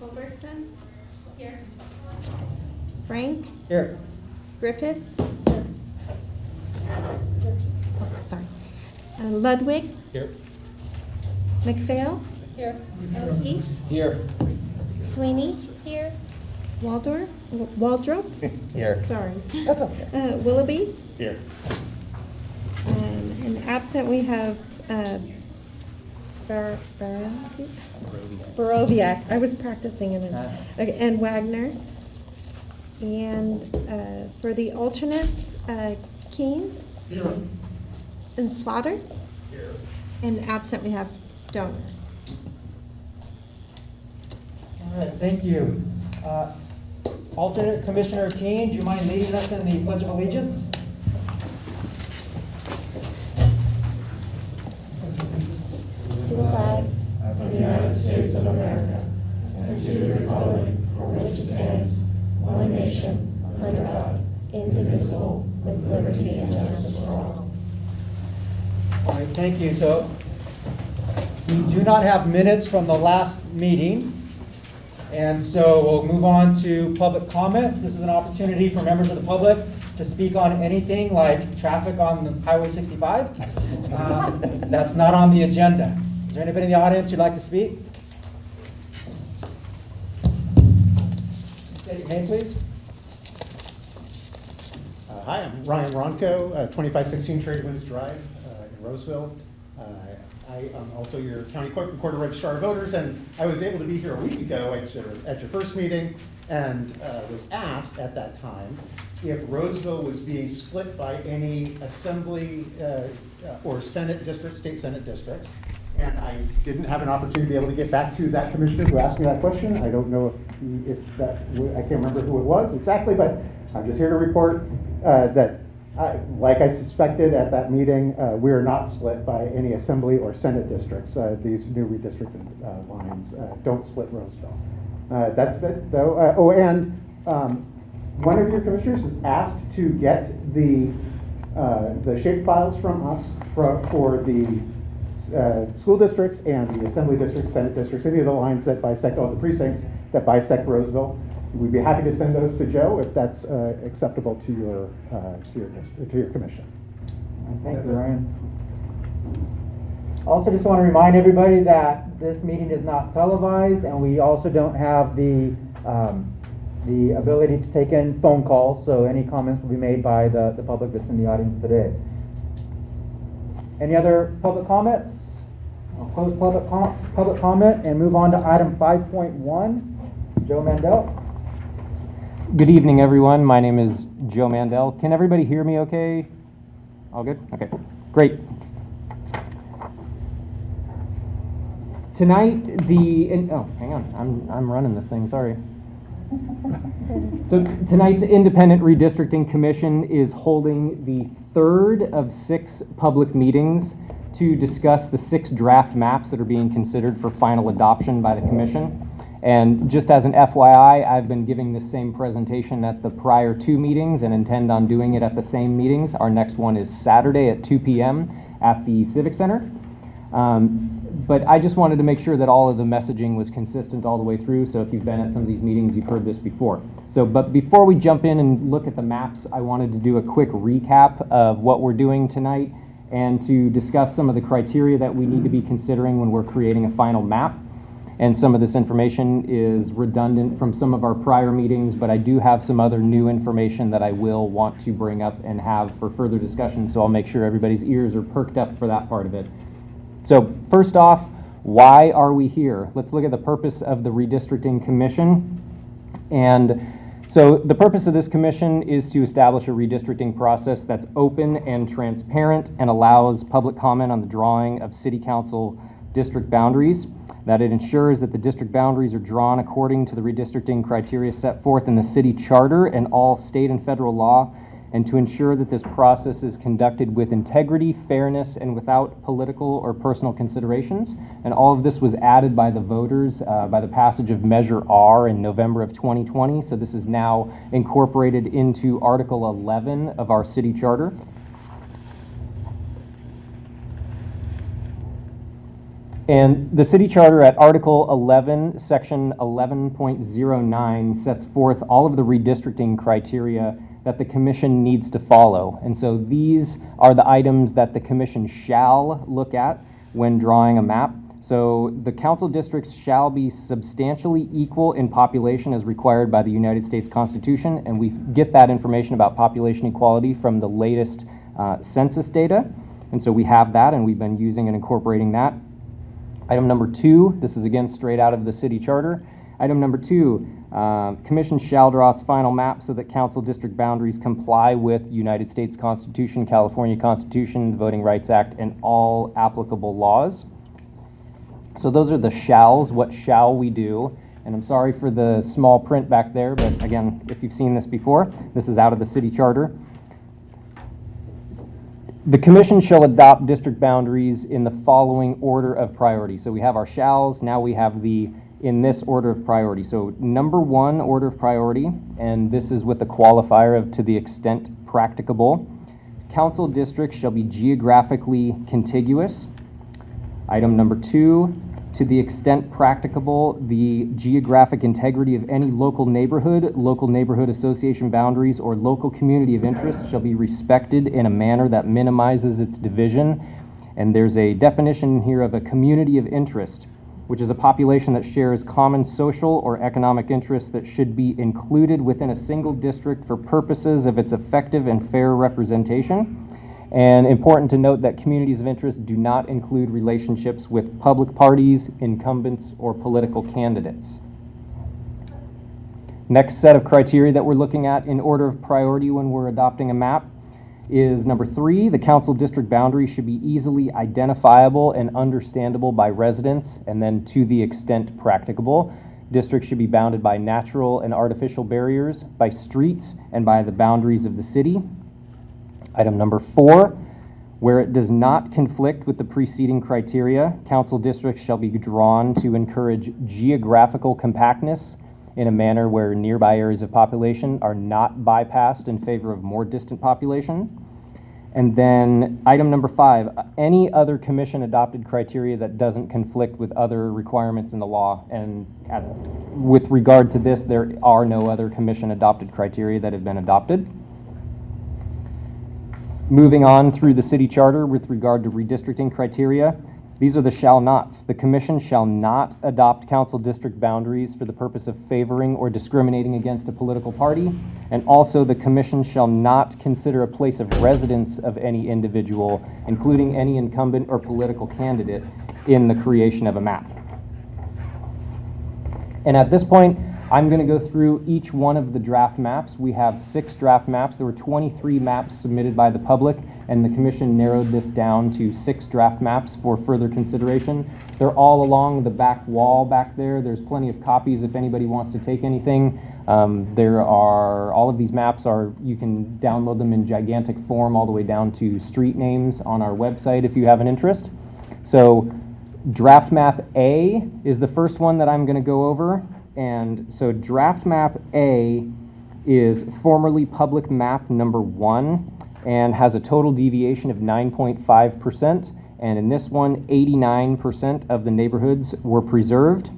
Culbertson? Here. Frank? Here. Griffith? Oh, sorry. Ludwig? Here. McPhail? Here. O'Keefe? Here. Sweeney? Here. Waldrop? Here. Sorry. That's okay. Willoughby? Here. And absent we have Borowiak. I was practicing it. Okay, and Wagner. And for the alternates, Keene? Here. And Slaughter? Here. And absent we have Donor. All right, thank you. Alternate Commissioner Keene, do you mind leading us in the Pledge of Allegiance? To the flag of the United States of America, and to the republic for which it stands, one nation, under God, indivisible, with liberty and justice for all. All right, thank you. So we do not have minutes from the last meeting, and so we'll move on to public comments. This is an opportunity for members of the public to speak on anything like traffic on Highway 65. That's not on the agenda. Is there anybody in the audience who'd like to speak? State your name, please. Hi, I'm Ryan Ronco, 2516 Trade Winds Drive in Roseville. I am also your county clerk and quarter registrar of voters, and I was able to be here a week ago at your first meeting and was asked at that time if Roseville was being split by any assembly or Senate districts, state Senate districts. And I didn't have an opportunity to be able to get back to that commissioner who asked me that question. I don't know if that, I can't remember who it was exactly, but I'm just here to report that, like I suspected at that meeting, we are not split by any assembly or Senate districts. These new redistricted lines don't split Roseville. That's it, though. One of your commissioners is asked to get the shape files from us for the school districts and the assembly districts, Senate districts, any of the lines that bisect all the precincts that bisect Roseville. We'd be happy to send those to Joe if that's acceptable to your commission. Thank you, Ryan. Also, just want to remind everybody that this meeting is not televised, and we also don't have the ability to take in phone calls, so any comments will be made by the public that's in the audience today. Any other public comments? I'll close public comment and move on to item 5.1. Joe Mandel. Good evening, everyone. My name is Joe Mandel. Can everybody hear me okay? All good? Okay, great. Tonight, hang on. I'm running this thing, sorry. So tonight, the Independent Redistricting Commission is holding the third of 6 public meetings to discuss the 6 draft maps that are being considered for final adoption by the Commission. And just as an FYI, I've been giving the same presentation at the prior 2 meetings and intend on doing it at the same meetings. Our next one is Saturday at 2 p.m. at the Civic Center. But I just wanted to make sure that all of the messaging was consistent all the way through. So if you've been at some of these meetings, you've heard this before. But before we jump in and look at the maps, I wanted to do a quick recap of what we're doing tonight and to discuss some of the criteria that we need to be considering when we're creating a final map. And some of this information is redundant from some of our prior meetings, but I do have some other new information that I will want to bring up and have for further discussion, so I'll make sure everybody's ears are perked up for that part of it. So first off, why are we here? Let's look at the purpose of the Redistricting Commission. And so the purpose of this commission is to establish a redistricting process that's open and transparent and allows public comment on the drawing of city council district boundaries, that it ensures that the district boundaries are drawn according to the redistricting criteria set forth in the city charter and all state and federal law, and to ensure that this process is conducted with integrity, fairness, and without political or personal considerations. And all of this was added by the voters by the passage of Measure R in November of 2020. So this is now incorporated into Article 11 of our city charter. And the city charter at Article 11, Section 11.09 sets forth all of the redistricting criteria that the commission needs to follow. And so these are the items that the commission shall look at when drawing a map. So the council districts shall be substantially equal in population as required by the United States Constitution, and we get that information about population equality from the latest census data. And so we have that, and we've been using and incorporating that. Item number 2, this is again straight out of the city charter. Item number 2, commission shall draw its final map so that council district boundaries comply with United States Constitution, California Constitution, the Voting Rights Act, and all applicable laws. So those are the shalls. What shall we do? And I'm sorry for the small print back there, but again, if you've seen this before, this is out of the city charter. The commission shall adopt district boundaries in the following order of priority. So we have our shalls, now we have the in this order of priority. So number 1 order of priority, and this is with the qualifier of to the extent practicable. Council districts shall be geographically contiguous. Item number 2, to the extent practicable, the geographic integrity of any local neighborhood association boundaries, or local community of interest shall be respected in a manner that minimizes its division. And there's a definition here of a community of interest, which is a population that shares common social or economic interests that should be included within a single district for purposes of its effective and fair representation. And important to note that communities of interest do not include relationships with public parties, incumbents, or political candidates. Next set of criteria that we're looking at in order of priority when we're adopting a map is number 3, the council district boundary should be easily identifiable and understandable by residents, and then to the extent practicable. Districts should be bounded by natural and artificial barriers, by streets, and by the boundaries of the city. Item number 4, where it does not conflict with the preceding criteria, council districts shall be drawn to encourage geographical compactness in a manner where nearby areas of population are not bypassed in favor of more distant population. And then item number 5, any other commission adopted criteria that doesn't conflict with other requirements in the law. And with regard to this, there are no other commission adopted criteria that have been adopted. Moving on through the city charter with regard to redistricting criteria, these are the shall nots. The commission shall not adopt council district boundaries for the purpose of favoring or discriminating against a political party. And also the commission shall not consider a place of residence of any individual, including any incumbent or political candidate, in the creation of a map. And at this point, I'm going to go through each one of the draft maps. We have 6 draft maps. There were 23 maps submitted by the public, and the commission narrowed this down to 6 draft maps for further consideration. They're all along the back wall back there. There's plenty of copies if anybody wants to take anything. All of these maps you can download them in gigantic form all the way down to street names on our website if you have an interest. So draft map A is the first one that I'm going to go over. And so draft map A is formerly public map number 1 and has a total deviation of 9.5%. And in this one, 89% of the neighborhoods were preserved.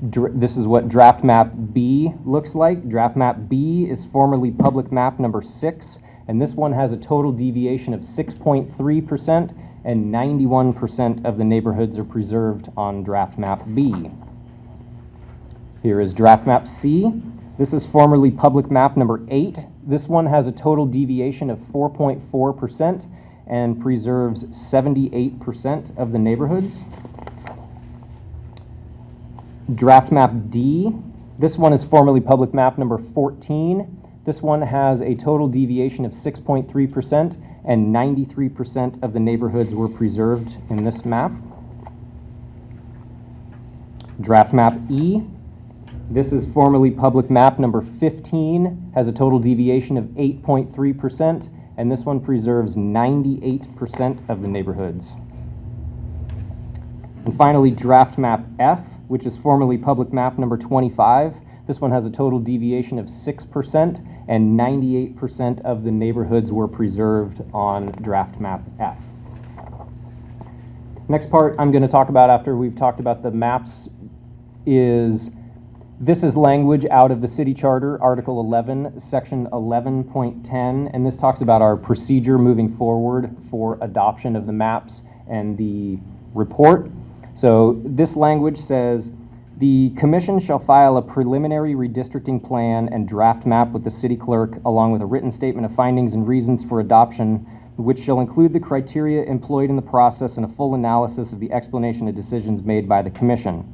This is what draft map B looks like. Draft map B is formerly public map number 6. And this one has a total deviation of 6.3%, and 91% of the neighborhoods are preserved on draft map B. Here is draft map C. This is formerly public map number 8. This one has a total deviation of 4.4% and preserves 78% of the neighborhoods. Draft map D. This one is formerly public map number 14. This one has a total deviation of 6.3% and 93% of the neighborhoods were preserved in this map. Draft map E. This is formerly public map number 15, has a total deviation of 8.3%, and this one preserves 98% of the neighborhoods. And finally, draft map F, which is formerly public map number 25. This one has a total deviation of 6%, and 98% of the neighborhoods were preserved on draft map F. Next part I'm going to talk about after we've talked about the maps this is language out of the city charter, Article 11, Section 11.10, and this talks about our procedure moving forward for adoption of the maps and the report. So this language says, the commission shall file a preliminary redistricting plan and draft map with the city clerk, along with a written statement of findings and reasons for adoption, which shall include the criteria employed in the process and a full analysis of the explanation of decisions made by the commission.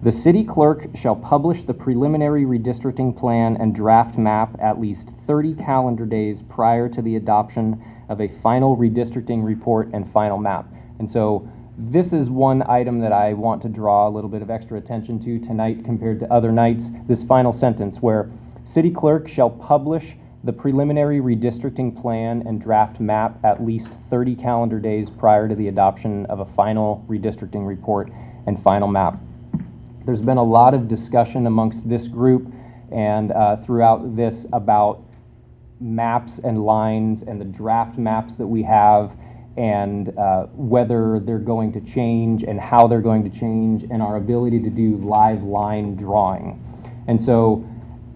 The city clerk shall publish the preliminary redistricting plan and draft map at least 30 calendar days prior to the adoption of a final redistricting report and final map. And so this is one item that I want to draw a little bit of extra attention to tonight compared to other nights. This final sentence where city clerk shall publish the preliminary redistricting plan and draft map at least 30 calendar days prior to the adoption of a final redistricting report and final map. There's been a lot of discussion amongst this group and throughout this about maps and lines and the draft maps that we have and whether they're going to change and how they're going to change and our ability to do live line drawing. And so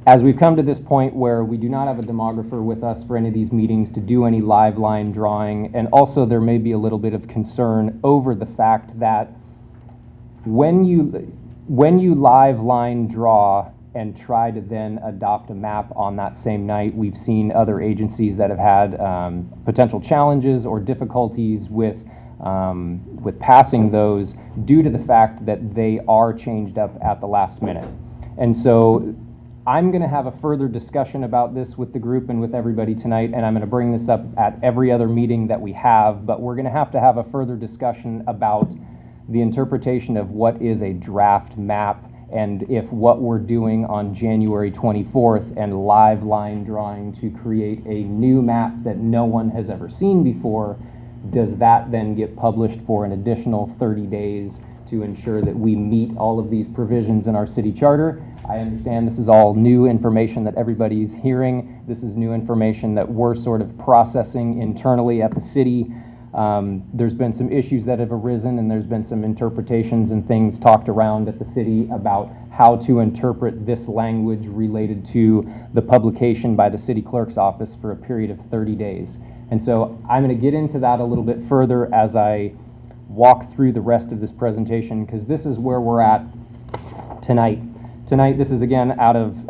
as we've come to this point where we do not have a demographer with us for any of these meetings to do any live line drawing, and also there may be a little bit of concern over the fact that when you live line draw and try to then adopt a map on that same night, we've seen other agencies that have had potential challenges or difficulties with passing those due to the fact that they are changed up at the last minute. And so I'm going to have a further discussion about this with the group and with everybody tonight, and I'm going to bring this up at every other meeting that we have, but we're going to have a further discussion about the interpretation of what is a draft map and if what we're doing on January 24th and live line drawing to create a new map that no one has ever seen before, does that then get published for an additional 30 days to ensure that we meet all of these provisions in our city charter? I understand this is all new information that everybody's hearing. This is new information that we're sort of processing internally at the city. There's been some issues that have arisen, and there's been some interpretations and things talked around at the city about how to interpret this language related to the publication by the city clerk's office for a period of 30 days. And so I'm going to get into that a little bit further as I walk through the rest of this presentation, because this is where we're at tonight. Tonight, this is again out of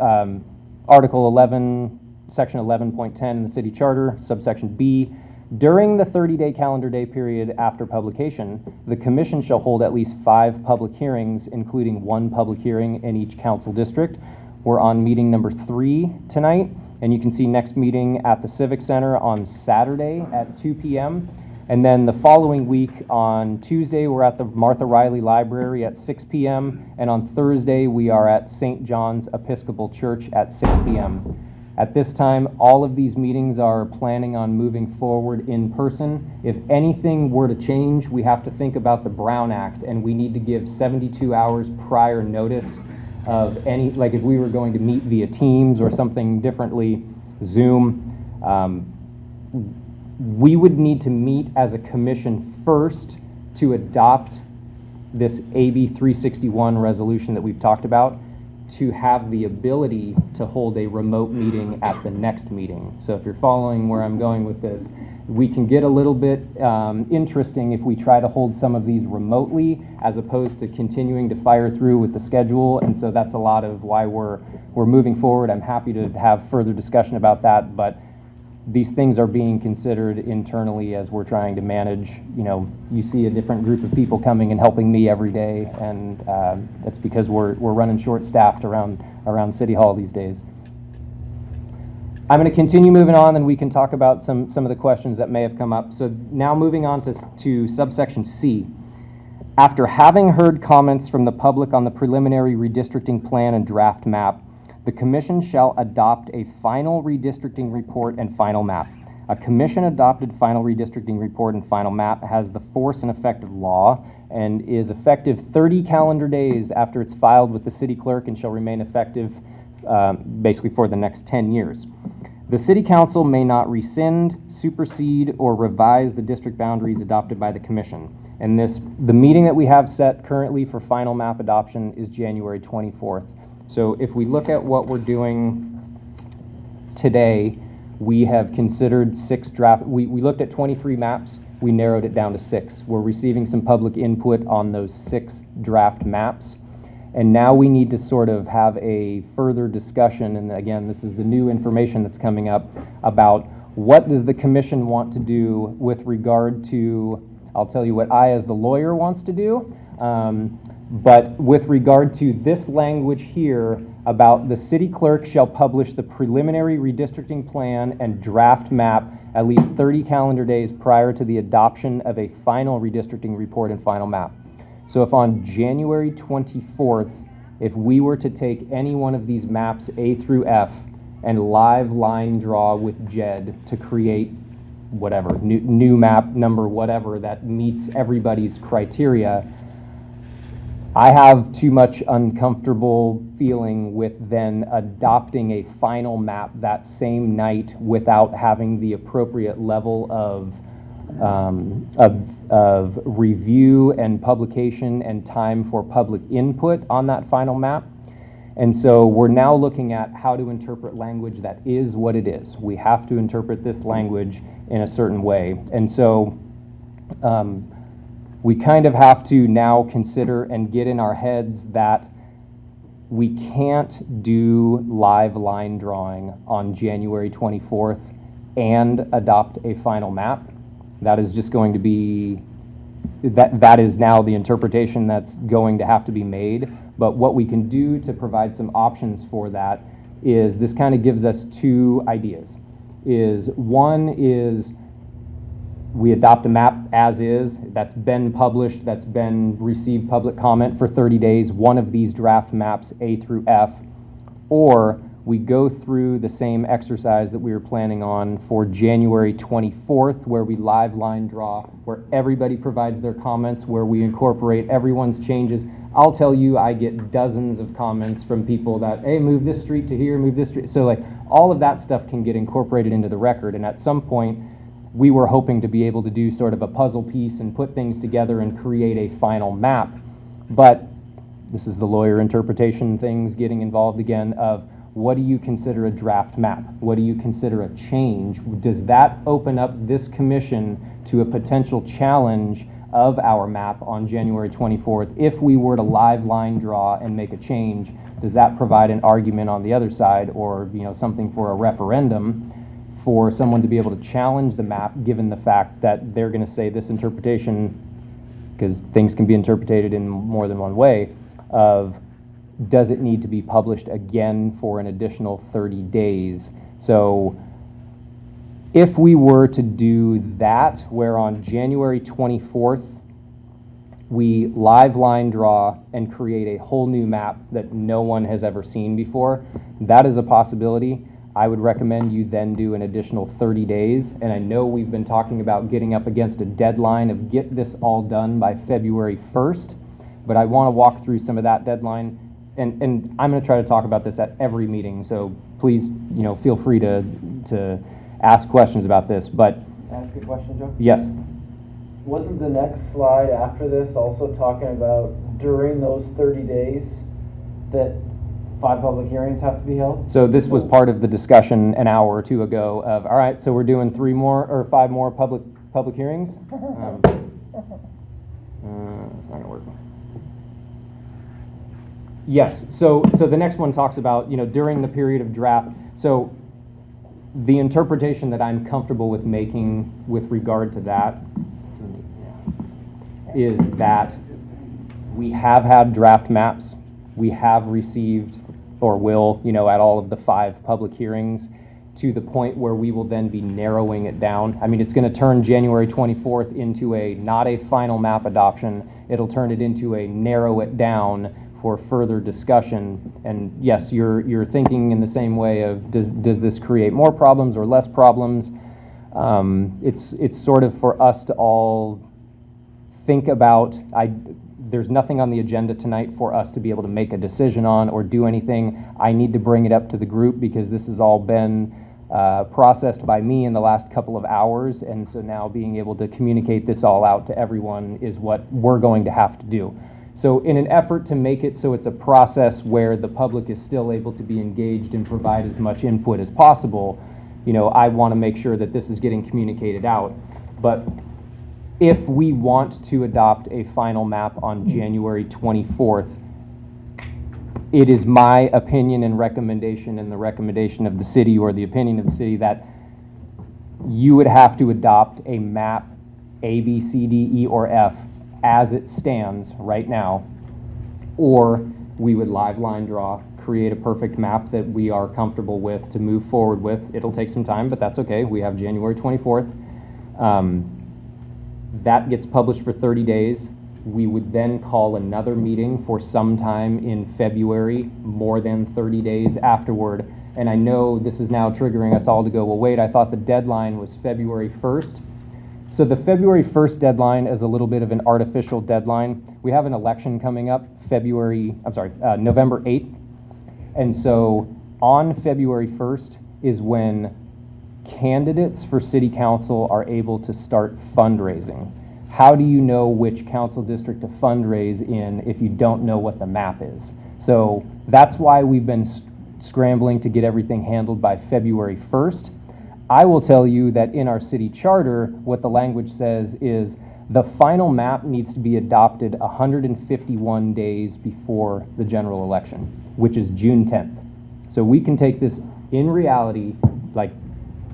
Article 11, Section 11.10 in the city charter, subsection B. During the 30-day calendar day period after publication, the commission shall hold at least 5 public hearings, including 1 public hearing in each council district. We're on meeting number 3 tonight, and you can see next meeting at the Civic Center on Saturday at 2 p.m. And then the following week on Tuesday, we're at the Martha Riley Library at 6 p.m. And on Thursday, we are at St. John's Episcopal Church at 6 p.m. At this time, all of these meetings are planning on moving forward in person. If anything were to change, we have to think about the Brown Act, and we need to give 72 hours prior notice of any, like if we were going to meet via Teams or something differently, Zoom, we would need to meet as a commission first to adopt this AB 361 resolution that we've talked about, to have the ability to hold a remote meeting at the next meeting. So if you're following where I'm going with this, we can get a little bit interesting if we try to hold some of these remotely as opposed to continuing to fire through with the schedule. And so that's a lot of why we're moving forward. I'm happy to have further discussion about that, but these things are being considered internally as we're trying to manage. You know, you see a different group of people coming and helping me every day, and that's because we're running short-staffed around City Hall these days. I'm going to continue moving on, and we can talk about some of the questions that may have come up. So now moving on to subsection C. After having heard comments from the public on the preliminary redistricting plan and draft map, the commission shall adopt a final redistricting report and final map. A commission-adopted final redistricting report and final map has the force and effect of law and is effective 30 calendar days after it's filed with the city clerk and shall remain effective basically for the next 10 years. The city council may not rescind, supersede, or revise the district boundaries adopted by the commission. And the meeting that we have set currently for final map adoption is January 24th. So if we look at what we're doing today, we have considered 6 draft, we looked at 23 maps, we narrowed it down to 6. We're receiving some public input on those 6 draft maps. And now we need to sort of have a further discussion, and again, this is the new information that's coming up, about what does the commission want to do with regard to, I'll tell you what I as the lawyer wants to do, but with regard to this language here about the city clerk shall publish the preliminary redistricting plan and draft map at least 30 calendar days prior to the adoption of a final redistricting report and final map. So if on January 24th, if we were to take any one of these maps A through F and live line draw with JED to create whatever, new map number, whatever, that meets everybody's criteria, I have too much uncomfortable feeling with then adopting a final map that same night without having the appropriate level of review and publication and time for public input on that final map. And so we're now looking at how to interpret language that is what it is. We have to interpret this language in a certain way. And so we kind of have to now consider and get in our heads that we can't do live line drawing on January 24th and adopt a final map. That is just going to be, that is now the interpretation that's going to have to be made. But what we can do to provide some options for that is, this kind of gives us 2 ideas. One is we adopt a map as is, that's been published, that's been received public comment for 30 days, one of these draft maps A through F, or we go through the same exercise that we were planning on for January 24th, where we live line draw, where everybody provides their comments, where we incorporate everyone's changes. I'll tell you, I get dozens of comments from people that, hey, move this street to here, move this street. So like all of that stuff can get incorporated into the record. And at some point, we were hoping to be able to do sort of a puzzle piece and put things together and create a final map. But this is the lawyer interpretation things getting involved again of, what do you consider a draft map? What do you consider a change? Does that open up this commission to a potential challenge of our map on January 24th? If we were to live line draw and make a change, does that provide an argument on the other side, or something for a referendum for someone to be able to challenge the map, given the fact that they're going to say this interpretation, because things can be interpreted in more than one way, of does it need to be published again for an additional 30 days? So if we were to do that, where on January 24th, we live line draw and create a whole new map that no one has ever seen before, that is a possibility. I would recommend you then do an additional 30 days. And I know we've been talking about getting up against a deadline of get this all done by February 1st, but I want to walk through some of that deadline. And I'm going to try to talk about this at every meeting, so please, feel free to ask questions about this. But Can I ask a question, Joe? yes, Wasn't the next slide after this also talking about during those 30 days that 5 public hearings have to be held? so this was part of the discussion an hour or 2 ago of, all right, so we're doing 3 more or 5 more public hearings. It's not going to work. Yes, so the next one talks about, during the period of draft. So the interpretation that I'm comfortable with making with regard to that is that we have had draft maps. We have received, or will, at all of the 5 public hearings, to the point where we will then be narrowing it down. I mean, it's going to turn January 24th into not a final map adoption. It'll turn it into a narrow it down for further discussion. And yes, you're thinking in the same way of, does this create more problems or less problems? It's sort of for us to all think about. There's nothing on the agenda tonight for us to be able to make a decision on or do anything. I need to bring it up to the group because this has all been processed by me in the last couple of hours, and so now being able to communicate this all out to everyone is what we're going to have to do. So in an effort to make it so it's a process where the public is still able to be engaged and provide as much input as possible, I want to make sure that this is getting communicated out. But if we want to adopt a final map on January 24th, it is my opinion and recommendation, and the recommendation of the city, or the opinion of the city, that you would have to adopt a map A, B, C, D, E, or F as it stands right now, or we would live line draw, create a perfect map that we are comfortable with to move forward with. It'll take some time, but that's okay. We have January 24th. That gets published for 30 days. We would then call another meeting for sometime in February, more than 30 days afterward. And I know this is now triggering us all to go, well, wait, I thought the deadline was February 1st. So the February 1st deadline is a little bit of an artificial deadline. We have an election coming up November 8th. And so on February 1st is when candidates for city council are able to start fundraising. How do you know which council district to fundraise in if you don't know what the map is? So that's why we've been scrambling to get everything handled by February 1st. I will tell you that in our city charter, what the language says is the final map needs to be adopted 151 days before the general election, which is June 10th. So we can take this in reality, like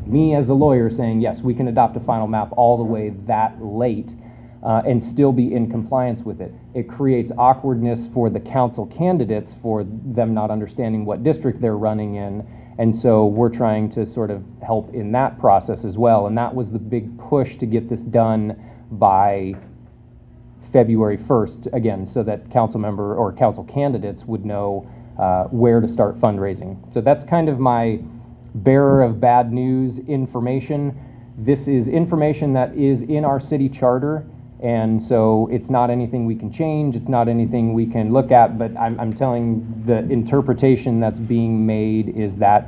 me as the lawyer saying, yes, we can adopt a final map all the way that late and still be in compliance with it. It creates awkwardness for the council candidates for them not understanding what district they're running in. And so we're trying to sort of help in that process as well. And that was the big push to get this done by February 1st, again, so that council member or council candidates would know where to start fundraising. So that's kind of my bearer of bad news information. This is information that is in our city charter, and so it's not anything we can change, it's not anything we can look at, but I'm telling the interpretation that's being made is that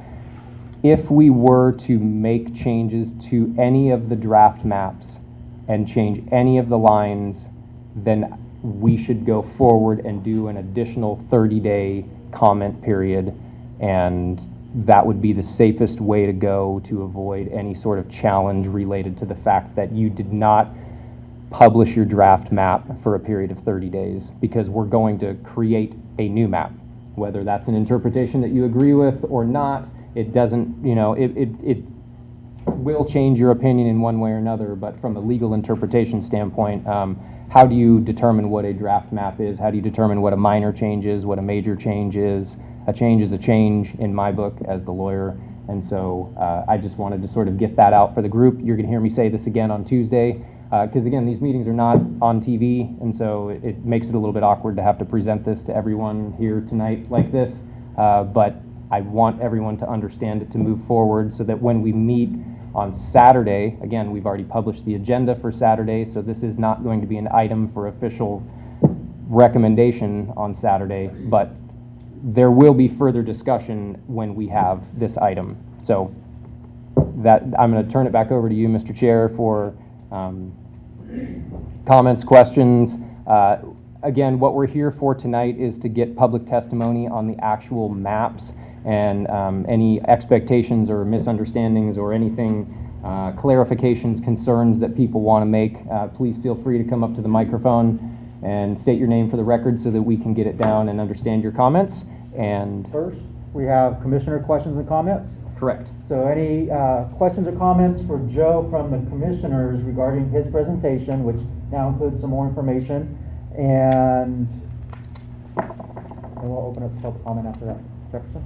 if we were to make changes to any of the draft maps and change any of the lines, then we should go forward and do an additional 30-day comment period, and that would be the safest way to go to avoid any sort of challenge related to the fact that you did not publish your draft map for a period of 30 days, because we're going to create a new map. Whether that's an interpretation that you agree with or not, it doesn't, it will change your opinion in one way or another, but from a legal interpretation standpoint, how do you determine what a draft map is? How do you determine what a minor change is, what a major change is? A change is a change in my book as the lawyer. And so I just wanted to sort of get that out for the group. You're going to hear me say this again on Tuesday, because again, these meetings are not on TV, and so it makes it a little bit awkward to have to present this to everyone here tonight like this. But I want everyone to understand it to move forward so that when we meet on Saturday, again, we've already published the agenda for Saturday, so this is not going to be an item for official recommendation on Saturday, but there will be further discussion when we have this item. So that I'm going to turn it back over to you, Mr. Chair, for comments, questions. Again, what we're here for tonight is to get public testimony on the actual maps, and any expectations or misunderstandings or anything, clarifications, concerns that people want to make, please feel free to come up to the microphone and state your name for the record so that we can get it down and understand your comments. And First, we have commissioner questions and comments. correct. So any questions or comments for Joe from the commissioners regarding his presentation, which now includes some more information, and we'll open up public comment after that. Jefferson?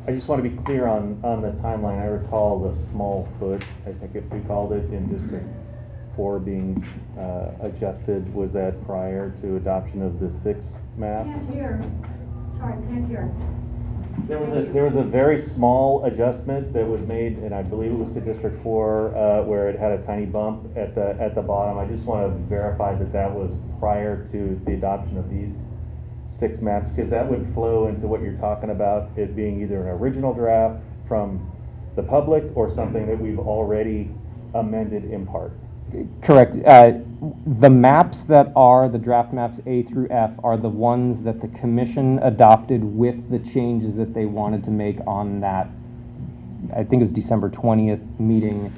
I just want to be clear on the timeline. I recall the small foot, I think if we called it, in District 4 being adjusted. Was that prior to adoption of the 6 map? Can't hear. Sorry, can't hear. There was a very small adjustment that was made, and I believe it was to District 4, where it had a tiny bump at the bottom. I just want to verify that that was prior to the adoption of these 6 maps, because that would flow into what you're talking about, it being either an original draft from the public or something that we've already amended in part? Correct. The maps that are the draft maps A through F are the ones that the commission adopted with the changes that they wanted to make on that, I think it was December 20th meeting.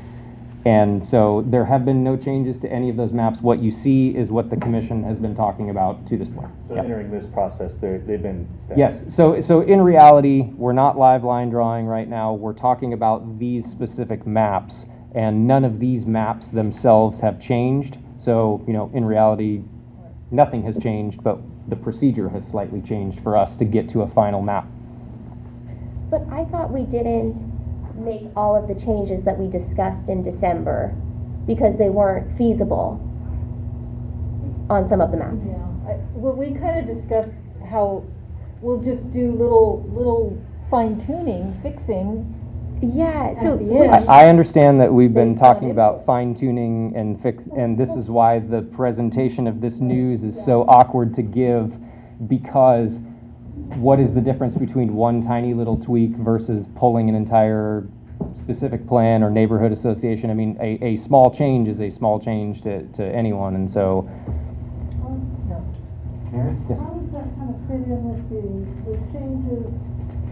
And so there have been no changes to any of those maps. What you see is what the commission has been talking about to this point. So Yep. entering this process, they've been static. Yes, so in reality, we're not live line drawing right now. We're talking about these specific maps, and none of these maps themselves have changed. So, in reality, nothing has changed, but the procedure has slightly changed for us to get to a final map. But I thought we didn't make all of the changes that we discussed in December because they weren't feasible on some of the maps. Yeah, well, we kind of discussed how we'll just do little fine tuning, fixing. Yeah, so At the end. I understand that we've been Based on talking about input. fine tuning and this is why the presentation of this news is so awkward to give, because what is the difference between one tiny little tweak versus pulling an entire specific plan or neighborhood association? I mean, a small change is a small change to anyone, and so. Mary? Yes. How does that kind of fit in with the changes,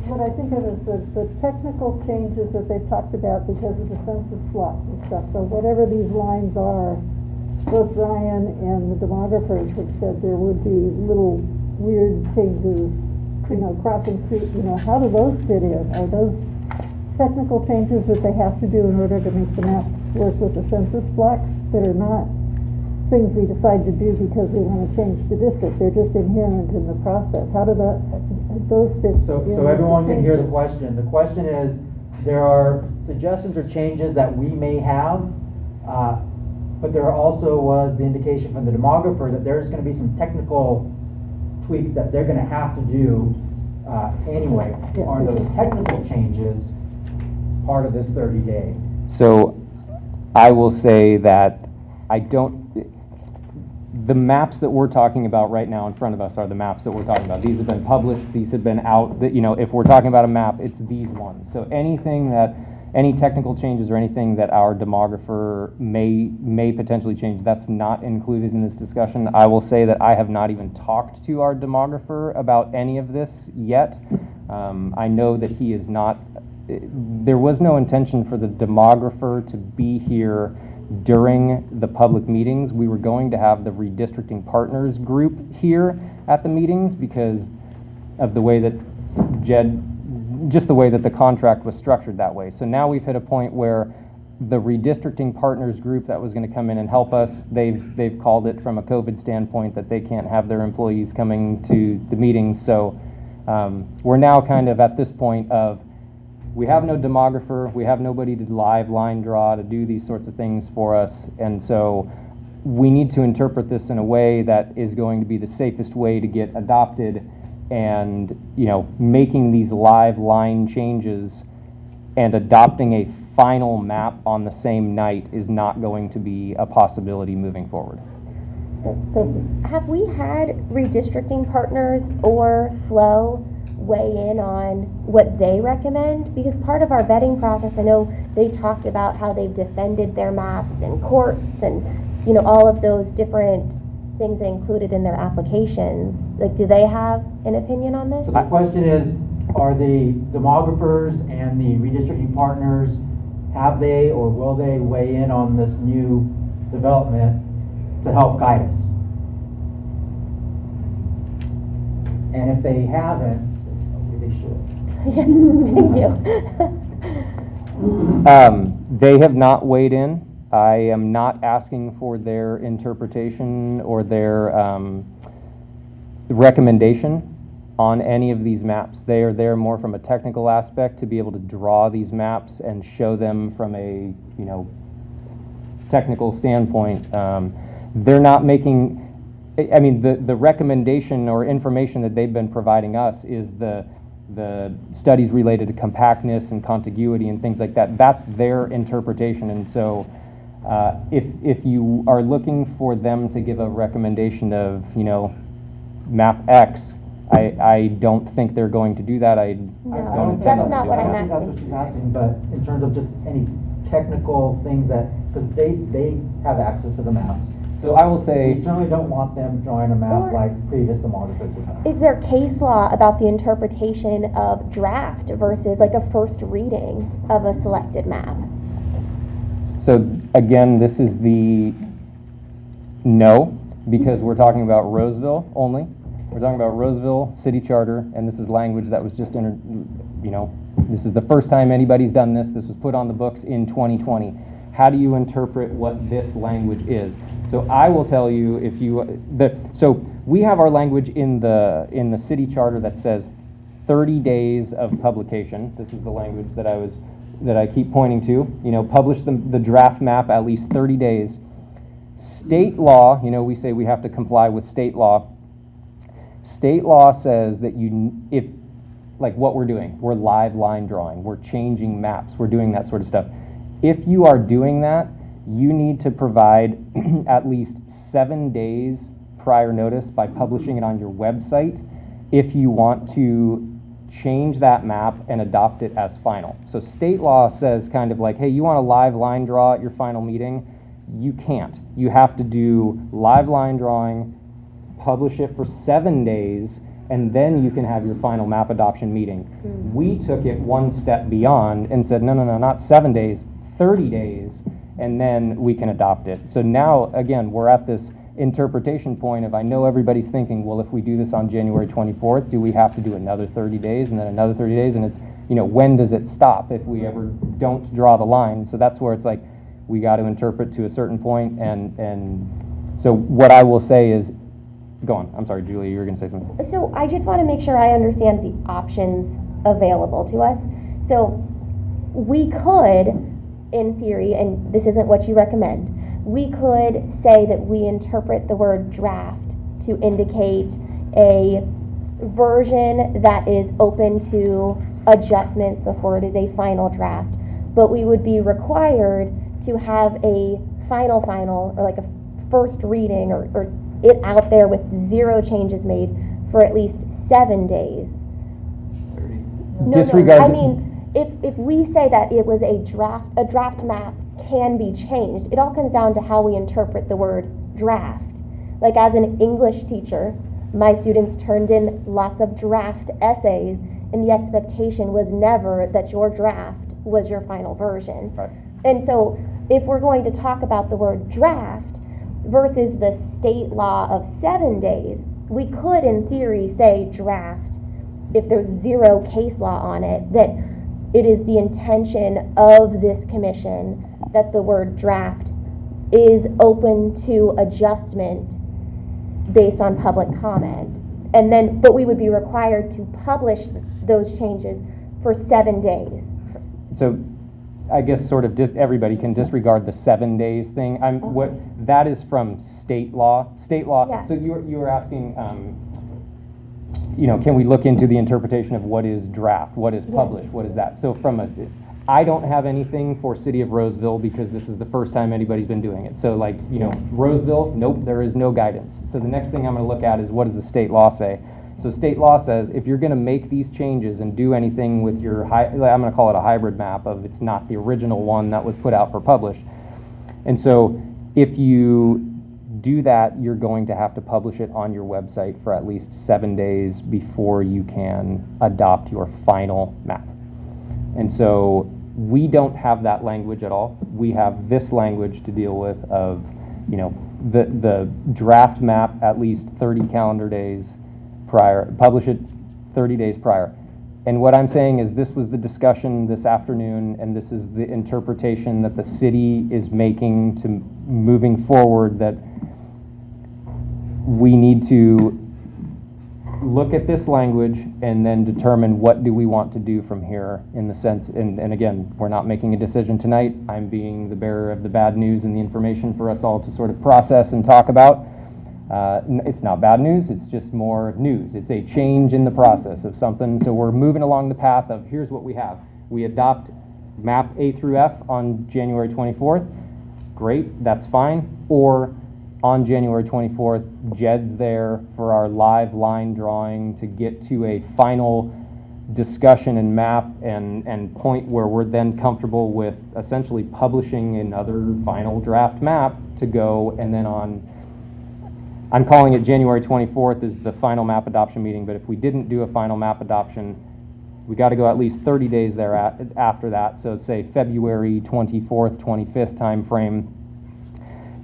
what I think of as the technical changes that they've talked about because of the census block and stuff? So whatever these lines are, both Ryan and the demographers have said there would be little weird changes, crossing street, how do those fit in? Are those technical changes that they have to do in order to make the map work with the census blocks that are not things we decide to do because we want to change the district? They're just inherent in the process. How do those fit? So in everyone with the can hear the changes? question. The question is, there are suggestions or changes that we may have, but there also was the indication from the demographer that there's going to be some technical tweaks that they're going to have to do anyway. Are those technical changes part of this 30-day? So I will say that the maps that we're talking about right now in front of us are the maps that we're talking about. These have been published, these have been out, if we're talking about a map, it's these ones. So any technical changes or anything that our demographer may potentially change, that's not included in this discussion. I will say that I have not even talked to our demographer about any of this yet. I know that he is not, there was no intention for the demographer to be here during the public meetings. We were going to have the Redistricting Partners group here at the meetings because of the way that just the way that the contract was structured that way. So now we've hit a point where the Redistricting Partners group that was going to come in and help us, they've called it from a COVID standpoint that they can't have their employees coming to the meetings. So we're now kind of at this point of, we have no demographer, we have nobody to live line draw to do these sorts of things for us, and so we need to interpret this in a way that is going to be the safest way to get adopted, and making these live line changes and adopting a final map on the same night is not going to be a possibility moving forward. have we had redistricting partners or Flow weigh in on what they recommend? Because part of our vetting process, I know they talked about how they've defended their maps in courts and all of those different things they included in their applications. Like, do they have an opinion on this? So the question is, are the demographers and the redistricting partners, have they or will they weigh in on this new development to help guide us? And if they haven't, they should. Thank you. They have not weighed in. I am not asking for their interpretation or their recommendation on any of these maps. They are there more from a technical aspect to be able to draw these maps and show them from a technical standpoint. They're not making, the recommendation or information that they've been providing us is the studies related to compactness and contiguity and things like that. That's their interpretation, and so if you are looking for them to give a recommendation of map X, I don't think they're going to do that. I No, don't intend that's to not do what that. I'm I don't think asking. that's what she's asking, but in terms of just any technical things that, because they have access to the maps. So I will We say, certainly don't want them drawing a map Or- like previous demographers would have. Is there case law about the interpretation of draft versus like a first reading of a selected map? so again, this is the no, because we're talking about Roseville only. We're talking about Roseville City Charter, and this is language that was just this is the first time anybody's done this. This was put on the books in 2020. How do you interpret what this language is? So I will tell you if you, so we have our language in the city charter that says 30 days of publication. This is the language that I keep pointing to. Publish the draft map at least 30 days. State law, we say we have to comply with state law. State law says that if like what we're doing, we're live line drawing, we're changing maps, we're doing that sort of stuff. If you are doing that, you need to provide at least 7 days prior notice by publishing it on your website if you want to change that map and adopt it as final. So state law says kind of like, hey, you want a live line draw at your final meeting? You can't. You have to do live line drawing, publish it for 7 days, and then you can have your final map adoption meeting. We took it one step beyond and said, no, not 7 days, 30 days, and then we can adopt it. So now, again, we're at this interpretation point of, I know everybody's thinking, well, if we do this on January 24th, do we have to do another 30 days and then another 30 days? And it's, when does it stop if we ever don't draw the line? So that's where it's like, we got to interpret to a certain point, and so what I will say is, go on. I'm sorry, Julia, you were going to say something. So I just want to make sure I understand the options available to us. So we could, in theory, and this isn't what you recommend, we could say that we interpret the word draft to indicate a version that is open to adjustments before it is a final draft, but we would be required to have a final, or like a first reading or it out there with 0 changes made for at least 7 days. Disregard I the- mean, if we say that it was a draft map can be changed, it all comes down to how we interpret the word draft. Like as an English teacher, my students turned in lots of draft essays, and the expectation was never that your draft was your final version. Right. And so if we're going to talk about the word draft versus the state law of 7 days, we could in theory say draft, if there's 0 case law on it, that it is the intention of this commission that the word draft is open to adjustment based on public comment. And then, but we would be required to publish those changes for 7 days. So I guess sort of everybody can disregard the 7 days thing. What that is from state law. Yeah. So you were asking, can we look into the interpretation of what is draft, what is published, what is that? So I don't have anything for City of Roseville because this is the first time anybody's been doing it. So Roseville, nope, there is no guidance. So the next thing I'm going to look at is what does the state law say? So state law says if you're going to make these changes and do anything with your, I'm going to call it a hybrid map of it's not the original one that was put out for publish. And so if you do that, you're going to have to publish it on your website for at least 7 days before you can adopt your final map. And so we don't have that language at all. We have this language to deal with of, the draft map at least 30 calendar days prior, publish it 30 days prior. And what I'm saying is this was the discussion this afternoon, and this is the interpretation that the city is making to moving forward, that we need to look at this language and then determine what do we want to do from here in the sense, and again, we're not making a decision tonight. I'm being the bearer of the bad news and the information for us all to sort of process and talk about. It's not bad news, it's just more news. It's a change in the process of something. So we're moving along the path of here's what we have. We adopt map A through F on January 24th. Great, that's fine. Or on January 24th, Jed's there for our live line drawing to get to a final discussion and map and point where we're then comfortable with essentially publishing another final draft map to go, and then I'm calling it January 24th is the final map adoption meeting, but if we didn't do a final map adoption, we got to go at least 30 days there after that. So say February 24th, 25th timeframe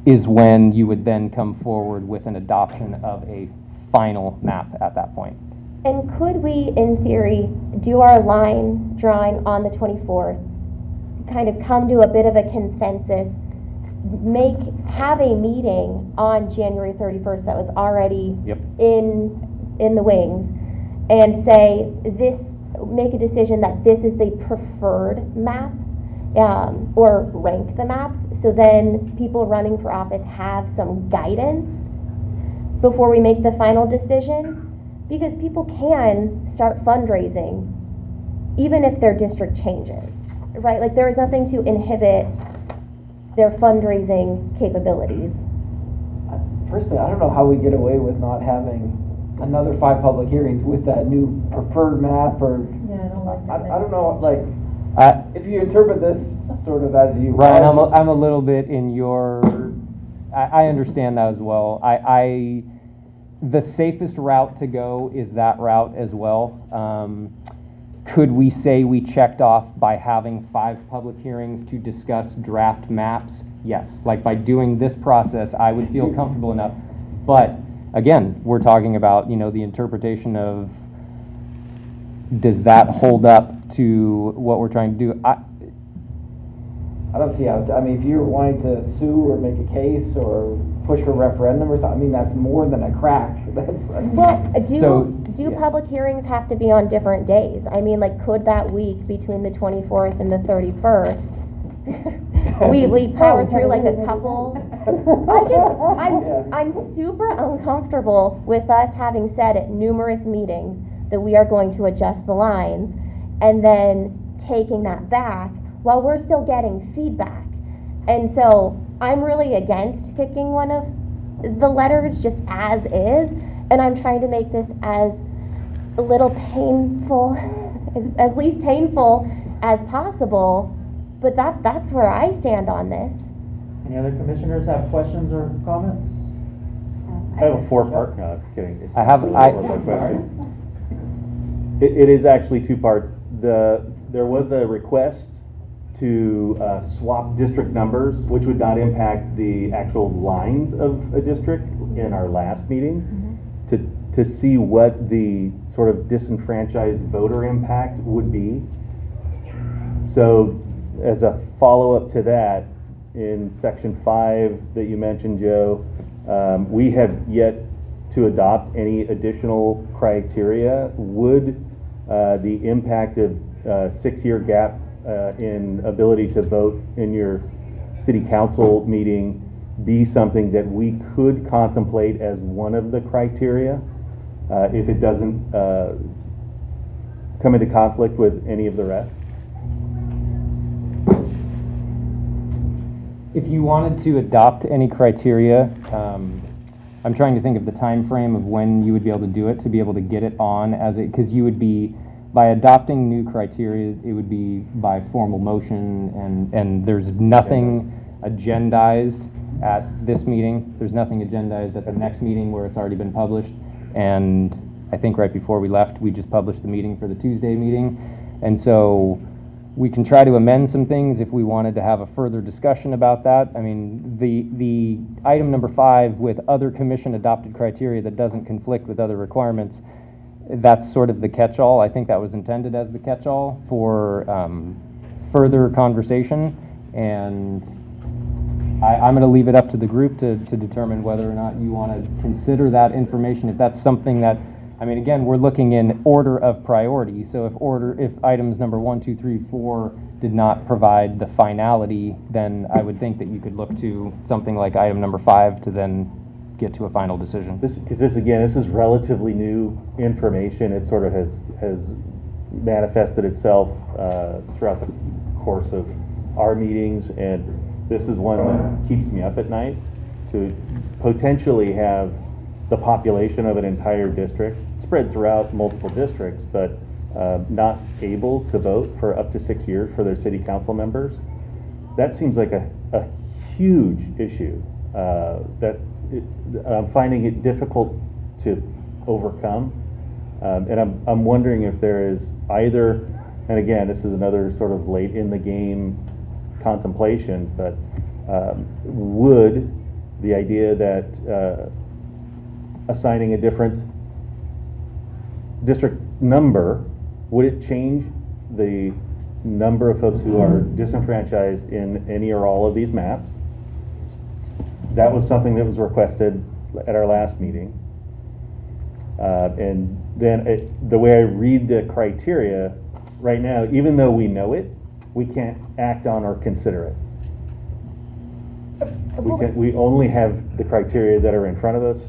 is when you would then come forward with an adoption of a final map at that point. And could we, in theory, do our line drawing on the 24th, kind of come to a bit of a consensus, have a meeting on January 31st that was already Yep. in the wings, and say make a decision that this is the preferred map, or rank the maps, so then people running for office have some guidance before we make the final decision? Because people can start fundraising even if their district changes, right? Like, there is nothing to inhibit their fundraising capabilities. Personally, I don't know how we get away with not having another 5 public hearings with that new preferred map, or, Yeah, I don't like that. I don't know, like, I- if you interpret this sort of as you. Ryan, I'm a little bit in your, I understand that as well. The safest route to go is that route as well. Could we say we checked off by having 5 public hearings to discuss draft maps? Yes, like by doing this process, I would feel comfortable enough. But again, we're talking about, the interpretation of, does that hold up to what we're trying to do? I don't see how, if you're wanting to sue or make a case or push for referendum or something, that's more than a crack. Well, do yeah. public hearings have to be on different days? Like, could that week between the 24th and the 31st, we power through like a couple? I'm super uncomfortable with us having said at numerous meetings that we are going to adjust the lines, and then taking that back while we're still getting feedback. And so I'm really against picking one of the letters just as is, and I'm trying to make this as little painful, as least painful as possible. But that's where I stand on this. Any other commissioners have questions or comments? I have a 4-part, no, I'm kidding. It's I have- a 4-part question. It is actually 2 parts. There was a request to swap district numbers, which would not impact the actual lines of a district in our last meeting, to see what the sort of disenfranchised voter impact would be. So as a follow-up to that, in section 5 that you mentioned, Joe, we have yet to adopt any additional criteria. Would the impact of 6-year gap in ability to vote in your city council meeting be something that we could contemplate as one of the criteria if it doesn't come into conflict with any of the rest? If you wanted to adopt any criteria, I'm trying to think of the time frame of when you would be able to do it, to be able to get it on as it, because you would be, by adopting new criteria, it would be by formal motion, and there's nothing agendized at this meeting. There's nothing agendized at the next meeting where it's already been published. And I think right before we left, we just published the meeting for the Tuesday meeting. And so we can try to amend some things if we wanted to have a further discussion about that. I mean, the item number 5 with other commission adopted criteria that doesn't conflict with other requirements, that's sort of the catch-all. I think that was intended as the catch-all for further conversation. And I'm going to leave it up to the group to determine whether or not you want to consider that information. If that's something that, I mean, again, we're looking in order of priority. So if items number 1, 2, 3, 4 did not provide the finality, then I would think that you could look to something like item number 5 to then get to a final decision. Because this is relatively new information. It sort of has manifested itself throughout the course of our meetings, and this is one that keeps me up at night. to potentially have the population of an entire district spread throughout multiple districts, but not able to vote for up to 6 years for their city council members. That seems like a huge issue I'm finding it difficult to overcome. And I'm wondering if there is either, and again, this is another sort of late in the game contemplation, but would the idea that assigning a different district number, would it change the number of folks who are disenfranchised in any or all of these maps? That was something that was requested at our last meeting. And then the way I read the criteria right now, even though we know it, we can't act on or consider it. We only have the criteria that are in front of us.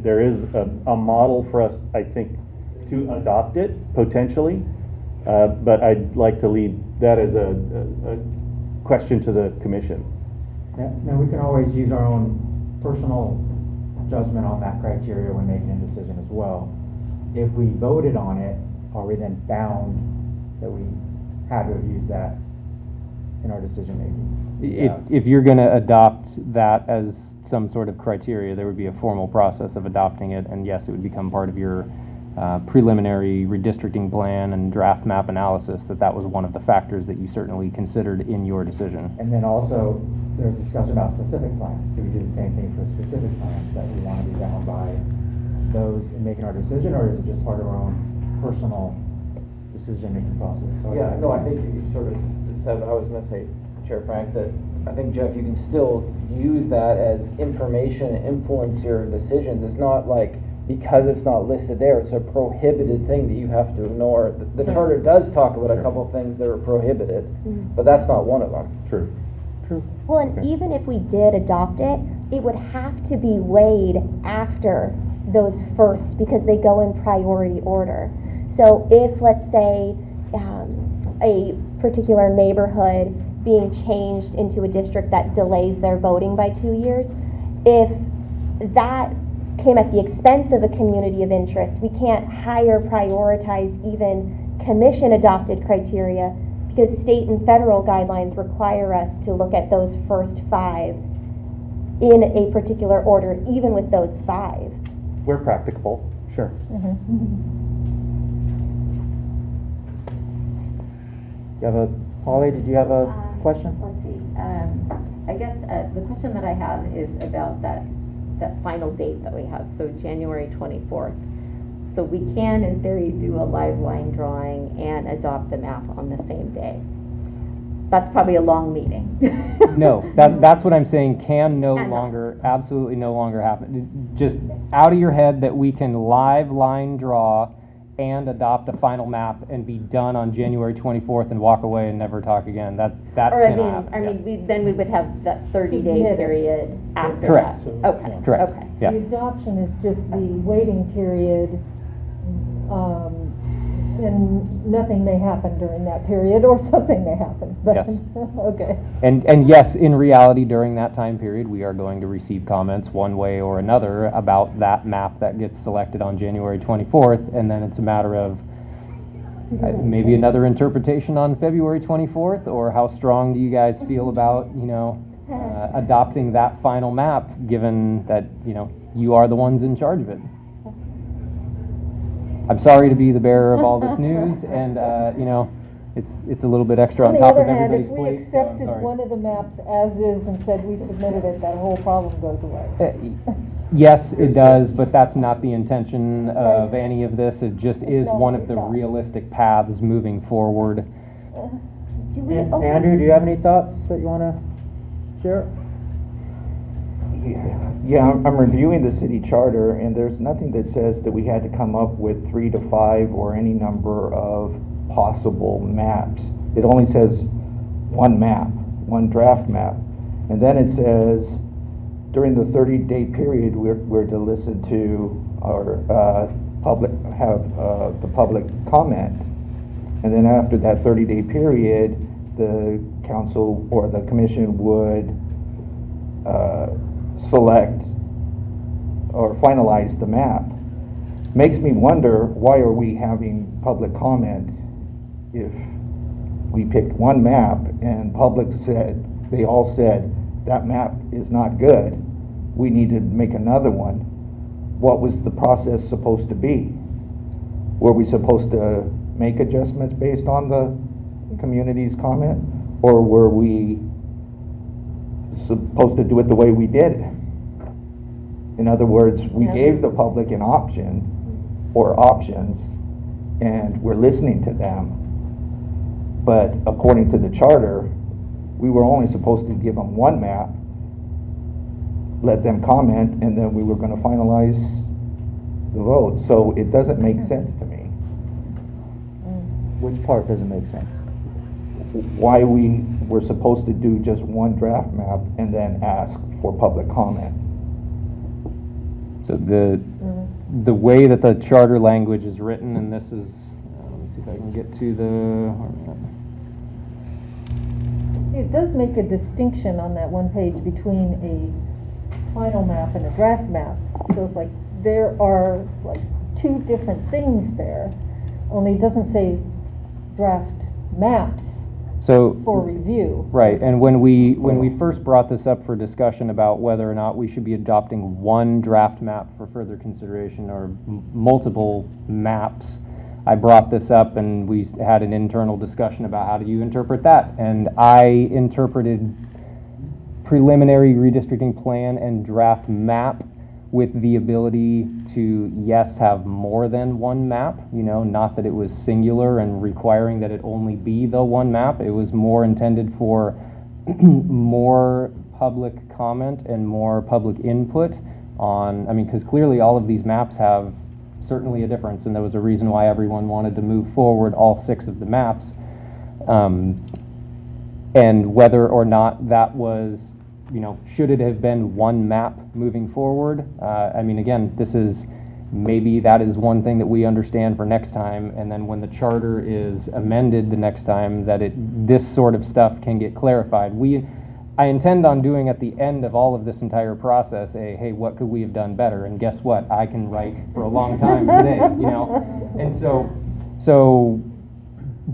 There is a model for us, I think, to adopt it potentially, but I'd like to leave that as a question to the commission. Now, we can always use our own personal judgment on that criteria when making a decision as well. If we voted on it, are we then bound that we had to have used that in our decision making? If you're going to adopt that as some sort of criteria, there would be a formal process of adopting it, and yes, it would become part of your preliminary redistricting plan and draft map analysis, that was one of the factors that you certainly considered in your decision. And then also, there's discussion about specific plans. Do we do the same thing for specific plans, that we want to be bound by those in making our decision, or is it just part of our own personal decision-making process? So Yeah, no, I think you sort of said, I was going to say, Chair Frank, that I think, Jeff, you can still use that as information and influence your decisions. It's not like, because it's not listed there, it's a prohibited thing that you have to ignore. The charter does talk about a couple of things that are prohibited, but that's not one of them. True. Well, and even if we did adopt it, it would have to be weighed after those first, because they go in priority order. So if, let's say, a particular neighborhood being changed into a district that delays their voting by 2 years, if that came at the expense of a community of interest, we can't higher prioritize even commission-adopted criteria, because state and federal guidelines require us to look at those first 5 in a particular order, even with those 5. Where practicable, sure. You have a, Polly, did you have a question? Let's see. I guess the question that I have is about that final date that we have, so January 24th. So we can, in theory, do a live line drawing and adopt the map on the same day. That's probably a long meeting. No, that's what I'm saying, can no Cannot. longer, absolutely no longer happen. Just out of your head that we can live line draw and adopt a final map and be done on January 24th and walk away and never talk again. That Or cannot happen. I mean, then we would have that 30-day Submit it. period after Correct. that. Okay. Correct. Okay. Yeah. The adoption is just the waiting period, and nothing may happen during that period, or something may happen, but, Yes. okay. And yes, in reality, during that time period, we are going to receive comments one way or another about that map that gets selected on January 24th, and then it's a matter of maybe another interpretation on February 24th, or how strong do you guys feel about, adopting that final map, given that, you are the ones in charge of it. I'm sorry to be the bearer of all this news, and, it's a little bit extra on top of everybody's plate. On the other hand, if we so I'm accepted sorry. one of the maps as is and said we submitted it, that whole problem goes away. Yes, it does, but that's not the intention of any of this. It just is one of the realistic paths moving forward. Do we And Andrew, do you have any thoughts that you want to share? Yeah, I'm reviewing the city charter, and there's nothing that says that we had to come up with 3 to 5 or any number of possible maps. It only says one map, one draft map. And then it says, during the 30-day period, we're to listen to our the public comment. And then after that 30-day period, the council or the commission would select or finalize the map. Makes me wonder, why are we having public comment if we picked one map and public said, they all said, that map is not good, we need to make another one? What was the process supposed to be? Were we supposed to make adjustments based on the community's comment? Or were we supposed to do it the way we did it? In other words, we gave the public an option or options, and we're listening to them. But according to the charter, we were only supposed to give them one map, let them comment, and then we were going to finalize the vote. So it doesn't make sense to me. Which part doesn't make sense? Why we were supposed to do just one draft map and then ask for public comment. So the way that the charter language is written, and this is, let me see if I can get to It does make a distinction on that one page between a final map and a draft map. So it's like there are like two different things there, only it doesn't say draft maps so for review. right, and when we first brought this up for discussion about whether or not we should be adopting one draft map for further consideration or multiple maps, I brought this up and we had an internal discussion about how do you interpret that, and I interpreted preliminary redistricting plan and draft map with the ability to, yes, have more than one map, you know, not that it was singular and requiring that it only be the one map. It was more intended for more public comment and more public input on, I mean, because clearly all of these maps have certainly a difference, and there was a reason why everyone wanted to move forward all 6 of the maps. And whether or not that was, you know, should it have been one map moving forward? I mean, again, this is, maybe that is one thing that we understand for next time, and then when the charter is amended the next time, that this sort of stuff can get clarified. I intend on doing at the end of all of this entire process hey, what could we have done better? And guess what? I can write for a long time today, you know? And so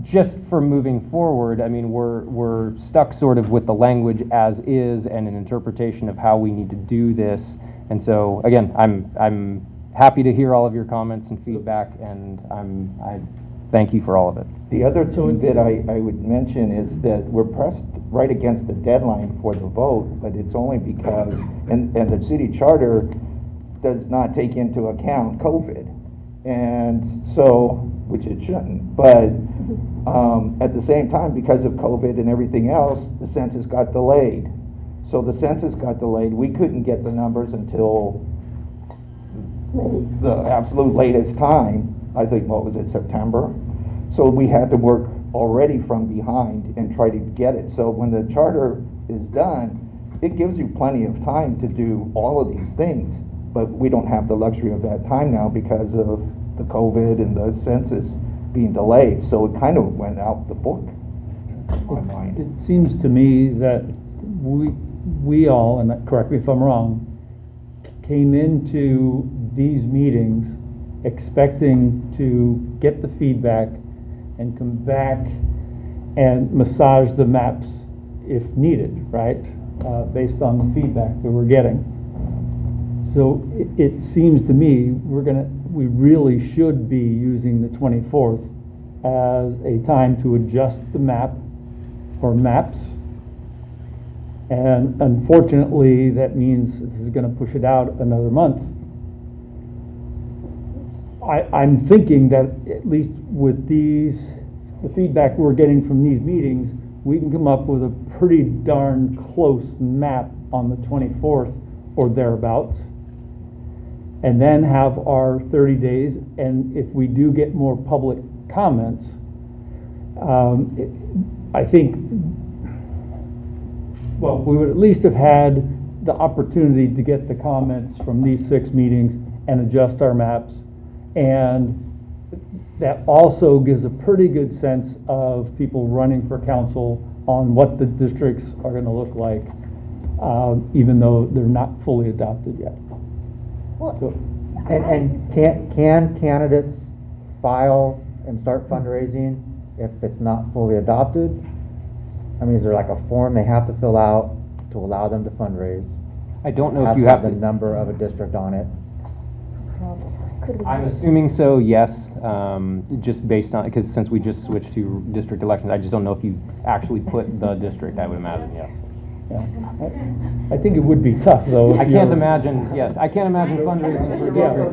just for moving forward, I mean, we're stuck sort of with the language as is and an interpretation of how we need to do this. And so, again, I'm happy to hear all of your comments and feedback, and I thank you for all of it. The other thing that I would mention is that we're pressed right against the deadline for the vote, but it's only because, and the city charter does not take into account COVID. And so, which it shouldn't, but at the same time, because of COVID and everything else, the census got delayed. So the census got delayed. We couldn't get the numbers until the absolute latest time. I think, what was it, September? So we had to work already from behind and try to get it. So when the charter is done, it gives you plenty of time to do all of these things. But we don't have the luxury of that time now because of the COVID and the census being delayed. So it kind of went out the book, in my mind. It seems to me that we all, and correct me if I'm wrong, came into these meetings expecting to get the feedback and come back and massage the maps if needed, right? Based on the feedback that we're getting. So it seems to me we really should be using the 24th as a time to adjust the map or maps. And unfortunately, that means this is going to push it out another month. I'm thinking that at least with the feedback we're getting from these meetings, we can come up with a pretty darn close map on the 24th or thereabouts, and then have our 30 days. And if we do get more public comments, I think, well, we would at least have had the opportunity to get the comments from these 6 meetings and adjust our maps. And that also gives a pretty good sense of people running for council on what the districts are going to look like even though they're not fully adopted yet. So, and can candidates file and start fundraising if it's not fully adopted? I mean, is there like a form they have to fill out to allow them to fundraise? I don't know if Has you to have the to. number of a district on it. Could we? I'm assuming so, yes, just based on, because since we just switched to district elections, I just don't know if you actually put the district, I would imagine, yes. Yeah. I think it would be tough, though. if I can't you're- imagine, yes, I can't imagine fundraising for a district.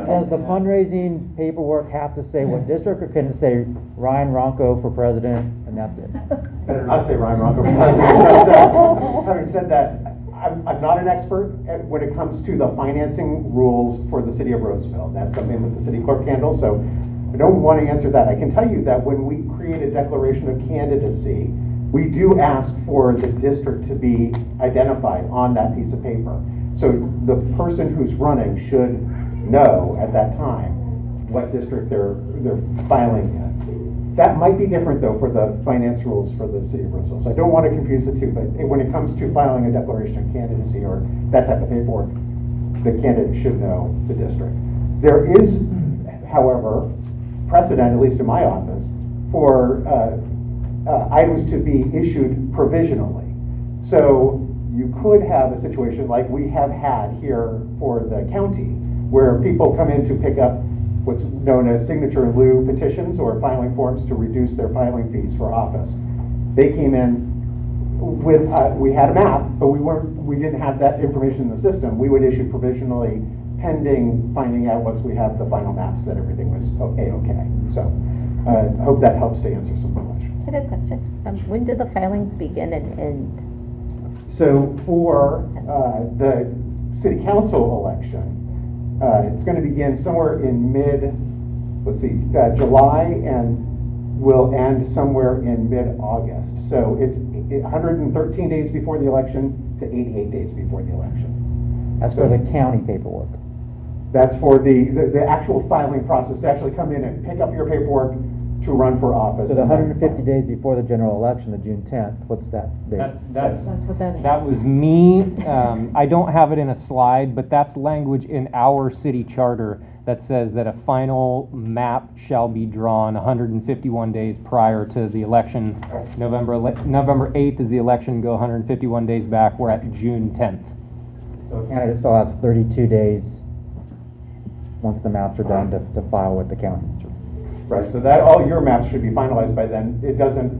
Does the fundraising paperwork have to say what district, or can it say Ryan Ronco for president, and that's it? Better not say Ryan Ronco for president. But, having said that, I'm not an expert when it comes to the financing rules for the City of Roseville. That's something that the City Clerk handles, so I don't want to answer that. I can tell you that when we create a declaration of candidacy, we do ask for the district to be identified on that piece of paper. So the person who's running should know at that time what district they're filing in. That might be different, though, for the finance rules for the City of Roseville. So I don't want to confuse the two, but when it comes to filing a declaration of candidacy or that type of paperwork, the candidate should know the district. There is, however, precedent, at least in my office, for items to be issued provisionally. So you could have a situation like we have had here for the county, where people come in to pick up what's known as signature in lieu petitions or filing forms to reduce their filing fees for office. They came in with, we had a map, but we didn't have that information in the system. We would issue provisionally pending finding out once we have the final maps that everything was okay. So I hope that helps to answer some questions. I have a question. When do the filings begin and end? So for the city council election, it's going to begin somewhere in July and will end somewhere in mid-August. So it's 113 days before the election to 88 days before the election. That's for the county paperwork. That's for the actual filing process, to actually come in and pick up your paperwork to run for office. So the 150 days before the general election, the June 10th, what's that date? That's what that is. That was me. I don't have it in a slide, but that's language in our city charter that says that a final map shall be drawn 151 days prior to the election. November 8th is the election, go 151 days back. We're at June 10th. So a candidate still has 32 days, once the maps are done, to file with the county. Right, so that all your maps should be finalized by then. It doesn't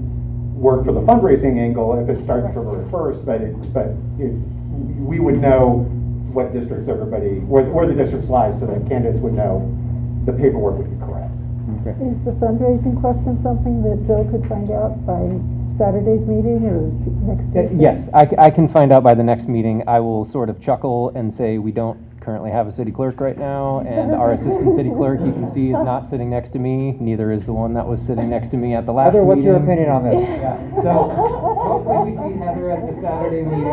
work for the fundraising angle if it starts February 1st, but we would know what districts everybody, where the districts lie, so that candidates would know the paperwork would be correct. Okay. Is the fundraising question something that Joe could find out by Saturday's meeting or next Tuesday? Yes, I can find out by the next meeting. I will sort of chuckle and say we don't currently have a city clerk right now, and our assistant city clerk, you can see, is not sitting next to me. Neither is the one that was sitting next to me at the last Heather, meeting. what's your opinion on this? Yeah. So hopefully we see Heather at the Saturday meeting.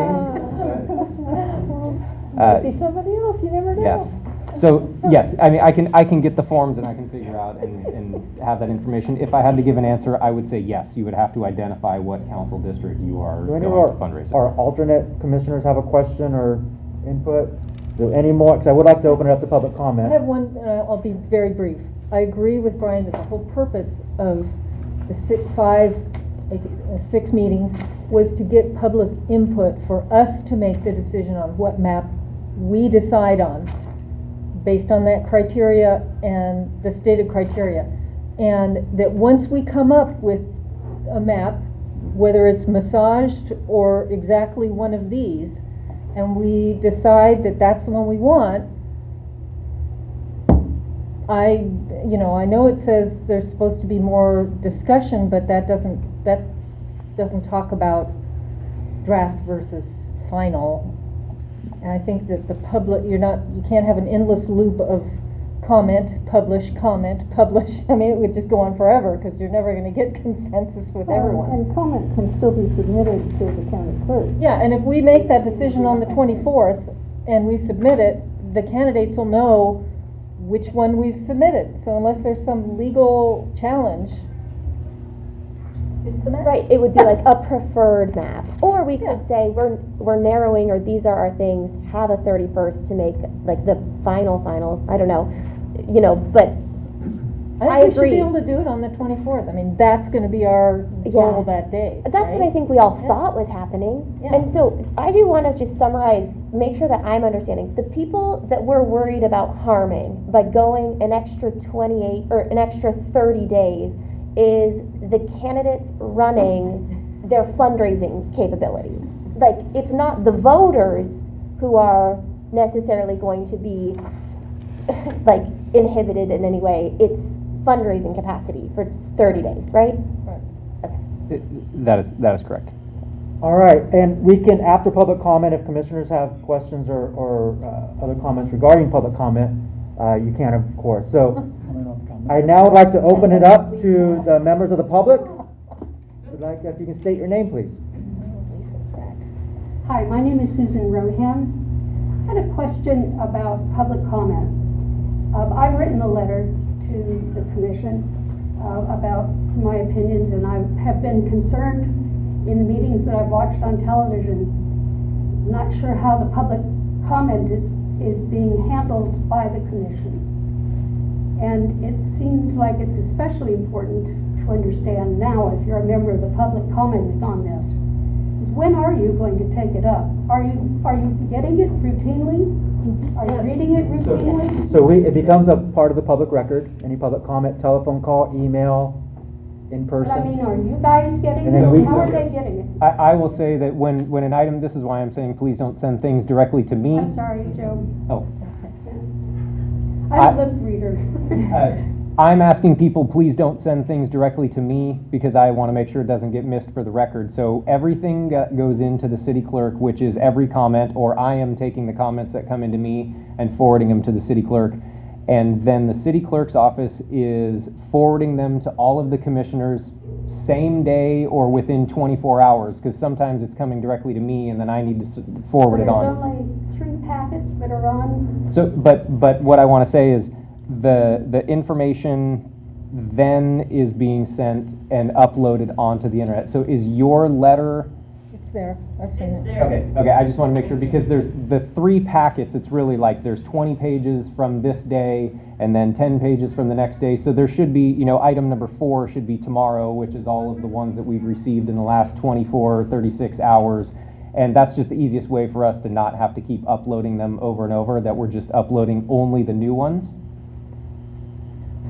Be somebody else, you never know. Yes. So yes, I mean I can get the forms and I can figure out and have that information. If I had to give an answer, I would say yes. You would have to identify what council district you are Do any going of to fundraise. our alternate commissioners have a question or input? Do any more, because I would like to open it up to public I comment. have one, I'll be very brief. I agree with Brian that the whole purpose of the 6 meetings was to get public input for us to make the decision on what map we decide on based on that criteria and the stated criteria. And that once we come up with a map, whether it's massaged or exactly one of these, and we decide that that's the one we want, I know it says there's supposed to be more discussion, but that doesn't talk about draft versus final. And I think that the public, you can't have an endless loop of comment, publish. I mean, it would just go on forever, because you're never going to get consensus with everyone. And comment can still be submitted to the county clerk. Yeah, and if we make that decision on the 24th and we submit it, the candidates will know which one we've submitted. So unless there's some legal challenge, It's the map. Right, it would be like a preferred map, or we could say we're narrowing, or these are our things, have a 31st to make like the final, I don't know, but I think we should be agree. able to do it on the 24th. I mean, that's gonna be our goal that day. That's what I think we all thought was happening. Yeah. And so I do want to just summarize, make sure that I'm understanding. The people that we're worried about harming by going an extra 28 or an extra 30 days is the candidates running their fundraising capability. Like, it's not the voters who are necessarily going to be like inhibited in any way. It's fundraising capacity for 30 days, right? That is correct. All right, and we can, after public comment, if commissioners have questions or other comments regarding public comment, you can, of course. So I now would like to open it up to the members of the public. Would like, if you can state your name, please. Hi, my name is Susan Rohan. I had a question about public comment. I've written a letter to the commission about my opinions, and I have been concerned in the meetings that I've watched on television. I'm not sure how the public comment is being handled by the commission. And it seems like it's especially important to understand now, if you're a member of the public commenting on this, is when are you going to take it up? Are you getting it routinely? Are you reading it routinely? So it becomes a part of the public record. Any public comment, telephone call, email, in person. But I mean, are you guys getting And then it? How are they getting it? I will say that when an item, this is why I'm saying please don't send things directly to me. I'm sorry, Joe. Oh. I'm a lip reader. I'm asking people, please don't send things directly to me because I want to make sure it doesn't get missed for the record. So everything that goes into the city clerk, which is every comment, or I am taking the comments that come into me and forwarding them to the city clerk. And then the city clerk's office is forwarding them to all of the commissioners same day or within 24 hours, because sometimes it's coming directly to me and then I need to forward it on. There's only 3 packets that are on. So, but what I want to say is the information then is being sent and uploaded onto the internet. So is your letter? It's there. I've seen it. Okay, I just want to make sure, because there's the 3 packets, it's really like there's 20 pages from this day and then 10 pages from the next day. So there should be, item number 4 should be tomorrow, which is all of the ones that we've received in the last 24 or 36 hours. And that's just the easiest way for us to not have to keep uploading them over and over, that we're just uploading only the new ones.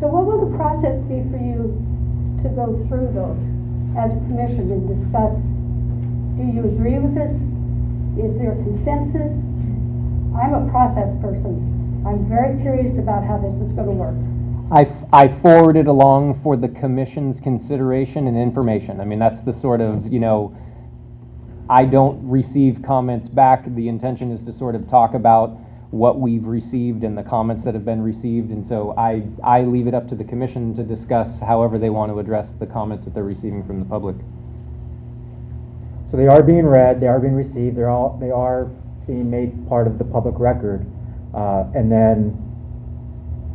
So what will the process be for you to go through those as a commission and discuss? Do you agree with this? Is there consensus? I'm a process person. I'm very curious about how this is going to work. I forwarded along for the commission's consideration and information. I mean, that's the sort of, I don't receive comments back. The intention is to sort of talk about what we've received and the comments that have been received. And so I leave it up to the commission to discuss however they want to address the comments that they're receiving from the public. So they are being read, they are being received, they are being made part of the public record. And then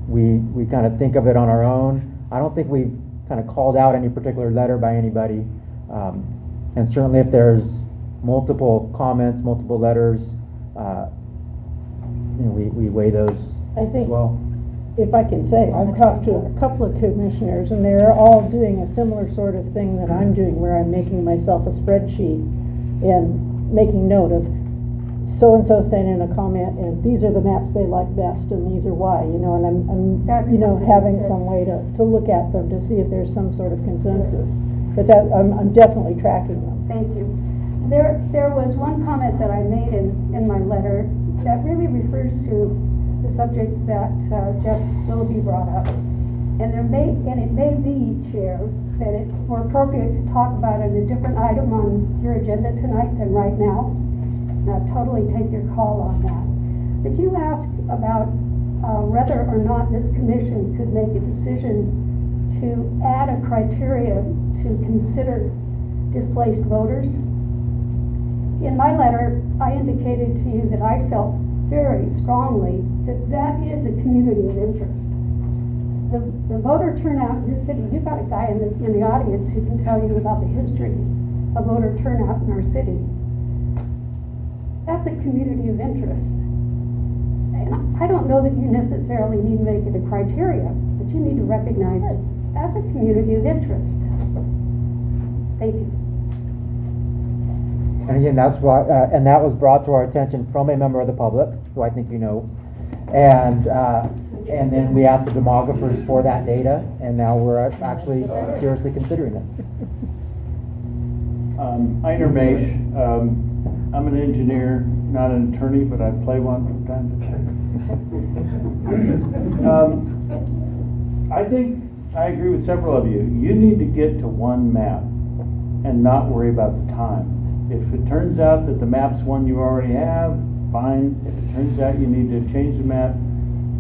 we kind of think of it on our own. I don't think we've kind of called out any particular letter by anybody. And certainly if there's multiple comments, multiple letters, we weigh those I as think, well. if I can say, I've talked to a couple of commissioners, and they're all doing a similar sort of thing that I'm doing, where I'm making myself a spreadsheet and making note of so-and-so sent in a comment, and these are the maps they like best, and these are why, and I'm having some way to look at them to see if there's some sort of consensus. But that, I'm definitely tracking them. Thank you. There was one comment that I made in my letter that really refers to the subject that Jeff Willoughby brought up. And it may be, Chair, that it's more appropriate to talk about it in a different item on your agenda tonight than right now. And I totally take your call on that. But you asked about whether or not this commission could make a decision to add a criteria to consider displaced voters. In my letter, I indicated to you that I felt very strongly that that is a community of interest. the voter turnout in your city, you've got a guy in the audience who can tell you about the history of voter turnout in our city. That's a community of interest. And I don't know that you necessarily need to make it a criteria, but you need to recognize it. That's a community of interest. Thank you. And again, that's why, and that was brought to our attention from a member of the public, who I think you know. And then we asked the demographers for that data, and now we're actually seriously considering it. Einer Maish, I'm an engineer, not an attorney, but I play one from time to time. I think I agree with several of you. You need to get to one map and not worry about the time. If it turns out that the map's one you already have, fine. If it turns out you need to change the map,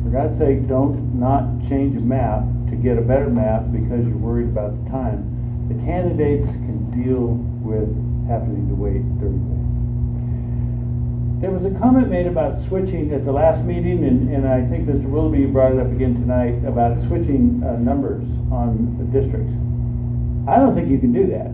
for God's sake, don't not change a map to get a better map because you're worried about the time. The candidates can deal with having to wait 30 days. There was a comment made about switching at the last meeting, and I think Mr. Willoughby brought it up again tonight about switching numbers on the districts. I don't think you can do that.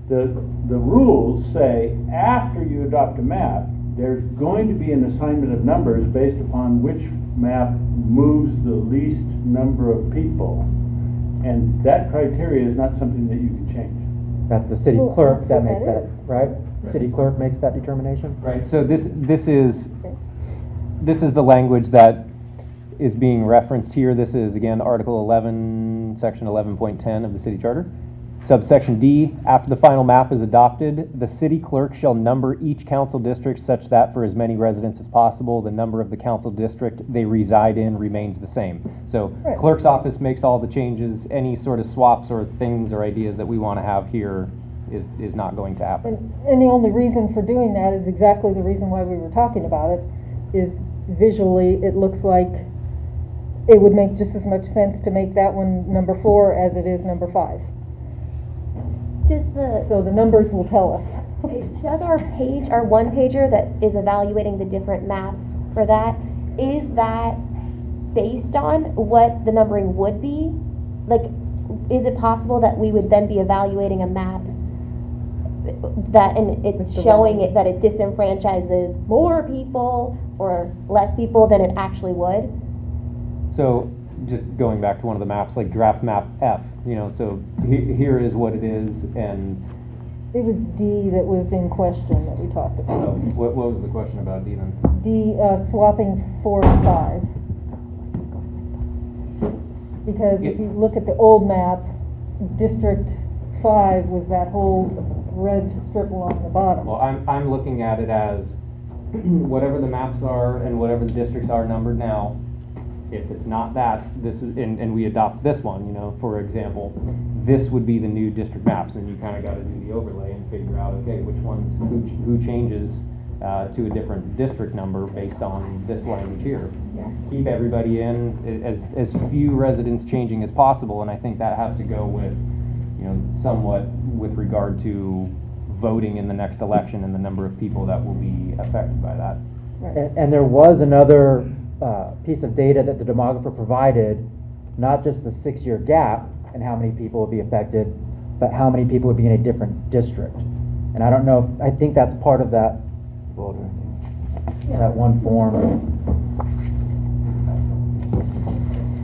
The rules say after you adopt a map, there's going to be an assignment of numbers based upon which map moves the least number of people. And that criteria is not something that you can change. That's the city clerk that makes that, right? City clerk makes that determination? Right, so this is the language that is being referenced here. This is, again, Article 11, Section 11.10 of the City Charter. Subsection D, after the final map is adopted, the city clerk shall number each council district such that for as many residents as possible, the number of the council district they reside in remains the same. So clerk's office makes all the changes. Any sort of swaps or things or ideas that we want to have here is not going to happen. And the only reason for doing that is exactly the reason why we were talking about it, is visually it looks like it would make just as much sense to make that one number 4 as it is number 5. So the numbers will tell us. Does our one pager that is evaluating the different maps for that, is that based on what the numbering would be? Like, is it possible that we would then be evaluating a map that, and it's showing it that it disenfranchises more people or less people than it actually would? So just going back to one of the maps, like draft map F, so here is what it is, and it was D that was in question that we talked about. so what was the question about D then? D, swapping 4 and 5. Because if you look at the old map, District 5 was that whole red strip along the bottom. Well, I'm looking at it as whatever the maps are and whatever the districts are numbered now. If it's not that, this is, and we adopt this one, for example, this would be the new district maps, and you kind of got to do the overlay and figure out, okay, which ones, who changes to a different district number based on this language here. Yeah. Keep everybody in, as few residents changing as possible, and I think that has to go with, somewhat with regard to voting in the next election and the number of people that will be affected by that. And there was another piece of data that the demographer provided, not just the 6-year gap and how many people would be affected, but how many people would be in a different district. And I don't know, I think that's part of that voter, that one form.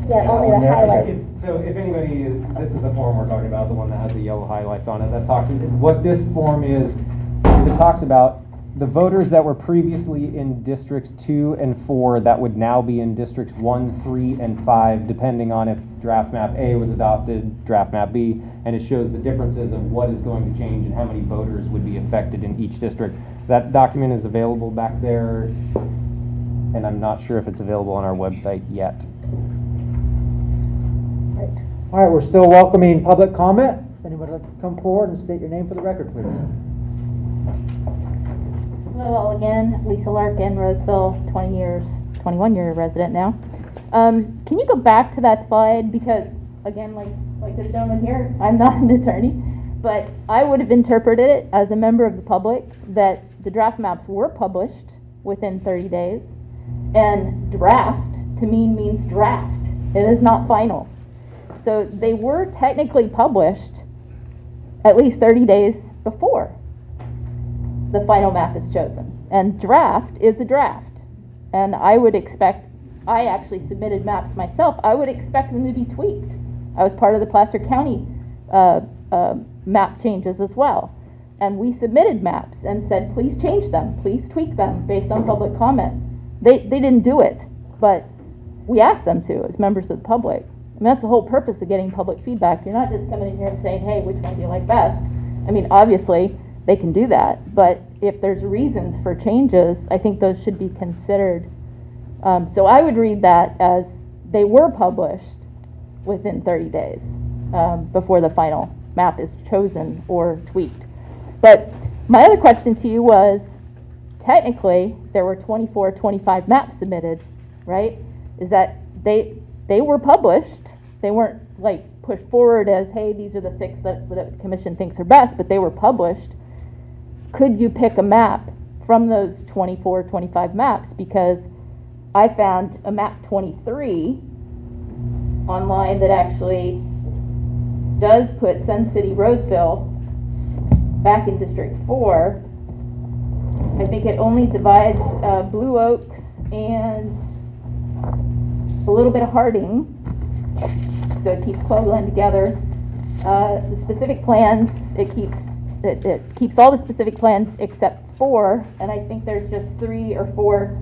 Yeah, only the highlights. So if anybody this is the form we're talking about, the one that has the yellow highlights on it, that talks, what this form is it talks about the voters that were previously in districts 2 and 4 that would now be in districts 1, 3, and 5, depending on if draft map A was adopted, draft map B, and it shows the differences of what is going to change and how many voters would be affected in each district. That document is available back there, and I'm not sure if it's available on our website yet. All right, we're still welcoming public comment. If anybody would like to come forward and state your name for the record, please. Hello all again, Lisa Larkin, Roseville, 21-year resident now. Can you go back to that slide? Because again, like this gentleman here, I'm not an attorney, but I would have interpreted it as a member of the public that the draft maps were published within 30 days. And draft to me means draft. It is not final. So they were technically published at least 30 days before the final map is chosen. And draft is a draft. And I would expect, I actually submitted maps myself, I would expect them to be tweaked. I was part of the Placer County map changes as well. And we submitted maps and said, please change them, please tweak them based on public comment. They didn't do it, but we asked them to as members of the public. I mean, that's the whole purpose of getting public feedback. You're not just coming in here and saying, hey, which one do you like best? I mean, obviously, they can do that, but if there's reasons for changes, I think those should be considered. So I would read that as they were published within 30 days before the final map is chosen or tweaked. But my other question to you was, technically, there were 24, 25 maps submitted, right? Is that they were published. They weren't like pushed forward as, hey, these are the 6 that the commission thinks are best, but they were published. Could you pick a map from those 24, 25 maps? Because I found a map 23 online that actually does put Sun City Roseville back in District 4. I think it only divides Blue Oaks and a little bit of Harding, so it keeps Quail Glen together. The specific plans, it keeps all the specific plans except 4, and I think there's just 3 or 4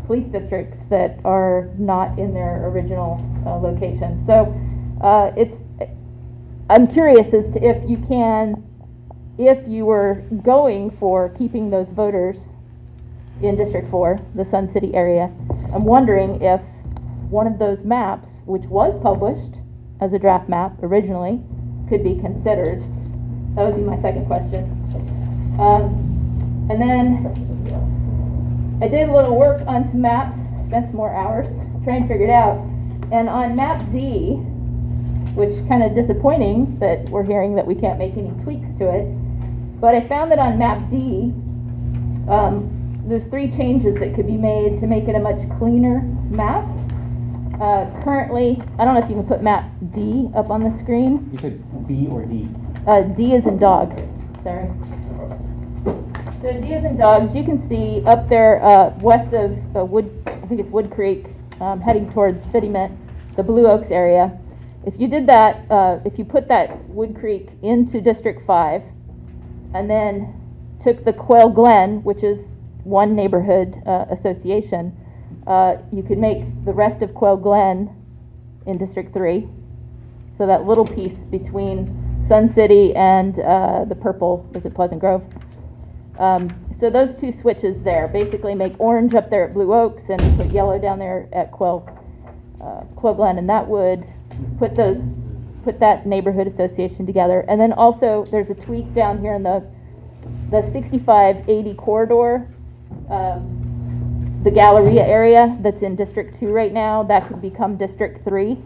police districts that are not in their original location. So I'm curious as to if you were going for keeping those voters in District 4, the Sun City area, I'm wondering if one of those maps, which was published as a draft map originally, could be considered. That would be my second question. And then I did a little work on some maps, spent some more hours trying to figure it out. And on map D, which kind of disappointing that we're hearing that we can't make any tweaks to it, but I found that on map D, there's 3 changes that could be made to make it a much cleaner map. Currently, I don't know if you can put map D up on the screen. You said B or D? D is in dog, sorry. So D is in dogs, you can see up there west of I think it's Wood Creek, heading towards Fittyment, the Blue Oaks area. If you did that, if you put that Wood Creek into District 5, and then took the Quail Glen, which is one neighborhood association, you could make the rest of Quail Glen in District 3. So that little piece between Sun City and the purple, is it Pleasant Grove? So those 2 switches there basically make orange up there at Blue Oaks and put yellow down there at Quail Glen, and that would put that neighborhood association together. And then also there's a tweak down here in the 6580 corridor, the Galleria area that's in District 2 right now, that could become District 3.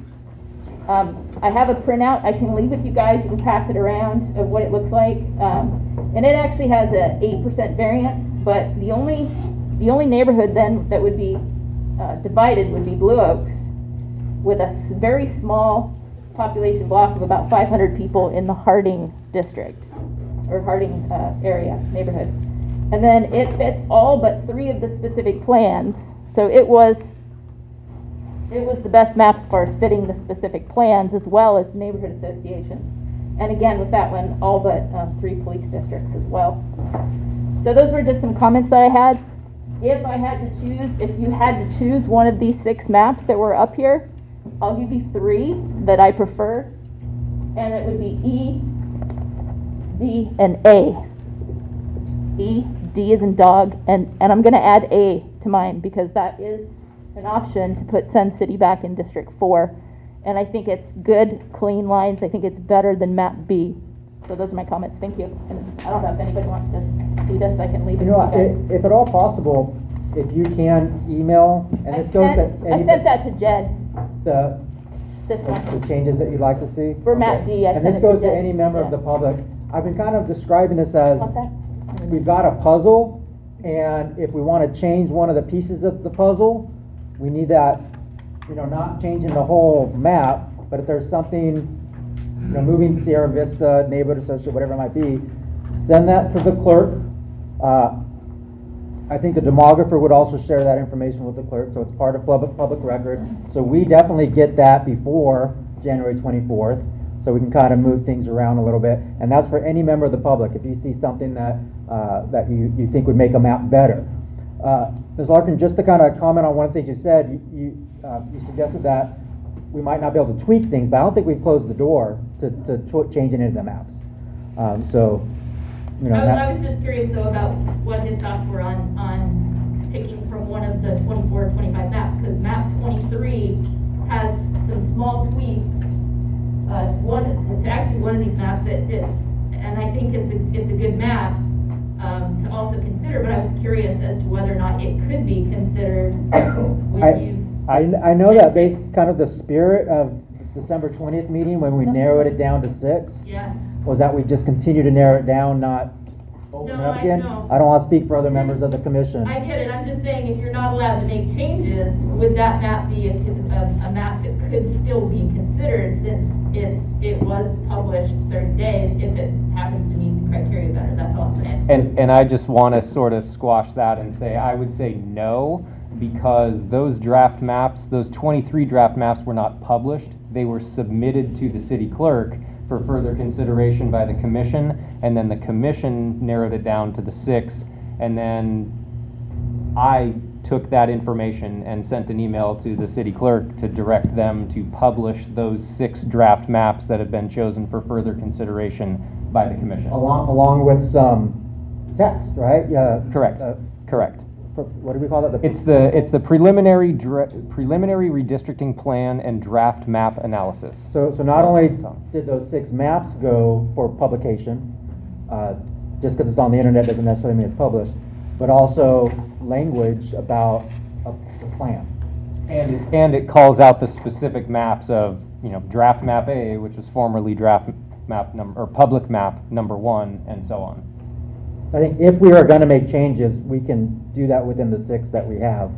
I have a printout I can leave with you guys, you can pass it around of what it looks like. And it actually has a 8% variance, but the only neighborhood then that would be divided would be Blue Oaks, with a very small population block of about 500 people in the Harding district, or Harding area, neighborhood. And then it fits all but 3 of the specific plans, so it was the best map as far as fitting the specific plans as well as neighborhood associations. And again, with that one, all but 3 police districts as well. So those were just some comments that I had. If you had to choose one of these 6 maps that were up here, I'll give you 3 that I prefer, and it would be E, D, and A. E, D is in dog, and I'm going to add A to mine because that is an option to put Sun City back in District 4. And I think it's good, clean lines. I think it's better than map B. So those are my comments. Thank you. And I don't know if anybody wants to see this. I can leave it. You know, if at all possible, if you can email, and this goes to I sent that to Jed. The changes that you'd like to see? For map D, and this goes to any member of the public. I've been kind of describing this as we've got a puzzle, and if we want to change one of the pieces of the puzzle, we need that, you know, not changing the whole map, but if there's something, moving Sierra Vista, neighborhood associate, whatever it might be, send that to the clerk. I think the demographer would also share that information with the clerk, so it's part of public record. So we definitely get that before January 24th, so we can kind of move things around a little bit. And that's for any member of the public. If you see something that that you think would make a map better. Ms. Larkin, just to kind of comment on one of the things you said, you suggested that we might not be able to tweak things, but I don't think we've closed the door to changing any of the maps. I was just curious though about what his thoughts were on picking from one of the 24 or 25 maps, because map 23 has some small tweaks. One of these maps, and I think it's a good map to also consider. But I was curious as to whether or not it could be considered I know that based kind of the spirit of December 20th meeting when we narrowed it down to 6. Yeah. Was that we just continue to narrow it down, not open it up again? I don't want to speak for other members of the commission. I get it. I'm just saying, if you're not allowed to make changes, would that map be a map that could still be considered, since it was published 30 days, if it happens to meet the criteria better? That's all I'm saying. And I just want to sort of squash that and say, I would say no, because those draft maps, those 23 draft maps were not published. They were submitted to the city clerk for further consideration by the commission, and then the commission narrowed it down to the 6, and then I took that information and sent an email to the city clerk to direct them to publish those 6 draft maps that have been chosen for further consideration by the commission. Along with some text, right? Yeah. Correct. Correct. What do we call that? It's the preliminary redistricting plan and draft map analysis. So not only did those 6 maps go for publication, just because it's on the internet doesn't necessarily mean it's published, but also language about the plan. And it calls out the specific maps of, draft map A, which was formerly draft map or public map number 1, and so on. I think if we are going to make changes, we can do that within the 6 that we have.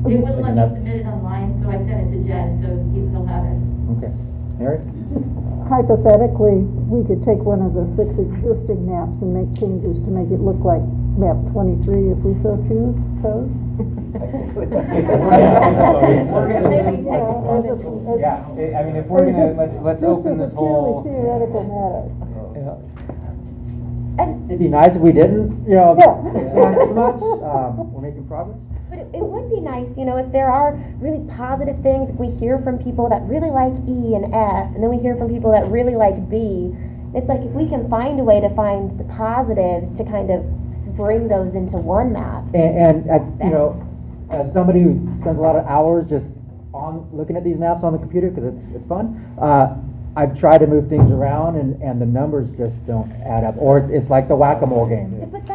It wouldn't let me submit it online, so I sent it to Jed, so he'll have it. Okay. Mary? Just hypothetically, we could take one of the 6 existing maps and make changes to make it look like map 23 if we so chose. Yeah, I mean, if we're gonna, let's open this whole. Just a purely theoretical matter. It'd be nice if we didn't, expand too much. We're making progress. But it would be nice, if there are really positive things, if we hear from people that really like E and F, and then we hear from people that really like B, it's like if we can find a way to find the positives to kind of bring those into one map. And as somebody who spends a lot of hours just on looking at these maps on the computer, because it's fun, I've tried to move things around and the numbers just don't add up, or it's like the whack-a-mole game. But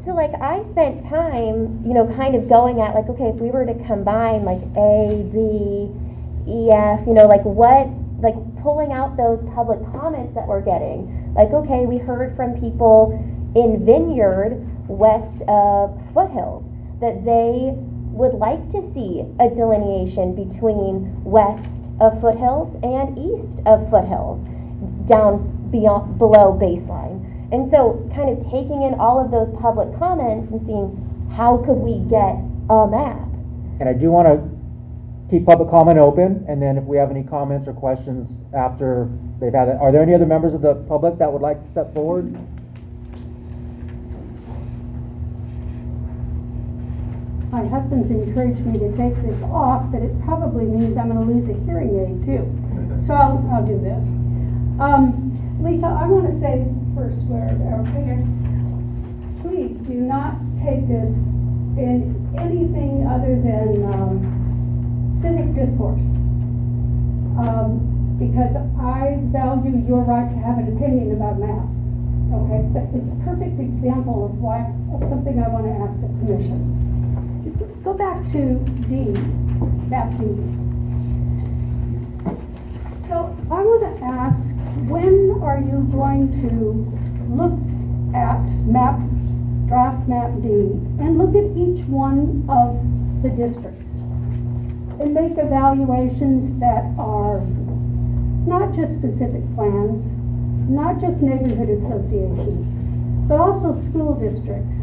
so I spent time, kind of going at okay, if we were to combine A, B, E, F, pulling out those public comments that we're getting. Okay, we heard from people in Vineyard west of Foothills that they would like to see a delineation between west of Foothills and east of Foothills, down below baseline. And so kind of taking in all of those public comments and seeing how could we get a map. And I do want to keep public comment open, and then if we have any comments or questions after they've had it. Are there any other members of the public that would like to step forward? My husband's encouraged me to take this off, but it probably means I'm going to lose a hearing aid too. So I'll do this. Lisa, I want to say first, please do not take this in anything other than civic discourse, because I value your right to have an opinion about math. Okay, but it's a perfect example of something I want to ask the commission. Go back to D, map D. So I want to ask, when are you going to look at draft map D, and look at each one of the districts and make evaluations that are not just specific plans, not just neighborhood associations, but also school districts.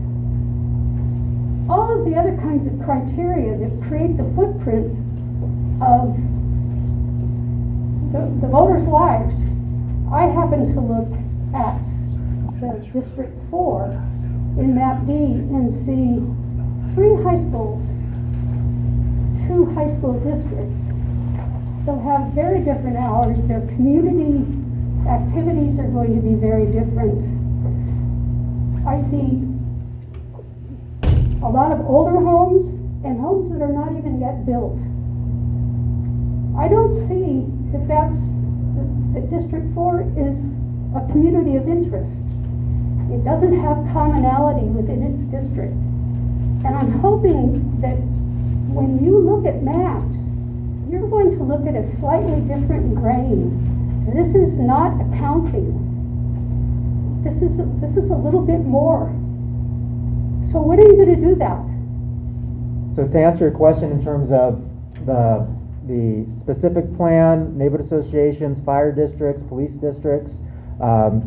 All of the other kinds of criteria that create the footprint of the voters' lives. I happen to look at the District 4 in map D and see 3 high schools, 2 high school districts. They'll have very different hours. Their community activities are going to be very different. I see a lot of older homes and homes that are not even yet built. I don't see that that District 4 is a community of interest. It doesn't have commonality within its district. And I'm hoping that when you look at maps, you're going to look at a slightly different grain. This is not accounting. This is a little bit more. So when are you going to do that? So to answer your question in terms of the specific plan, neighborhood associations, fire districts, police districts,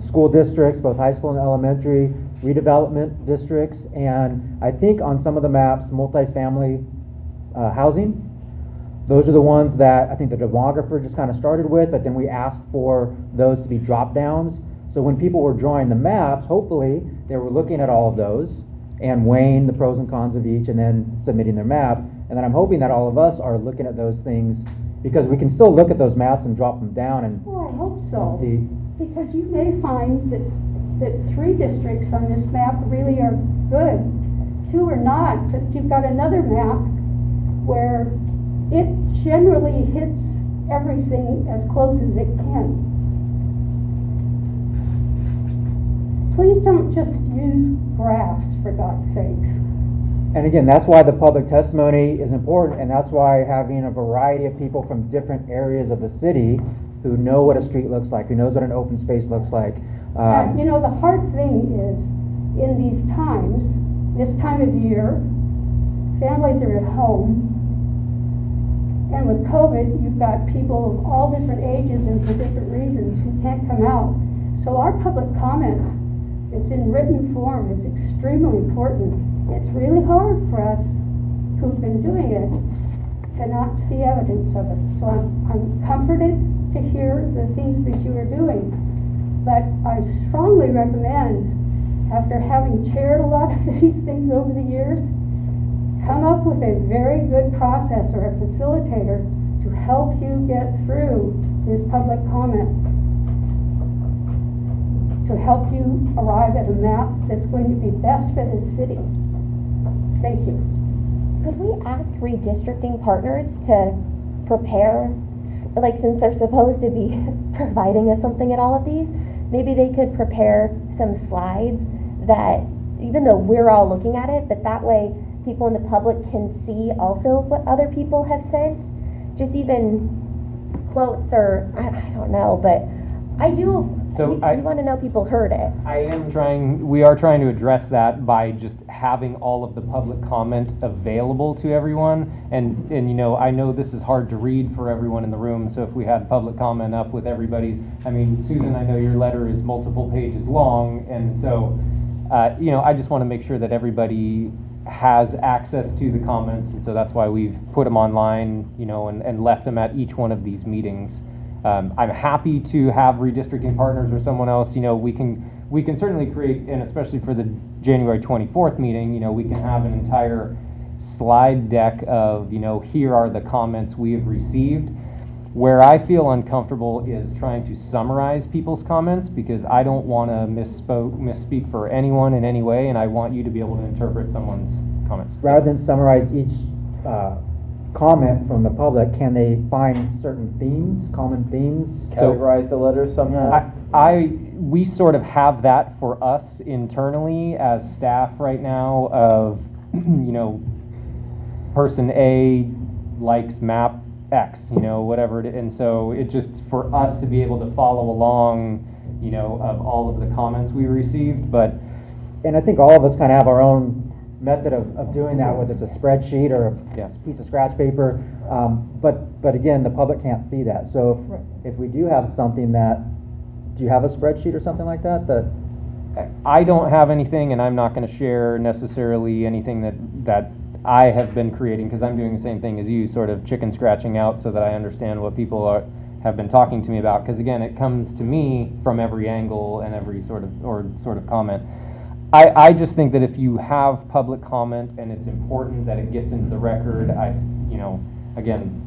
school districts, both high school and elementary, redevelopment districts, and I think on some of the maps, multifamily housing. Those are the ones that I think the demographer just kind of started with, but then we asked for those to be drop downs. So when people were drawing the maps, hopefully they were looking at all of those and weighing the pros and cons of each and then submitting their map. And then I'm hoping that all of us are looking at those things, because we can still look at those maps and drop them down and Well, I hope so. see. Because you may find that 3 districts on this map really are good. 2 are not, but you've got another map where it generally hits everything as close as it can. Please don't just use graphs, for God's sakes. And again, that's why the public testimony is important, and that's why having a variety of people from different areas of the city who know what a street looks like, who knows what an open space looks like. And you know, the hard thing is, in these times, this time of year, families are at home, and with COVID, you've got people of all different ages and for different reasons who can't come out. So our public comment, it's in written form, is extremely important. It's really hard for us who've been doing it to not see evidence of it. So I'm comforted to hear the things that you are doing. But I strongly recommend, after having chaired a lot of these things over the years, come up with a very good process or a facilitator to help you get through this public comment, to help you arrive at a map that's going to be best for this city. Thank you. Could we ask redistricting partners to prepare, like since they're supposed to be providing us something at all of these, maybe they could prepare some slides that, even though we're all looking at it, but that way people in the public can see also what other people have sent, just even quotes or, I don't know, but I do, So we want to know people heard it. We are trying to address that by just having all of the public comment available to everyone. And you know, I know this is hard to read for everyone in the room, so if we had public comment up with everybody, I mean, Susan, I know your letter is multiple pages long, and so, you know, I just want to make sure that everybody has access to the comments, and so that's why we've put them online, you know, and left them at each one of these meetings. I'm happy to have redistricting partners or someone else, you know, we can certainly create, and especially for the January 24th meeting, you know, we can have an entire slide deck of, you know, here are the comments we have received. Where I feel uncomfortable is trying to summarize people's comments, because I don't want to misspeak for anyone in any way, and I want you to be able to interpret someone's comments. Rather than summarize each comment from the public, can they find certain themes, common themes? Categorize the letters somehow? We sort of have that for us internally as staff right now of, you know, person A likes map X, you know, whatever it is. And so it just, for us to be able to follow along, you know, of all of the comments we received, but. And I think all of us kind of have our own method of doing that, whether it's a spreadsheet or a piece of scratch paper. But again, the public can't see that. So if we do have something that, do you have a spreadsheet or something like that? I don't have anything, and I'm not going to share necessarily anything that I have been creating, because I'm doing the same thing as you, sort of chicken scratching out so that I understand what people have been talking to me about. Because again, it comes to me from every angle and every sort of comment. I just think that if you have public comment and it's important that it gets into the record, again,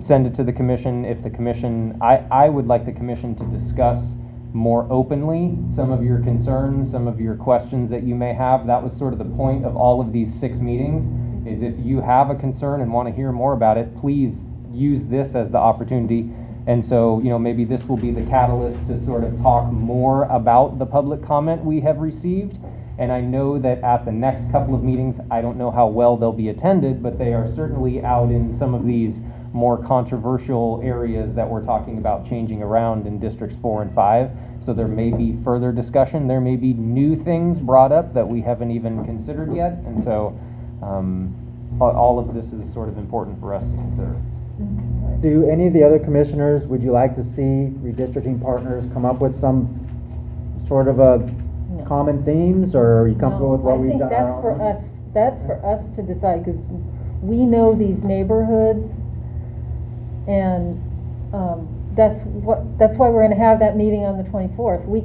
send it to the commission. If the commission, I would like the commission to discuss more openly some of your concerns, some of your questions that you may have. That was sort of the point of all of these 6 meetings, is if you have a concern and want to hear more about it, please use this as the opportunity. And so, maybe this will be the catalyst to sort of talk more about the public comment we have received. And I know that at the next couple of meetings, I don't know how well they'll be attended, but they are certainly out in some of these more controversial areas that we're talking about changing around in districts 4 and 5. So there may be further discussion. There may be new things brought up that we haven't even considered yet. And so all of this is sort of important for us to consider. Do any of the other commissioners, would you like to see redistricting partners come up with some sort of a common themes, or are you comfortable with what we've done? I think that's for us to decide, because we know these neighborhoods, and that's why we're going to have that meeting on the 24th. We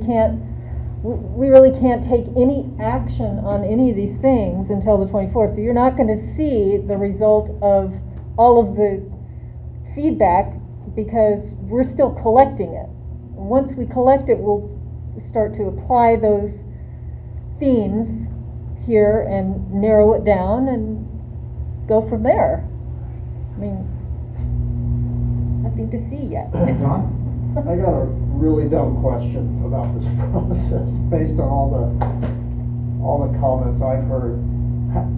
really can't take any action on any of these things until the 24th. So you're not going to see the result of all of the feedback, because we're still collecting it. Once we collect it, we'll start to apply those themes here and narrow it down and go from there. I mean, nothing to see yet. John? I got a really dumb question about this process based on all the comments I've heard.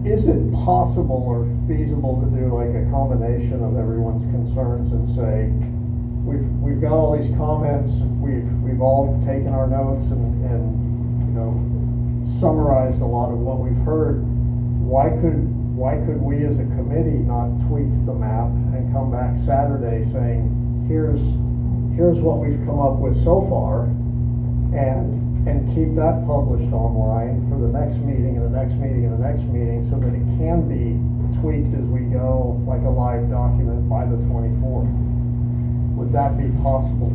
Is it possible or feasible to do like a combination of everyone's concerns and say, we've got all these comments, we've all taken our notes and summarized a lot of what we've heard. Why could we as a committee not tweak the map and come back Saturday saying, here's what we've come up with so far, and keep that published online for the next meeting and the next meeting and the next meeting, so that it can be tweaked as we go, like a live document by the 24th. Would that be possible?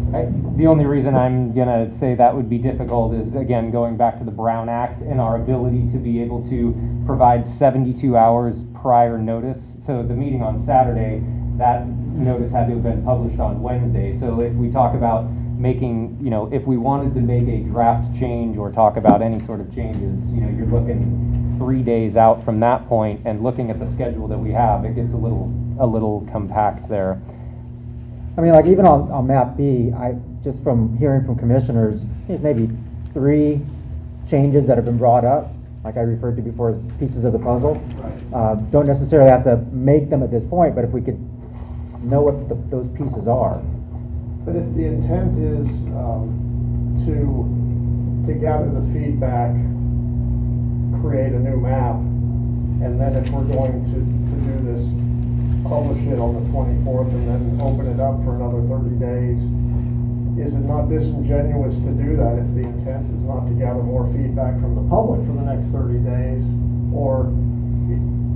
The only reason I'm going to say that would be difficult is, again, going back to the Brown Act and our ability to be able to provide 72 hours prior notice. So the meeting on Saturday, that notice had to have been published on Wednesday. So if we talk about making, if we wanted to make a draft change or talk about any sort of changes, you're looking 3 days out from that point, and looking at the schedule that we have, it gets a little compact there. I mean, like even on map B, just from hearing from commissioners, there's maybe 3 changes that have been brought up, like I referred to before, as pieces of the puzzle. Right. Don't necessarily have to make them at this point, but if we could know what those pieces are. But if the intent is to gather the feedback, create a new map, and then if we're going to do this, publish it on the 24th and then open it up for another 30 days, is it not disingenuous to do that if the intent is not to gather more feedback from the public for the next 30 days? Or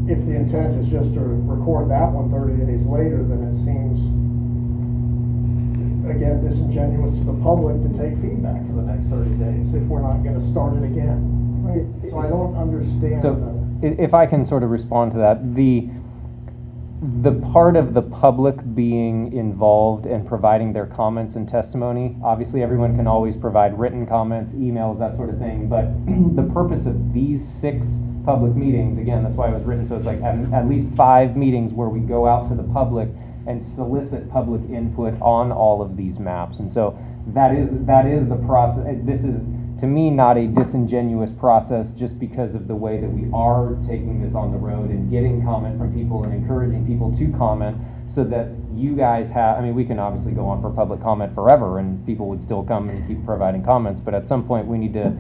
if the intent is just to record that one 30 days later, then it seems, again, disingenuous to the public to take feedback for the next 30 days if we're not going to start it again. Right. So I don't understand. So if I can sort of respond to that, the part of the public being involved and providing their comments and testimony, obviously everyone can always provide written comments, emails, that sort of thing, but the purpose of these 6 public meetings, again, that's why it was written, so it's like at least 5 meetings where we go out to the public and solicit public input on all of these maps. And so that is the process. This is, to me, not a disingenuous process, just because of the way that we are taking this on the road and getting comment from people and encouraging people to comment, so that you guys have, I mean, we can obviously go on for public comment forever and people would still come and keep providing comments, but at some point we need to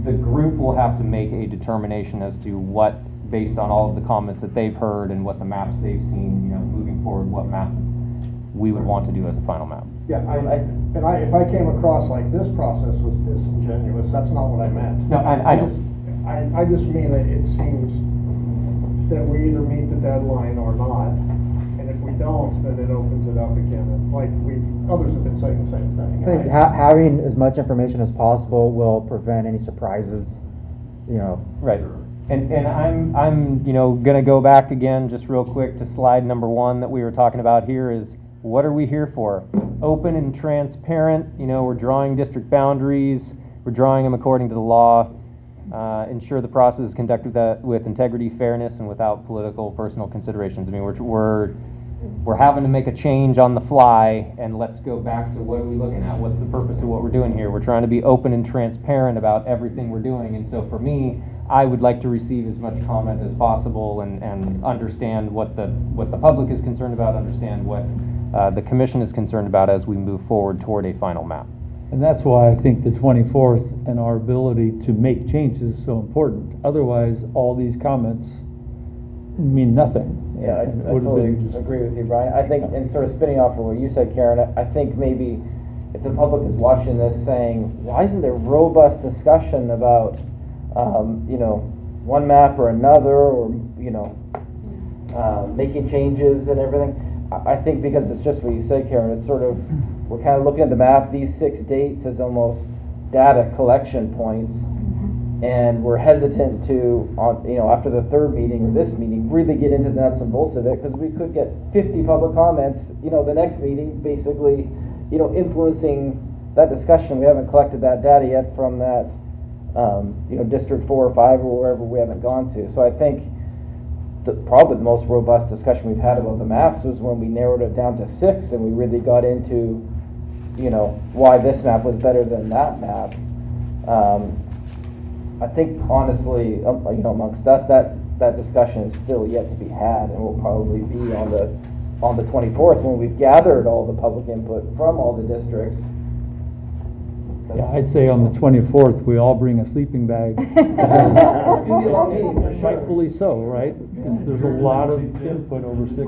the group will have to make a determination as to what, based on all of the comments that they've heard and what the maps they've seen, you know, moving forward, what map we would want to do as a final map. Yeah, if I came across like this process was disingenuous, that's not what I meant. No, I know. I just mean that it seems that we either meet the deadline or not, and if we don't, then it opens it up again, and like others have been saying the same thing. I think having as much information as possible will prevent any surprises, you know. Right. And I'm you know, gonna go back again just real quick to slide number 1 that we were talking about here is, what are we here for? Open and transparent, you know, we're drawing district boundaries, we're drawing them according to the law, ensure the process is conducted with integrity, fairness, and without political, personal considerations. I mean, we're having to make a change on the fly, and let's go back to what are we looking at? What's the purpose of what we're doing here? We're trying to be open and transparent about everything we're doing, and so for me, I would like to receive as much comment as possible and understand what the public is concerned about, understand what the commission is concerned about as we move forward toward a final map. And that's why I think the 24th and our ability to make changes is so important. Otherwise, all these comments mean nothing. Yeah, I totally agree with you, Brian. I think, and sort of spinning off from what you said, Karen, I think maybe if the public is watching this saying, why isn't there robust discussion about, you know, one map or another, or, you know, making changes and everything? I think because it's just what you said, Karen, it's sort of, we're kind of looking at the map, these 6 dates as almost data collection points, and we're hesitant to, you know, after the 3rd meeting or this meeting, really get into the nuts and bolts of it, because we could get 50 public comments, you know, the next meeting, basically, you know, influencing that discussion. We haven't collected that data yet from that, you know, District 4 or 5 or wherever we haven't gone to. So I think probably the most robust discussion we've had about the maps was when we narrowed it down to 6 and we really got into, you know, why this map was better than that map. I think honestly, you know, amongst us, that discussion is still yet to be had, and will probably be on the 24th when we've gathered all the public input from all the districts. Yeah, I'd say on the 24th, we all bring a sleeping bag. It's gonna be a long meeting for sure. Rightfully so, right? There's a lot of input over 6.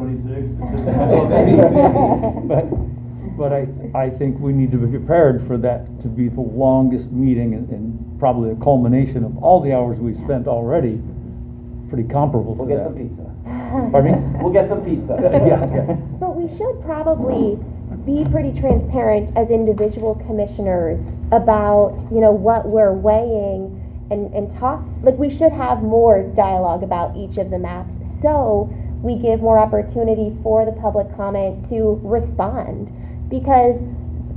But I think we need to be prepared for that to be the longest meeting and probably a culmination of all the hours we've spent already. Pretty comparable to that. We'll get some pizza. Pardon me? We'll get some pizza. Yeah. But we should probably be pretty transparent as individual commissioners about, you know, what we're weighing and talk, like we should have more dialogue about each of the maps, so we give more opportunity for the public comment to respond, because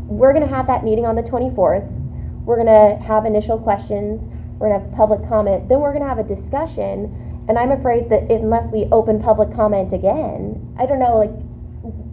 we're going to have that meeting on the 24th, we're going to have initial questions, we're going to have public comment, then we're going to have a discussion, and I'm afraid that unless we open public comment again, I don't know, like.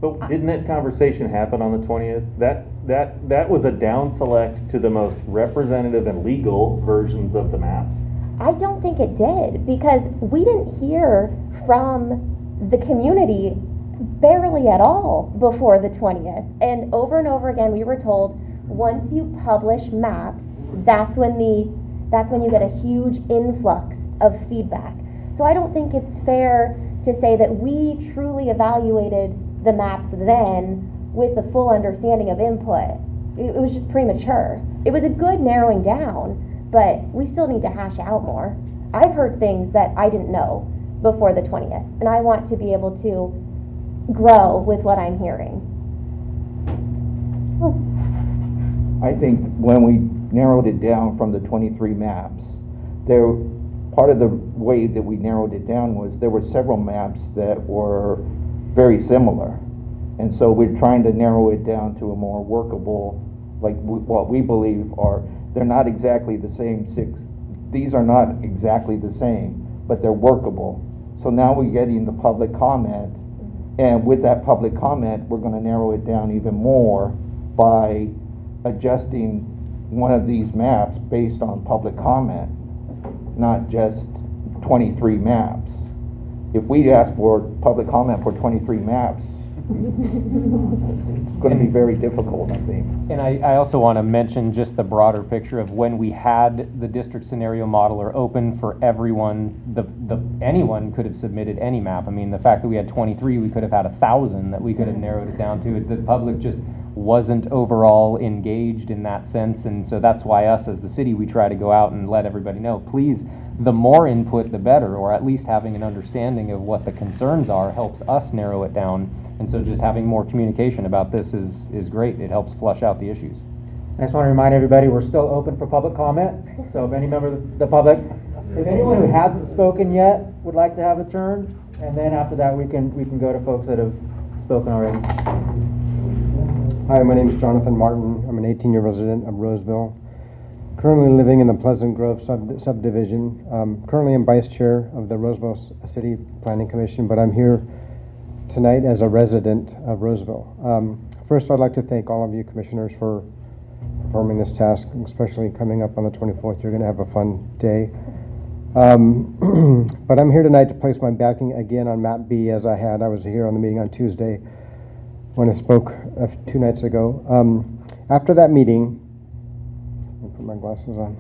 But didn't that conversation happen on the 20th? That was a down select to the most representative and legal versions of the maps. I don't think it did, because we didn't hear from the community barely at all before the 20th. And over again, we were told, once you publish maps, that's when you get a huge influx of feedback. So I don't think it's fair to say that we truly evaluated the maps then with the full understanding of input. It was just premature. It was a good narrowing down, but we still need to hash out more. I've heard things that I didn't know before the 20th, and I want to be able to grow with what I'm hearing. I think when we narrowed it down from the 23 maps, part of the way that we narrowed it down was there were several maps that were very similar. And so we're trying to narrow it down to a more workable, like what we believe they're not exactly the same 6. These are not exactly the same, but they're workable. So now we're getting the public comment, and with that public comment, we're going to narrow it down even more by adjusting one of these maps based on public comment, not just 23 maps. If we ask for public comment for 23 maps, It's gonna be very difficult, I think. And I also want to mention just the broader picture of when we had the district scenario modeler open for everyone, anyone could have submitted any map. I mean, the fact that we had 23, we could have had 1,000 that we could have narrowed it down to. The public just wasn't overall engaged in that sense, and so that's why us as the city, we try to go out and let everybody know, please, the more input the better, or at least having an understanding of what the concerns are helps us narrow it down. And so just having more communication about this is great. It helps flush out the issues. I just want to remind everybody, we're still open for public comment. So if any member of the public, if anyone who hasn't spoken yet would like to have a turn, and then after that we can go to folks that have spoken already. Hi, my name is Jonathan Martin. I'm an 18-year resident of Roseville. Currently living in the Pleasant Grove subdivision. Currently I'm vice chair of the Roseville City Planning Commission, but I'm here tonight as a resident of Roseville. First, I'd like to thank all of you commissioners for performing this task, especially coming up on the 24th. You're going to have a fun day. But I'm here tonight to place my backing again on map B as I was here on the meeting on Tuesday when I spoke 2 nights ago. After that meeting, I'll put my glasses on.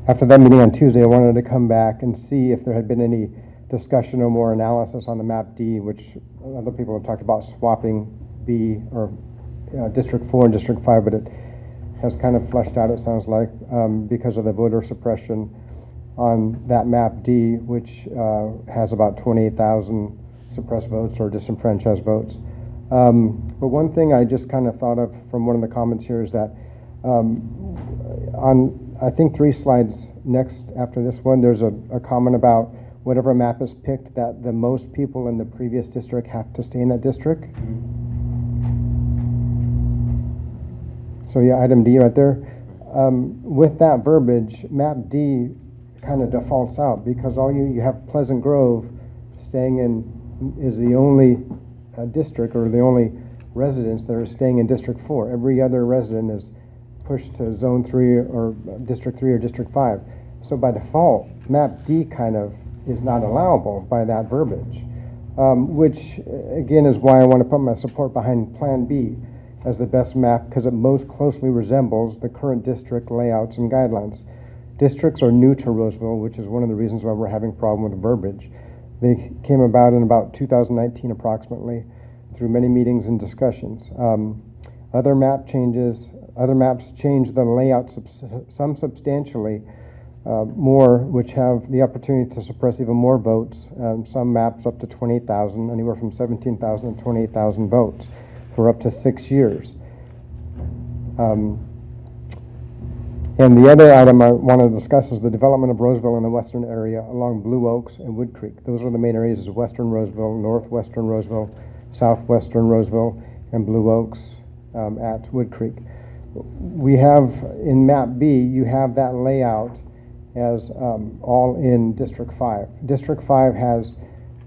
After that meeting on Tuesday, I wanted to come back and see if there had been any discussion or more analysis on the map D, which other people have talked about swapping B or District 4 and District 5, but it has kind of flushed out, it sounds like, because of the voter suppression on that map D, which has about 28,000 suppressed votes or disenfranchised votes. But one thing I just kind of thought of from one of the comments here is that on, I think 3 slides next after this one, there's a comment about whatever map is picked, that the most people in the previous district have to stay in that district. So yeah, item D right there. With that verbiage, map D kind of defaults out because you have Pleasant Grove staying in, is the only district or the only residents that are staying in District 4. Every other resident is pushed to Zone 3 or District 3 or District 5. So by default, map D kind of is not allowable by that verbiage, which again is why I want to put my support behind Plan B as the best map, because it most closely resembles the current district layouts and guidelines. Districts are new to Roseville, which is one of the reasons why we're having a problem with the verbiage. They came about in about 2019 approximately through many meetings and discussions. Other maps change the layout some substantially more, which have the opportunity to suppress even more votes. Some maps up to 28,000, anywhere from 17,000 to 28,000 votes for up to 6 years. And the other item I want to discuss is the development of Roseville in the western area along Blue Oaks and Wood Creek. Those are the main areas: is western Roseville, northwestern Roseville, southwestern Roseville, and Blue Oaks at Wood Creek. We have in map B, you have that layout as all in District 5. District 5 has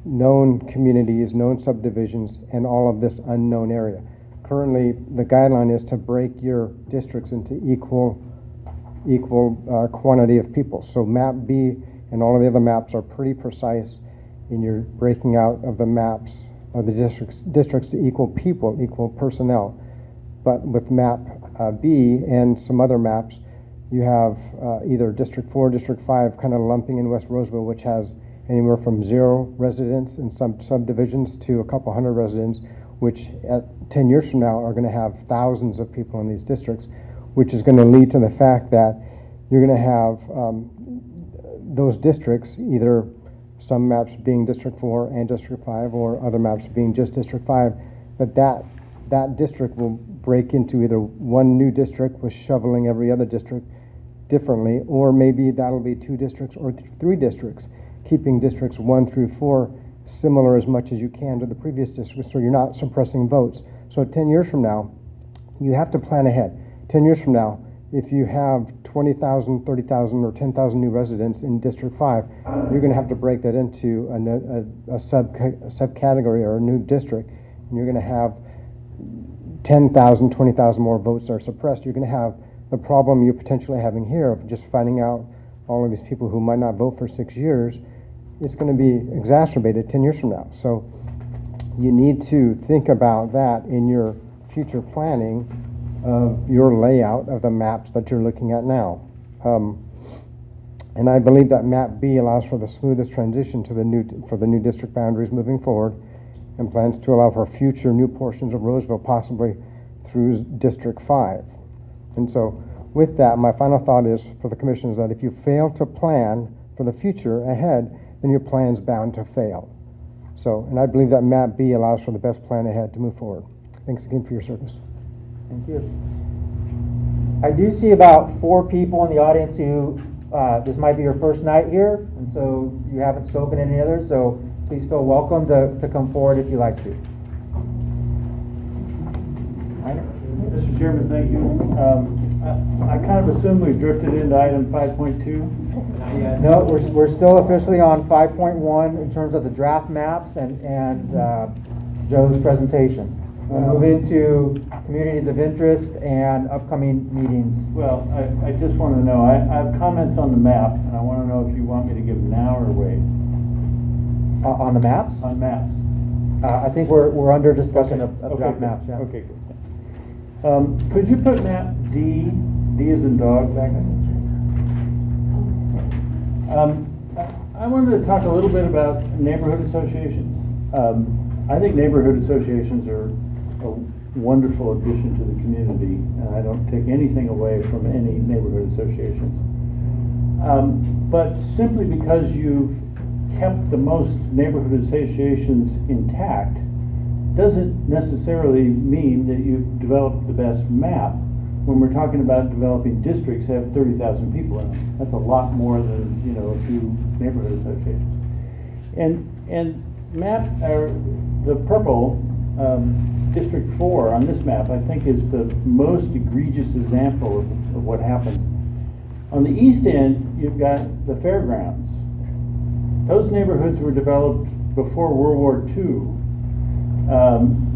known communities, known subdivisions, and all of this unknown area. Currently, the guideline is to break your districts into equal quantity of people. So map B and all of the other maps are pretty precise in your breaking out of the maps of the districts to equal people, equal personnel. But with map B and some other maps, you have either District 4, District 5 kind of lumping in West Roseville, which has anywhere from 0 residents in some subdivisions to a couple hundred residents, which at 10 years from now are going to have thousands of people in these districts, which is going to lead to the fact that you're going to have those districts, either some maps being District 4 and District 5, or other maps being just District 5, that district will break into either one new district with shoveling every other district differently, or maybe that'll be 2 districts or 3 districts, keeping districts 1 through 4 similar as much as you can to the previous districts, so you're not suppressing votes. So 10 years from now, you have to plan ahead. 10 years from now, if you have 20,000, 30,000, or 10,000 new residents in District 5, you're going to have to break that into a subcategory or a new district, and you're going to have 10,000, 20,000 more votes that are suppressed. You're going to have the problem you're potentially having here of just finding out all of these people who might not vote for 6 years it's going to be exacerbated 10 years from now. So you need to think about that in your future planning of your layout of the maps that you're looking at now. And I believe that map B allows for the smoothest transition to the new district boundaries moving forward, and plans to allow for future new portions of Roseville, possibly through District 5. And so with that, my final thought is for the commission is that if you fail to plan for the future ahead, then your plan's bound to fail. So, and I believe that map B allows for the best plan ahead to move forward. Thanks again for your service. Thank you. I do see about 4 people in the audience who, this might be your first night here, and so you haven't spoken to any others, so please feel welcome to come forward if you like to. Mr. Chairman, thank you. I kind of assume we've drifted into item 5.2. No, we're still officially on 5.1 in terms of the draft maps and Joe's presentation. We'll move into communities of interest and upcoming meetings. Well, I just want to know, I have comments on the map, and I want to know if you want me to give them now or wait. On the maps? On maps. I think we're under discussion of draft good. maps, yeah. Okay, good. Could you put map D as in dog, back I wanted to talk a little bit about neighborhood associations. I think neighborhood associations are a wonderful addition to the community, and I don't take anything away from any neighborhood associations. But simply because you've kept the most neighborhood associations intact doesn't necessarily mean that you've developed the best map. When we're talking about developing districts that have 30,000 people in them, that's a lot more than, you know, a few neighborhood associations. And map, the purple, District 4 on this map, I think is the most egregious example of what happens. On the east end, you've got the fairgrounds. Those neighborhoods were developed before World War II.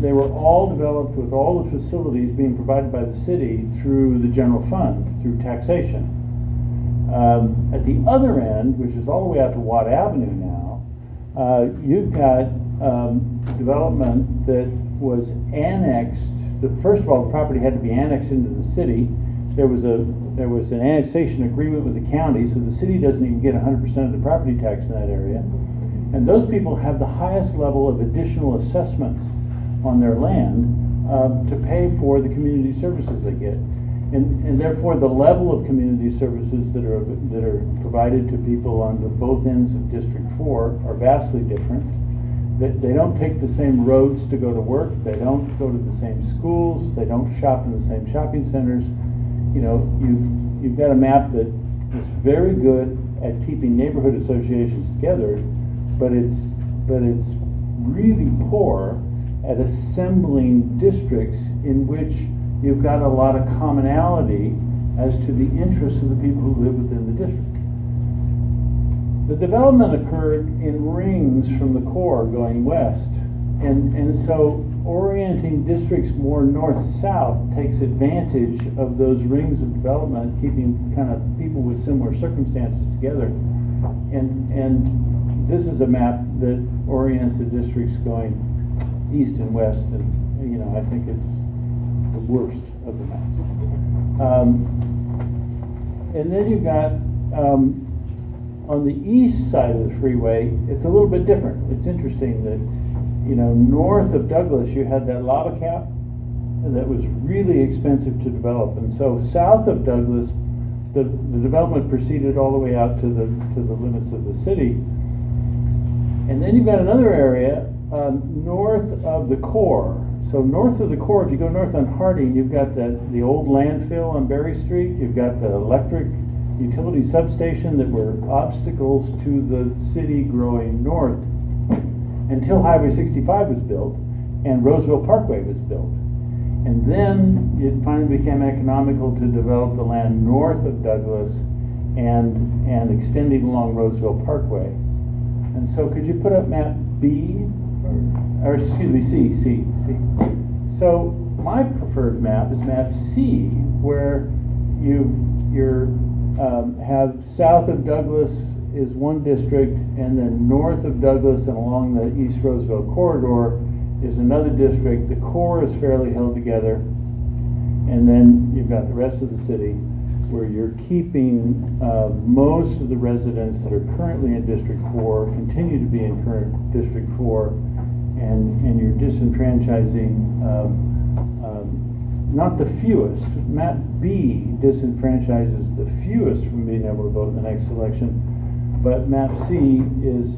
They were all developed with all the facilities being provided by the city through the general fund, through taxation. At the other end, which is all the way out to Watt Avenue now, you've got development that was annexed. First of all, the property had to be annexed into the city. There was an annexation agreement with the county, so the city doesn't even get 100% of the property tax in that area. And those people have the highest level of additional assessments on their land to pay for the community services they get. And therefore, the level of community services that are provided to people on both ends of District 4 are vastly different. They don't take the same roads to go to work. They don't go to the same schools. They don't shop in the same shopping centers. You know, you've got a map that is very good at keeping neighborhood associations together, but it's really poor at assembling districts in which you've got a lot of commonality as to the interests of the people who live within the district. The development occurred in rings from the core going west, and so orienting districts more north-south takes advantage of those rings of development, keeping kind of people with similar circumstances together. And this is a map that orients the districts going east and west, and you know, I think it's the worst of the maps. And then you've got on the east side of the freeway, it's a little bit different. It's interesting that, you know, north of Douglas, you had that lava cap that was really expensive to develop, and so south of Douglas, the development proceeded all the way out to the limits of the city. And then you've got another area north of the core. So north of the core, if you go north on Harding, you've got the old landfill on Berry Street. You've got the electric utility substation that were obstacles to the city growing north until Highway 65 was built and Roseville Parkway was built. And then it finally became economical to develop the land north of Douglas and extending along Roseville Parkway. And so could you put up map B, or excuse me, C. So my preferred map is map C, where you have south of Douglas is one district, and then north of Douglas and along the East Roseville corridor is another district. The core is fairly held together, and then you've got the rest of the city where you're keeping most of the residents that are currently in District 4 continue to be in current District 4, and you're disenfranchising not the fewest. Map B disenfranchises the fewest from being able to vote in the next election, but Map C is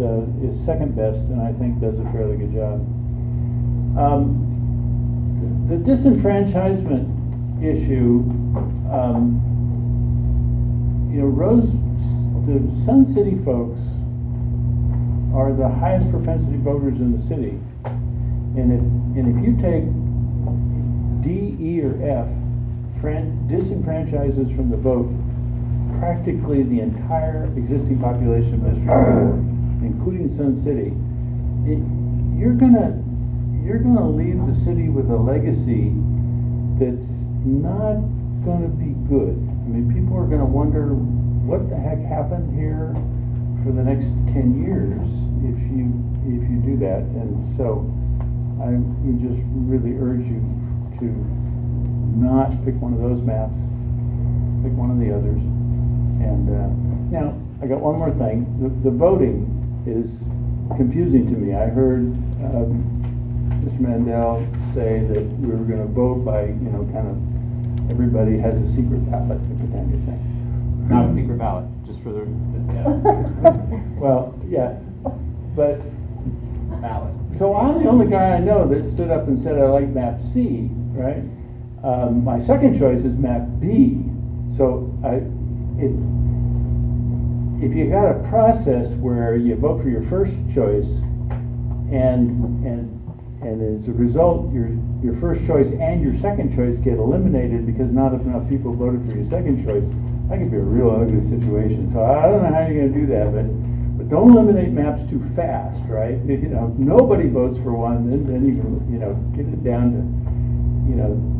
second best, and I think does a fairly good job. The disenfranchisement issue, the Sun City folks are the highest propensity voters in the city, and if you take D, E, or F disenfranchises from the vote practically the entire existing population of District 4, including Sun City. You're gonna leave the city with a legacy that's not gonna be good. I mean, people are gonna wonder what the heck happened here for the next 10 years if you do that. And so I would just really urge you to not pick one of those maps, pick one of the others. And now, I got one more thing. The voting is confusing to me. I heard Mr. Mandel say that we were going to vote by, kind of everybody has a secret ballot kind of thing. Not a secret ballot, just for the, Well, yeah, but ballot. so I'm the only guy I know that stood up and said I like map C, right? My second choice is map B. So if you got a process where you vote for your first choice, and as a result, your first choice and your second choice get eliminated because not enough people voted for your second choice, that could be a real ugly situation. So I don't know how you're going to do that, but don't eliminate maps too fast, right? If nobody votes for one, then you can get it down to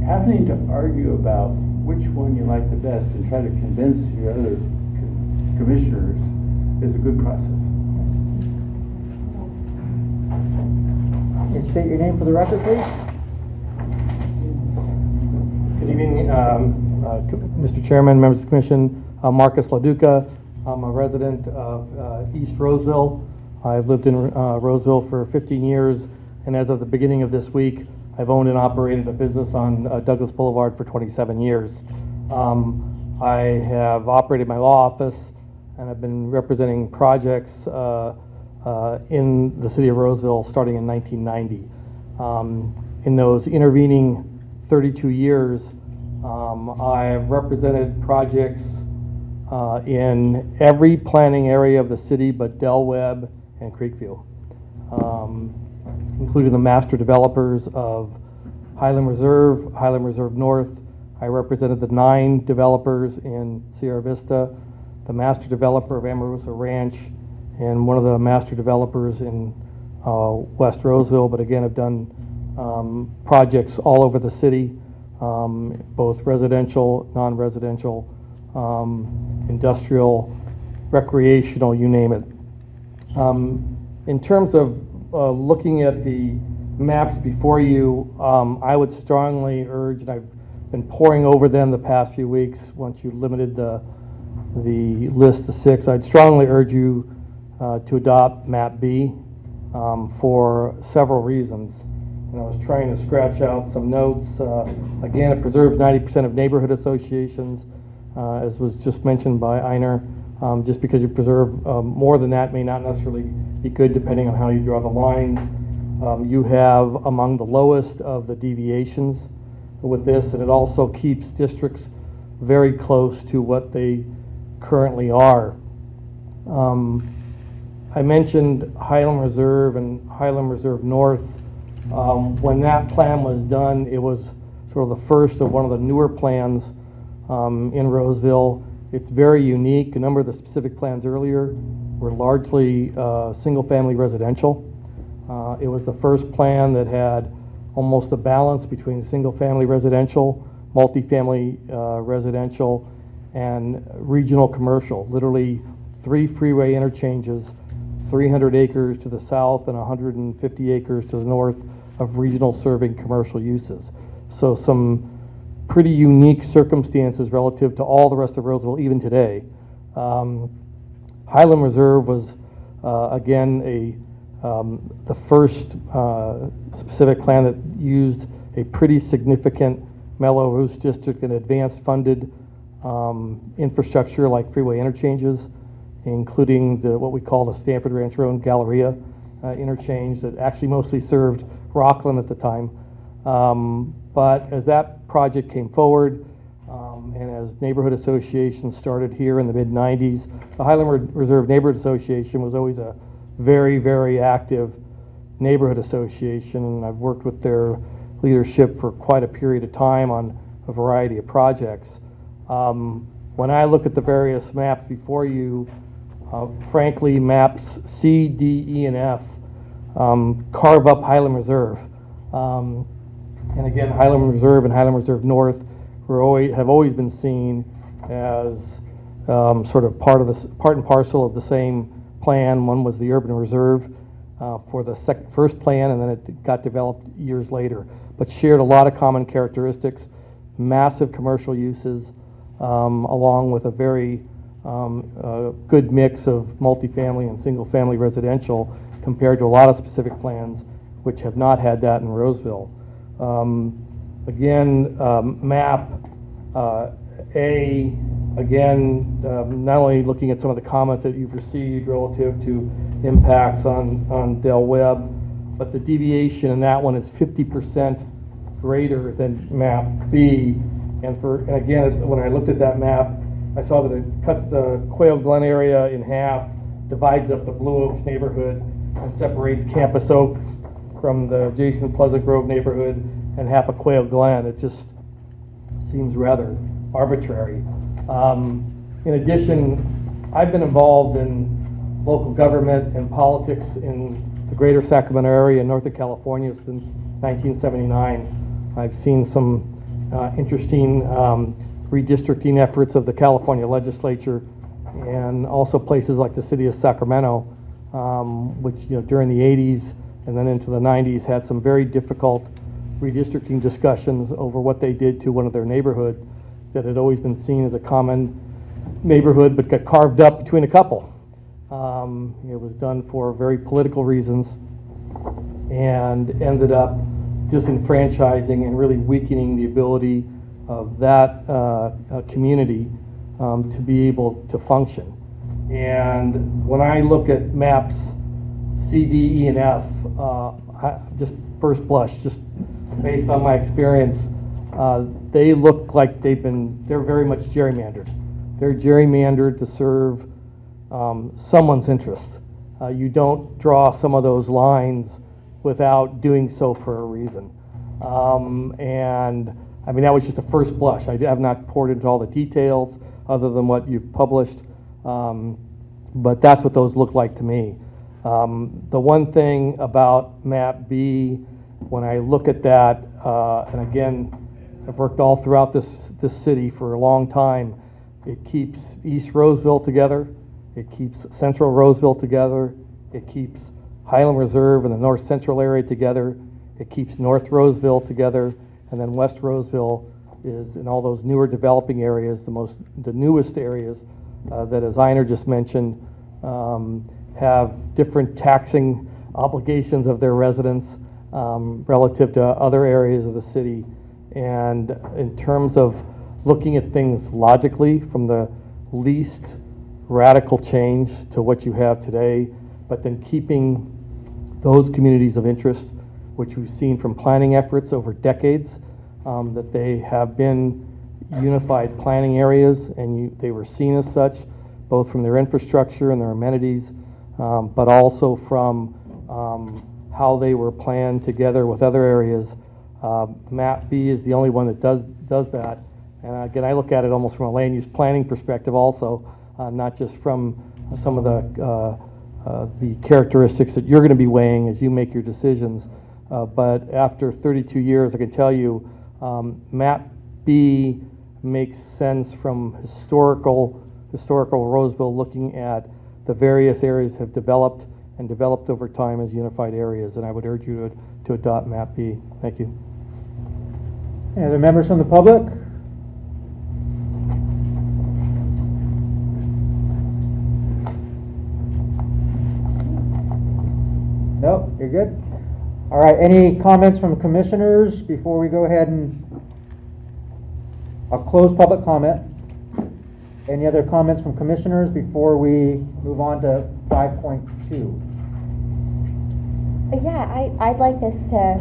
having to argue about which one you like the best and try to convince your other commissioners is a good process. State your name for the record, please. Good evening, Mr. Chairman, members of the Commission. I'm Marcus LaDuca. I'm a resident of East Roseville. I've lived in Roseville for 15 years, and as of the beginning of this week, I've owned and operated a business on Douglas Boulevard for 27 years. I have operated my law office, and I've been representing projects in the City of Roseville starting in 1990. In those intervening 32 years, I have represented projects in every planning area of the city but Del Webb and Creekview, including the master developers of Highland Reserve North. I represented the 9 developers in Sierra Vista, the master developer of Amarusa Ranch, and one of the master developers in West Roseville, but again, have done projects all over the city, both residential, non-residential, industrial, recreational, you name it. In terms of looking at the maps before you, I would strongly urge, and I've been poring over them the past few weeks, once you limited the list to 6, I'd strongly urge you to adopt map B for several reasons. And I was trying to scratch out some notes. Again, it preserves 90% of neighborhood associations, as was just mentioned by Einer. Just because you preserve more than that may not necessarily be good depending on how you draw the lines. You have among the lowest of the deviations with this, and it also keeps districts very close to what they currently are. I mentioned Highland Reserve and Highland Reserve North. When that plan was done, it was sort of the first of one of the newer plans in Roseville. It's very unique. A number of the specific plans earlier were largely single-family residential. It was the first plan that had almost a balance between single-family residential, multifamily residential, and regional commercial. Literally 3 freeway interchanges, 300 acres to the south and 150 acres to the north of regional serving commercial uses. So some pretty unique circumstances relative to all the rest of Roseville, even today. Highland Reserve was, again, the first specific plan that used a pretty significant Melrose District and advanced funded infrastructure like freeway interchanges, including what we call the Stanford Ranch Road and Galleria interchange that actually mostly served Rockland at the time. But as that project came forward, and as neighborhood associations started here in the mid-90s, the Highland Reserve Neighborhood Association was always a very, very active neighborhood association, and I've worked with their leadership for quite a period of time on a variety of projects. When I look at the various maps before you, frankly, maps C, D, E, and F carve up Highland Reserve. And again, Highland Reserve and Highland Reserve North have always been seen as sort of part and parcel of the same plan. One was the urban reserve for the first plan, and then it got developed years later, but shared a lot of common characteristics, massive commercial uses, along with a very good mix of multifamily and single-family residential compared to a lot of specific plans which have not had that in Roseville. Again, map A, again, not only looking at some of the comments that you've received relative to impacts on Del Webb, but the deviation in that one is 50% greater than map B. And again, when I looked at that map, I saw that it cuts the Quail Glen area in half, divides up the Blue Oaks neighborhood, and separates Campus Oak from the adjacent Pleasant Grove neighborhood and half of Quail Glen. It just seems rather arbitrary. In addition, I've been involved in local government and politics in the greater Sacramento area in Northern California since 1979. I've seen some interesting redistricting efforts of the California legislature, and also places like the city of Sacramento, which during the 80s and then into the 90s had some very difficult redistricting discussions over what they did to one of their neighborhoods that had always been seen as a common neighborhood but got carved up between a couple. It was done for very political reasons and ended up disenfranchising and really weakening the ability of that community to be able to function. And when I look at maps C, D, E, and F, just first blush, just based on my experience, they look like they're very much gerrymandered. They're gerrymandered to serve someone's interest. You don't draw some of those lines without doing so for a reason. And I mean, that was just a first blush. I have not poured into all the details other than what you've published, but that's what those look like to me. The one thing about map B, when I look at that, and again, I've worked all throughout this city for a long time, it keeps East Roseville together, it keeps Central Roseville together, it keeps Highland Reserve and the North Central area together, it keeps North Roseville together, and then West Roseville is in all those newer developing areas, the newest areas that, as Einer just mentioned, have different taxing obligations of their residents relative to other areas of the city. And in terms of looking at things logically from the least radical change to what you have today, but then keeping those communities of interest, which we've seen from planning efforts over decades, that they have been unified planning areas, and they were seen as such, both from their infrastructure and their amenities, but also from how they were planned together with other areas. Map B is the only one that does that. And again, I look at it almost from a land use planning perspective also, not just from some of the characteristics that you're going to be weighing as you make your decisions. But after 32 years, I can tell you, map B makes sense from historical historical Roseville, looking at the various areas have developed and developed over time as unified areas. And I would urge you to adopt map B. Thank you. Any other members from the public? Nope, you're good. All right, any comments from commissioners before we go ahead and I'll close public comment. Any other comments from commissioners before we move on to 5.2? Yeah, I'd like this to,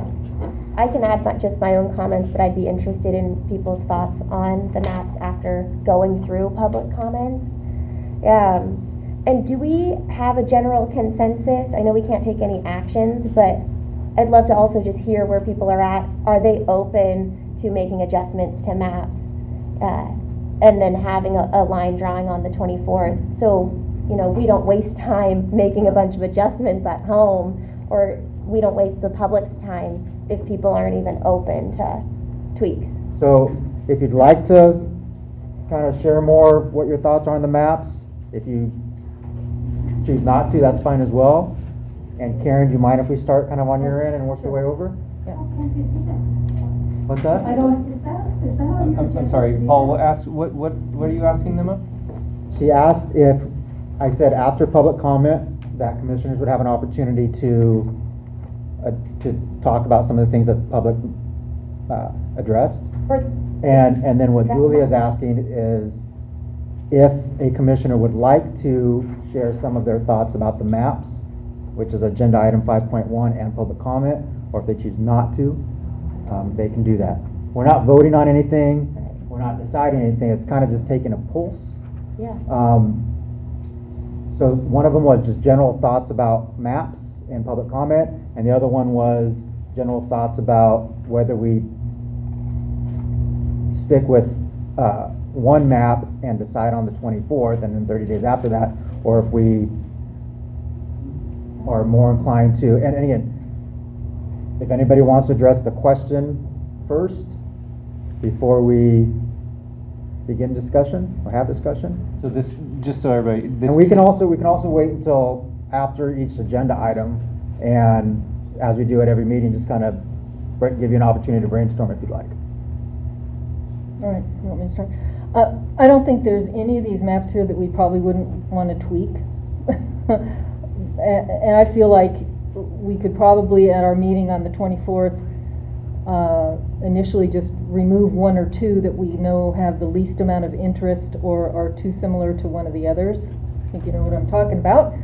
I can add not just my own comments, but I'd be interested in people's thoughts on the maps after going through public comments. And do we have a general consensus? I know we can't take any actions, but I'd love to also just hear where people are at. Are they open to making adjustments to maps? And then having a line drawing on the 24th. So, you know, we don't waste time making a bunch of adjustments at home, or we don't waste the public's time if people aren't even open to tweaks. So if you'd like to kind of share more what your thoughts are on the maps, if you choose not to, that's fine as well. And Karen, do you mind if we start kind of on your end and work your way over? Yeah. What's that? I don't, is that on your I'm sorry, Paul, what are you asking them of? She asked if, I said after public comment, that commissioners would have an opportunity to talk about some of the things that the public addressed. And then what Julia is asking is if a commissioner would like to share some of their thoughts about the maps, which is agenda item 5.1 and public comment, or if they choose not to, they can do that. We're not voting on anything. We're not deciding anything. It's kind of just taking a pulse. Yeah. So one of them was just general thoughts about maps and public comment, and the other one was general thoughts about whether we stick with one map and decide on the 24th and then 30 days after that, or if we are more inclined to, and again, if anybody wants to address the question first before we begin discussion or have discussion. So this, just so everybody, this. And we can also wait until after each agenda item, and as we do at every meeting, just kind of give you an opportunity to brainstorm if you'd like. All right, you want me to start? I don't think there's any of these maps here that we probably wouldn't want to tweak. And I feel like we could probably, at our meeting on the 24th, initially just remove one or two that we know have the least amount of interest or are too similar to one of the others. I think you know what I'm talking about.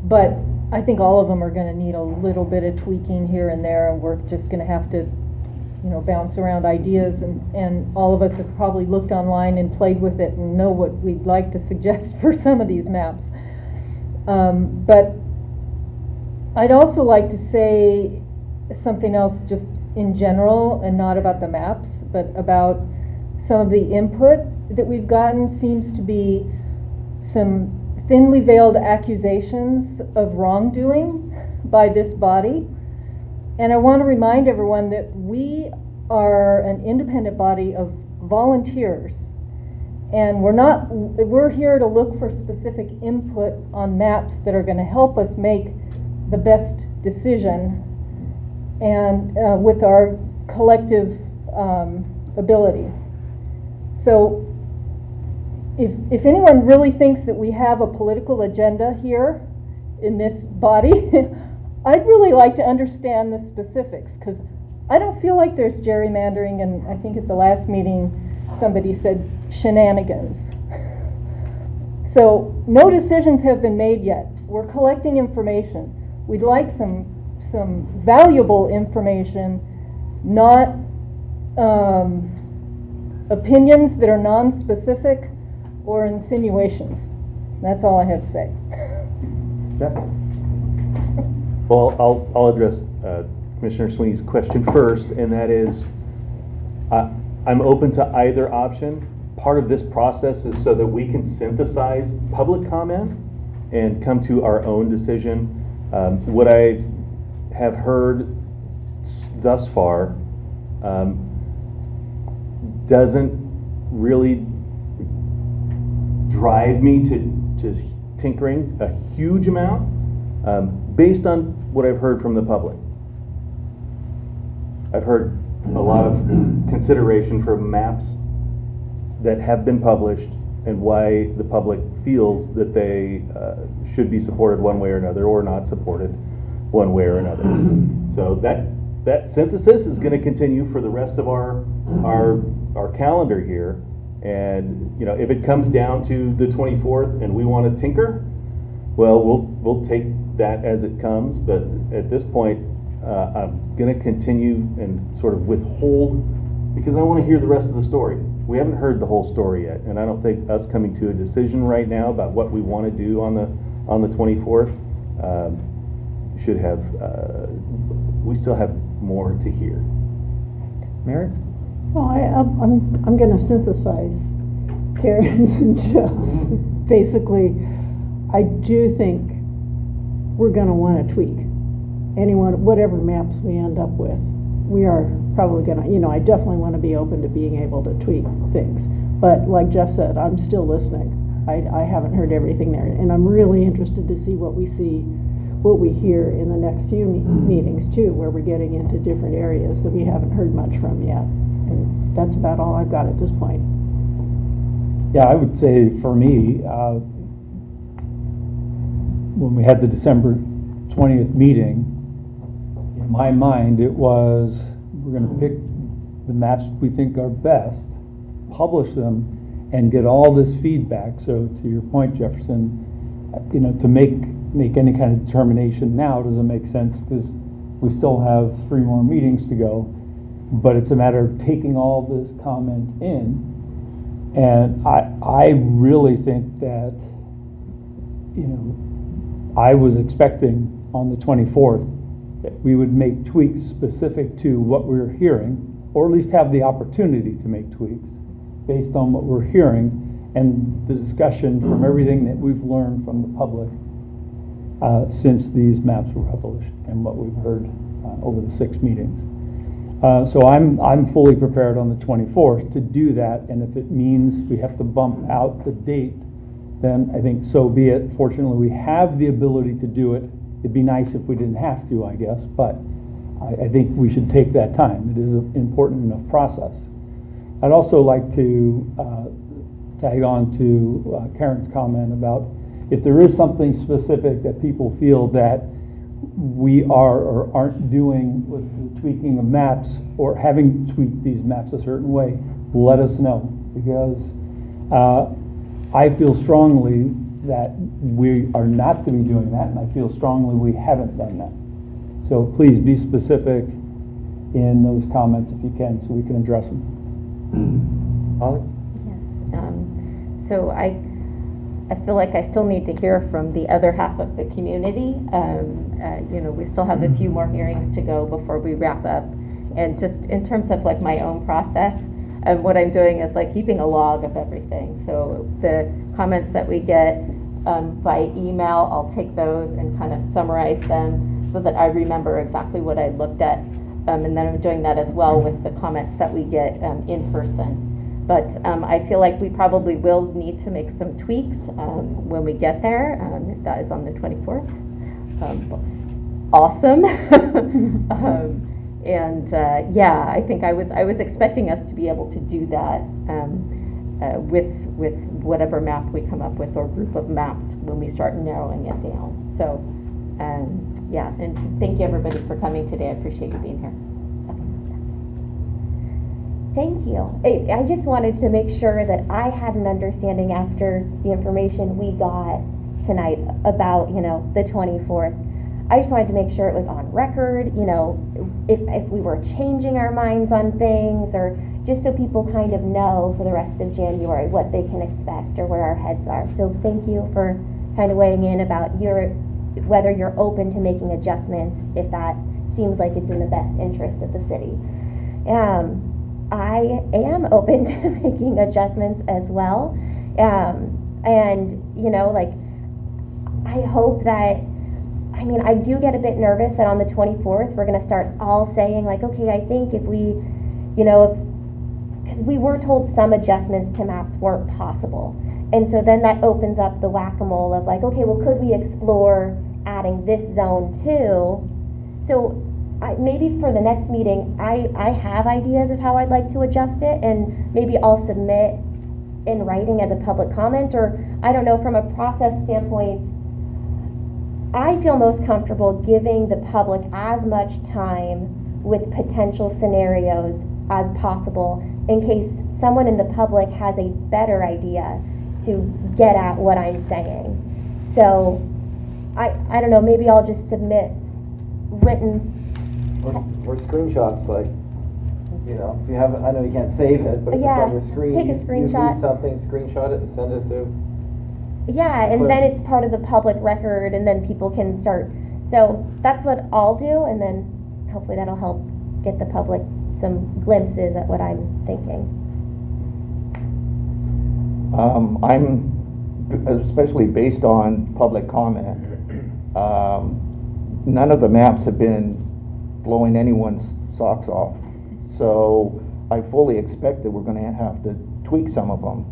But I think all of them are going to need a little bit of tweaking here and there, and we're just going to have to, you know, bounce around ideas, and all of us have probably looked online and played with it and know what we'd like to suggest for some of these maps. But I'd also like to say something else just in general, and not about the maps, but about some of the input that we've gotten. Seems to be some thinly veiled accusations of wrongdoing by this body. And I want to remind everyone that we are an independent body of volunteers. And we're here to look for specific input on maps that are going to help us make the best decision and with our collective ability. So if anyone really thinks that we have a political agenda here in this body, I'd really like to understand the specifics, because I don't feel like there's gerrymandering, and I think at the last meeting somebody said shenanigans. So no decisions have been made yet. We're collecting information. We'd like some valuable information, not opinions that are non-specific or insinuations. That's all I have to say. Jeff? Well, I'll address Commissioner Sweeney's question first, and that is, I'm open to either option. Part of this process is so that we can synthesize public comment and come to our own decision. What I have heard thus far doesn't really drive me to tinkering a huge amount, based on what I've heard from the public. I've heard a lot of consideration for maps that have been published and why the public feels that they should be supported one way or another, or not supported one way or another. So that synthesis is going to continue for the rest of our calendar here. And you know, if it comes down to the 24th and we want to tinker, well, we'll take that as it comes. But at this point, I'm going to continue and sort of withhold, because I want to hear the rest of the story. We haven't heard the whole story yet, and I don't think us coming to a decision right now about what we want to do on the 24th should have. We still have more to hear. Mary? Well, I'm going to synthesize Karen's and Jeff's. Basically, I do think we're going to want to tweak whatever maps we end up with. We are probably going to, I definitely want to be open to being able to tweak things. But like Jeff said, I'm still listening. I haven't heard everything there. And I'm really interested to see what we hear in the next few meetings too, where we're getting into different areas that we haven't heard much from yet. And that's about all I've got at this point. Yeah, I would say for me, when we had the December 20th meeting, in my mind it was, we're going to pick the maps we think are best, publish them, and get all this feedback. So to your point, Jefferson, to make any kind of determination now doesn't make sense, because we still have 3 more meetings to go. But it's a matter of taking all this comment in. And I really think that, I was expecting on the 24th that we would make tweaks specific to what we're hearing, or at least have the opportunity to make tweaks based on what we're hearing and the discussion from everything that we've learned from the public since these maps were published and what we've heard over the 6 meetings. So I'm fully prepared on the 24th to do that, and if it means we have to bump out the date, then I think so be it. Fortunately, we have the ability to do it. It'd be nice if we didn't have to, I guess, but I think we should take that time. It is an important enough process. I'd also like to tag on to Karen's comment about if there is something specific that people feel that we are or aren't doing with the tweaking of maps, or having tweaked these maps a certain way, let us know, because I feel strongly that we are not to be doing that, and I feel strongly we haven't done that. So please be specific in those comments if you can, so we can address them. Holly? Yes. So I feel like I still need to hear from the other half of the community. We still have a few more hearings to go before we wrap up. And just in terms of like my own process, what I'm doing is like keeping a log of everything. So the comments that we get by email, I'll take those and kind of summarize them so that I remember exactly what I looked at. And then I'm doing that as well with the comments that we get in person. But I feel like we probably will need to make some tweaks when we get there. That is on the 24th. Awesome. I think I was expecting us to be able to do that with whatever map we come up with, or group of maps, when we start narrowing it down. So and thank you everybody for coming today. I appreciate you being here. Thank you. I just wanted to make sure that I had an understanding after the information we got tonight about, the 24th. I just wanted to make sure it was on record, if we were changing our minds on things, or just so people kind of know for the rest of January what they can expect or where our heads are. So thank you for kind of weighing in about whether you're open to making adjustments if that seems like it's in the best interest of the city. I am open to making adjustments as well. I hope that, I do get a bit nervous that on the 24th, we're going to start all saying like, okay, I think if we, because we were told some adjustments to maps weren't possible. And so then that opens up the whack-a-mole of like, okay, well, could we explore adding this zone too? So maybe for the next meeting, I have ideas of how I'd like to adjust it, and maybe I'll submit in writing as a public comment, or I don't know, from a process standpoint, I feel most comfortable giving the public as much time with potential scenarios as possible in case someone in the public has a better idea to get at what I'm saying. So I don't know, maybe I'll just submit written. Or screenshots, like, you know, if you have, I know you can't save it, but if it's Yeah, on your screen, take a you screenshot. lose something, screenshot it and send it to. Yeah, and then it's part of the public record, and then people can start. So that's what I'll do, and then hopefully that'll help get the public some glimpses at what I'm thinking. I'm, especially based on public comment, none of the maps have been blowing anyone's socks off. So I fully expect that we're gonna have to tweak some of them.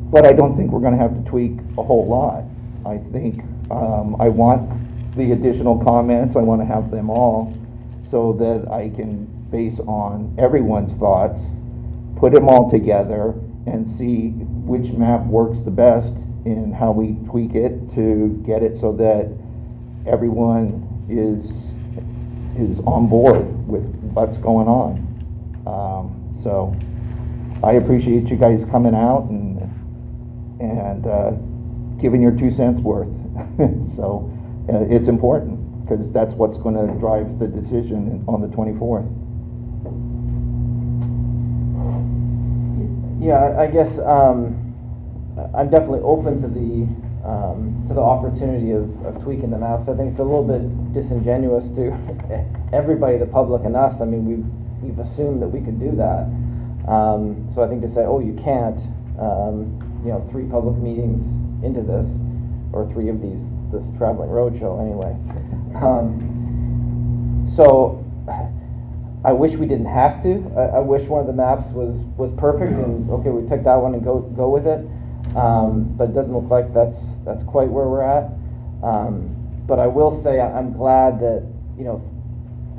But I don't think we're gonna have to tweak a whole lot. I think, I want the additional comments, I wanna have them all, so that I can base on everyone's thoughts, put them all together, and see which map works the best in how we tweak it to get it so that everyone is on board with what's going on. So I appreciate you guys coming out and giving your 2 cents worth. So it's important, because that's what's going to drive the decision on the 24th. Yeah, I guess I'm definitely open to the opportunity of tweaking the maps. I think it's a little bit disingenuous to everybody, the public and us. I mean, we've assumed that we could do that. So I think to say, oh, you can't, you know, 3 public meetings into this, or 3 of this traveling roadshow anyway. So I wish we didn't have to. I wish one of the maps was perfect and okay, we pick that one and go with it. But it doesn't look like that's quite where we're at. But I will say I'm glad that, you know,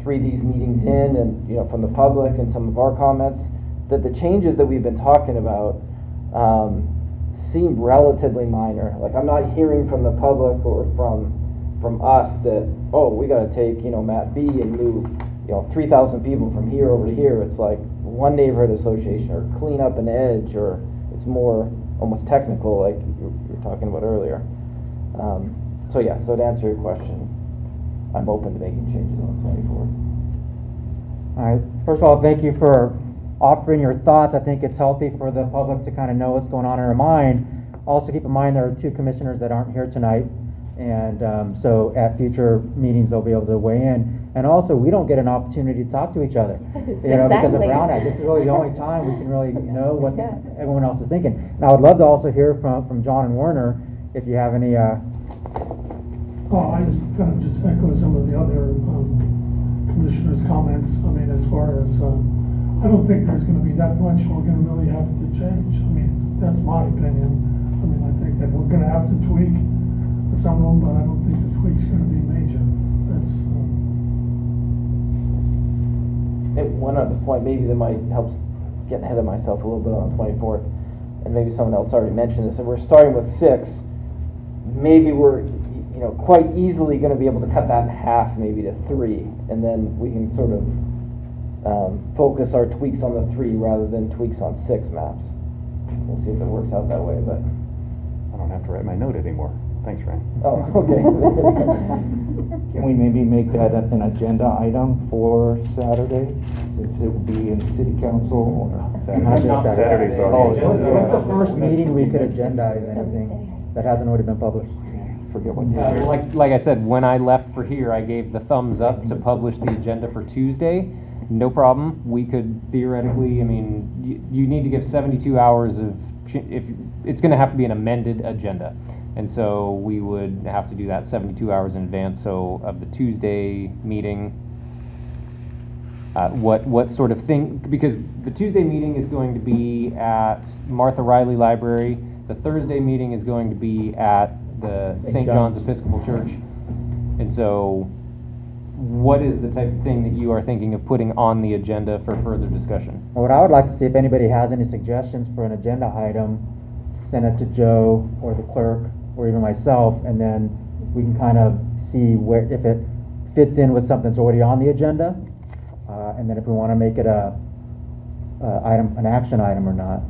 3 of these meetings in, and, you know, from the public and some of our comments, that the changes that we've been talking about seem relatively minor. Like, I'm not hearing from the public or from us that, oh, we got to take, you know, map B and move, you know, 3,000 people from here over to here. It's like one neighborhood association, or clean up an edge, or it's more almost technical, like you were talking about earlier. So yeah, so to answer your question, I'm open to making changes on the 24th. All right, first of all, thank you for offering your thoughts. I think it's healthy for the public to kind of know what's going on in our mind. Also keep in mind there are 2 commissioners that aren't here tonight, and so at future meetings they'll be able to weigh in. And also, we don't get an opportunity to talk to each other, you know, because of Brown Act. This is really the only time we can really know what everyone else is thinking. And I would love to also hear from John and Werner if you have any. I kind of just echo some of the other commissioners' comments. I mean, as far as I don't think there's going to be that much we're going to really have to change. I mean, that's my opinion. I mean, I think that we're going to have to tweak some of them, but I don't think the tweak's going to be major. That's. One other point, maybe that might help get ahead of myself a little bit on the 24th, and maybe someone else already mentioned this. If we're starting with 6, maybe we're, you know, quite easily going to be able to cut that in half, maybe to 3, and then we can sort of focus our tweaks on the 3 rather than tweaks on 6 maps. We'll see if it works out that way, but I don't have to write my note anymore. Thanks, Ryan. Oh, okay. Can we maybe make that an agenda item for Saturday, since it will be in city council? Saturday's already. What's the first meeting we could agendize anything that hasn't already been published? Forget what you said. Like I said, when I left for here, I gave the thumbs up to publish the agenda for Tuesday. No problem. We could theoretically, I mean, you need to give 72 hours of, if it's going to have to be an amended agenda. And so we would have to do that 72 hours in advance. So of the Tuesday meeting, what sort of thing, because the Tuesday meeting is going to be at Martha Riley Library. The Thursday meeting is going to be at the St. John's Episcopal Church. And so what is the type of thing that you are thinking of putting on the agenda for further discussion? What I would like to see, if anybody has any suggestions for an agenda item, send it to Joe or the clerk or even myself, and then we can kind of see where, if it fits in with something that's already on the agenda, and then if we want to make it an action item or not.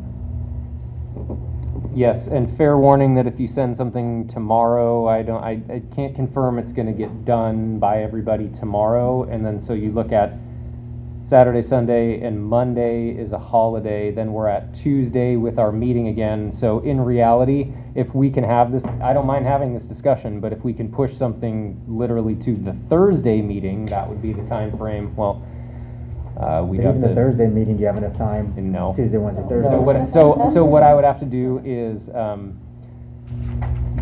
Yes, and fair warning that if you send something tomorrow, I can't confirm it's going to get done by everybody tomorrow, and then so you look at Saturday, Sunday, and Monday is a holiday, then we're at Tuesday with our meeting again. So in reality, if we can have this, I don't mind having this discussion, but if we can push something literally to the Thursday meeting, that would be the time frame. Well, we'd have Even to. the Thursday meeting, do you have enough time? No. Tuesday, Wednesday, Thursday? So what I would have to do is,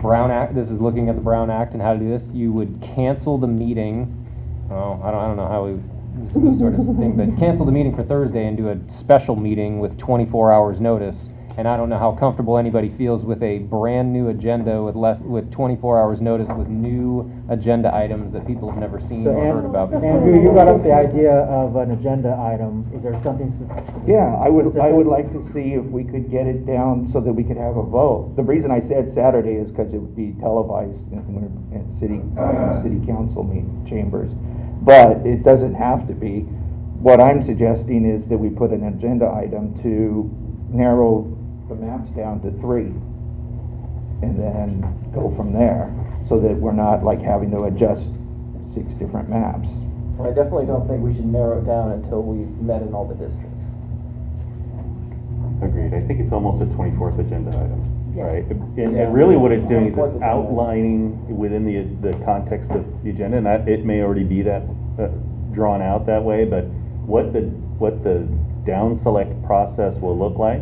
Brown Act, this is looking at the Brown Act and how to do this, you would cancel the meeting. Oh, I don't know how this is a sort of thing, but cancel the meeting for Thursday and do a special meeting with 24 hours notice. And I don't know how comfortable anybody feels with a brand new agenda with 24 hours notice with new agenda items that people have never seen or heard about before. Andrew, you brought up the idea of an agenda item. Is there something Yeah, I would specific? like to see if we could get it down so that we could have a vote. The reason I said Saturday is because it would be televised in city council chambers, but it doesn't have to be. What I'm suggesting is that we put an agenda item to narrow the maps down to 3 and then go from there, so that we're not like having to adjust 6 different maps. I definitely don't think we should narrow it down until we've met in all the districts. Agreed. I think it's almost a 24th agenda item, Yeah. right? And Yeah. really what it's doing is 24th it's agenda. outlining within the context of the agenda, and that it may already be that drawn out that way, but what the down select process will look like,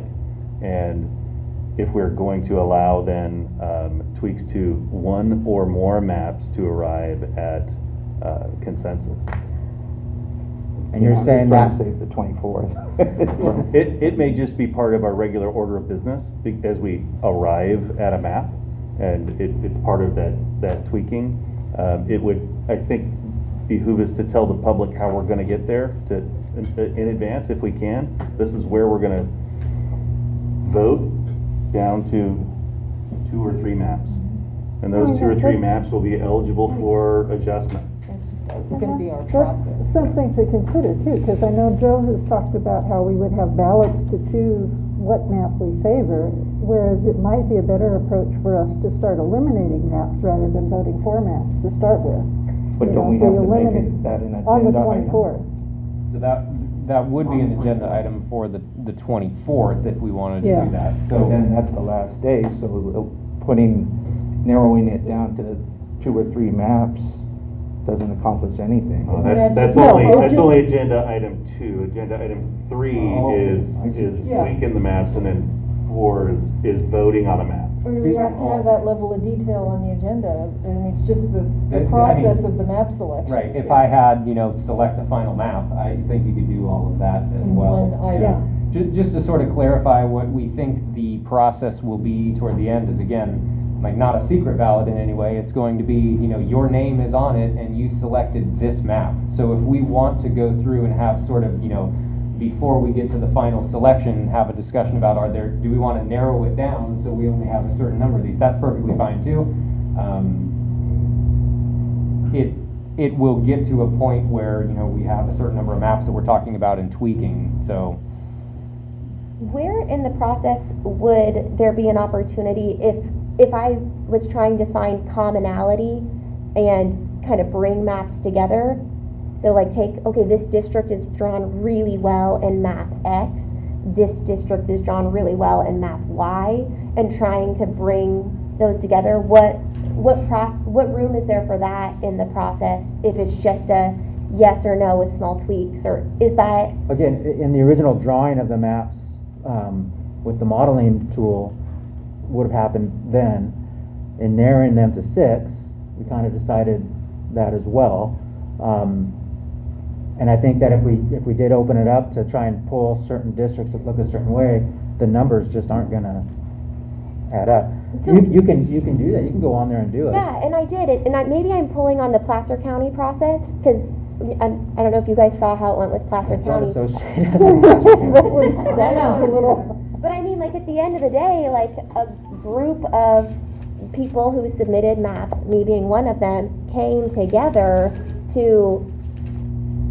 and if we're going to allow then tweaks to 1 or more maps to arrive at consensus. And you're I'm saying just trying that to save the 24th. It may just be part of our regular order of business as we arrive at a map, and it's part of that tweaking. It would, I think, behoove us to tell the public how we're going to get there in advance if we can. This is where we're going to vote down to 2 or 3 maps, and those 2 or 3 maps will be eligible for adjustment. It's going to be our That's process. something to consider too, because I know Joe has talked about how we would have ballots to choose what map we favor, whereas it might be a better approach for us to start eliminating maps rather than voting for maps to start with. But don't we have to make that an agenda On the item? 24th. So that would be an agenda item for the 24th if we wanted to Yeah. do that. So So then that's the last day, so narrowing it down to 2 or 3 maps doesn't accomplish anything. That's No, only it's just- agenda item 2. Agenda item 3 Oh, is I see. Yeah. tweaking the maps, and then 4 is voting on a map. Or do we have to have that level of detail on the agenda? I mean, it's just the I mean- process of the map selection. right, if I had, select the final map, I think you could do all of that as In well. one item. Yeah. Just to sort of clarify what we think the process will be toward the end is, again, like not a secret ballot in any way. It's going to be, your name is on it and you selected this map. So if we want to go through and have sort of, before we get to the final selection, have a discussion about do we want to narrow it down so we only have a certain number of these? That's perfectly fine too. It will get to a point where, we have a certain number of maps that we're talking about and tweaking, so. Where in the process would there be an opportunity if I was trying to find commonality and kind of bring maps together? So like this district is drawn really well in map X, this district is drawn really well in map Y, and trying to bring those together. What room is there for that in the process if it's just a yes or no with small tweaks, or is that? again, in the original drawing of the maps, with the modeling tool, would have happened then. In narrowing them to 6, we kind of decided that as well. And I think that if we did open it up to try and pull certain districts that look a certain way, the numbers just aren't gonna add up. So- You can do that, you can go on there and do it. Yeah, and I did it, and maybe I'm pulling on the Placer County process, because I don't know if you guys saw how it went with Placer County. Associated us with Placer County. That was a little. But I mean, like, at the end of the day, like, a group of people who submitted maps, me being one of them, came together to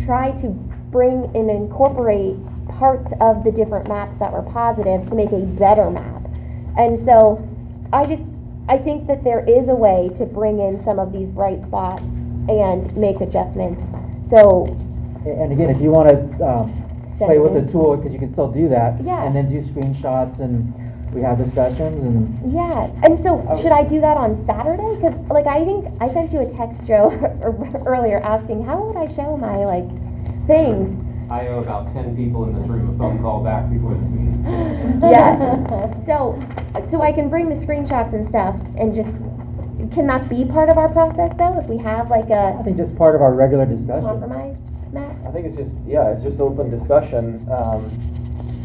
try to bring and incorporate parts of the different maps that were positive to make a better map. And so I think that there is a way to bring in some of these bright spots and make adjustments. So, And again, if you want to play with the Send it. tool, because you can still do that. Yeah. And then do screenshots, and we have discussions, and yeah, and so should I do that on Saturday? Because, like, I think I sent you a text, Joe, earlier asking how would I show my, like, things. I owe about 10 people in this room a phone call back before this meeting. Yeah. So I can bring the screenshots and stuff, and just, can that be part of our process, though, if we have, like, I a think just part of our regular discussion. compromise map? I think it's just, yeah, it's just open discussion.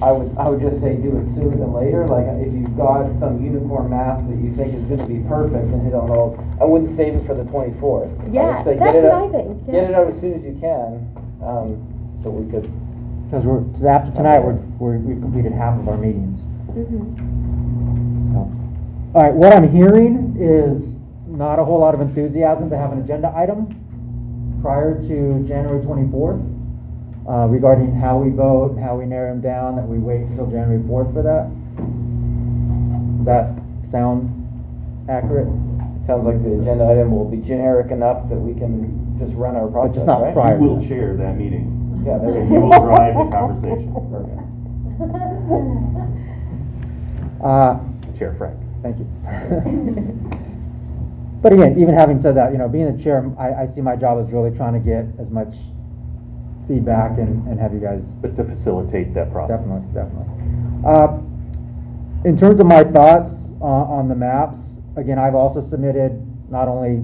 I would just say do it sooner than later. Like, if you've got some unicorn map that you think is gonna be perfect and hit on all, I wouldn't save it for the 24th. Yeah, I would say that's get it what out- I think, Get yeah. it out as soon as you can, so we could. Because after tonight, we've completed half of our meetings. So. All right, what I'm hearing is not a whole lot of enthusiasm to have an agenda item prior to January 24th regarding how we vote, how we narrow them down, that we wait until January 4th for that. Does that sound accurate? It sounds like the agenda item will be generic enough that we can just run our process, just not right? prior. You will chair that meeting. Yeah, there And we you go. will drive the conversation. Chair Frank. Thank you. But again, even having said that, being the chair, I see my job as really trying to get as much feedback and have you guys. But to facilitate that process. Definitely. In terms of my thoughts on the maps, again, I've also submitted not only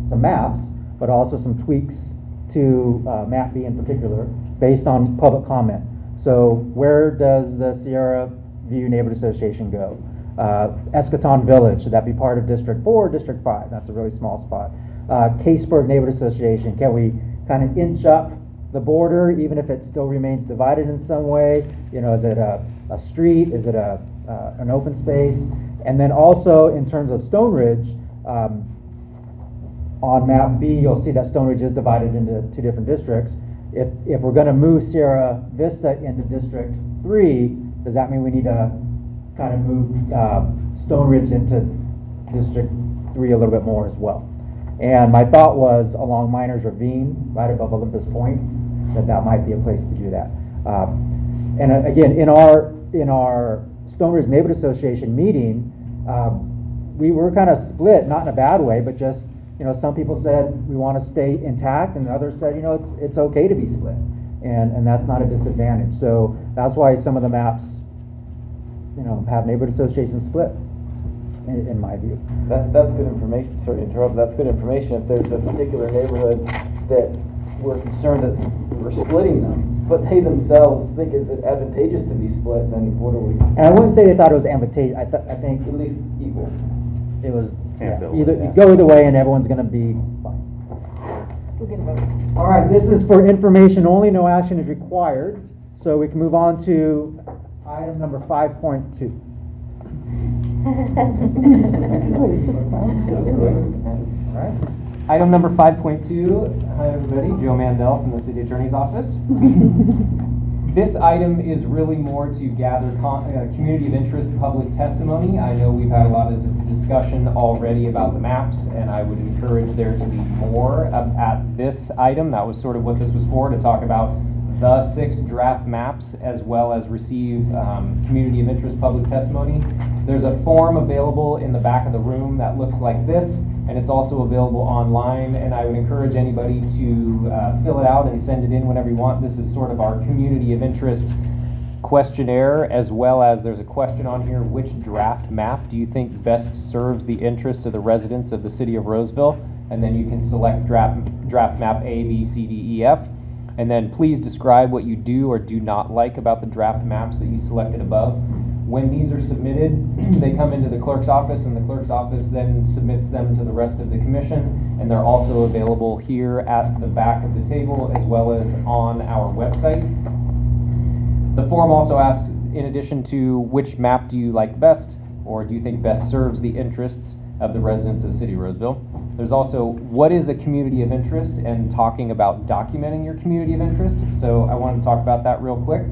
some maps, but also some tweaks to map B in particular, based on public comment. So where does the Sierra View Neighborhood Association go? Escaton Village, should that be part of District 4 or District 5? That's a really small spot. Caseburg Neighborhood Association, can we kind of inch up the border, even if it still remains divided in some way? Is it a street? Is it an open space? And then also in terms of Stone Ridge, on map B, you'll see that Stone Ridge is divided into two different districts. If we're going to move Sierra Vista into District 3, does that mean we need to kind of move Stone Ridge into District 3 a little bit more as well? And my thought was along Miners Ravine, right above Olympus Point, that might be a place to do that. And again, in our Stone Ridge Neighborhood Association meeting, we were kind of split, not in a bad way, but just, some people said we want to stay intact, and others said, it's okay to be split, and that's not a disadvantage. So that's why some of the maps, have neighborhood associations split, in my view. That's good information. Sorry to interrupt. That's good information. If there's a particular neighborhood that we're concerned that we're splitting them, but they themselves think it's advantageous to be split, then what are we? And I wouldn't say they thought it was advantageous. I think at least equal. It was Yeah. you go either way, and everyone's going to be fine. Still get a vote. All right, this is for information only. No action is required, so we can move on to item number 5.2. All right. Item number 5.2. Hi, everybody. Joe Mandel from the City Attorney's Office. This item is really more to gather community of interest public testimony. I know we've had a lot of discussion already about the maps, and I would encourage there to be more at this item. That was sort of what this was for, to talk about the 6 draft maps, as well as receive community of interest public testimony. There's a form available in the back of the room that looks like this, and it's also available online, and I would encourage anybody to fill it out and send it in whenever you want. This is sort of our community of interest questionnaire, as well as there's a question on here: which draft map do you think best serves the interests of the residents of the City of Roseville? And then you can select draft map A, B, C, D, E, F. And then please describe what you do or do not like about the draft maps that you selected above. When these are submitted, they come into the clerk's office, and the clerk's office then submits them to the rest of the commission, and they're also available here at the back of the table as well as on our website. The form also asks, in addition to which map do you like best, or do you think best serves the interests of the residents of City of Roseville. There's also what is a community of interest and talking about documenting your community of interest. So I want to talk about that real quick.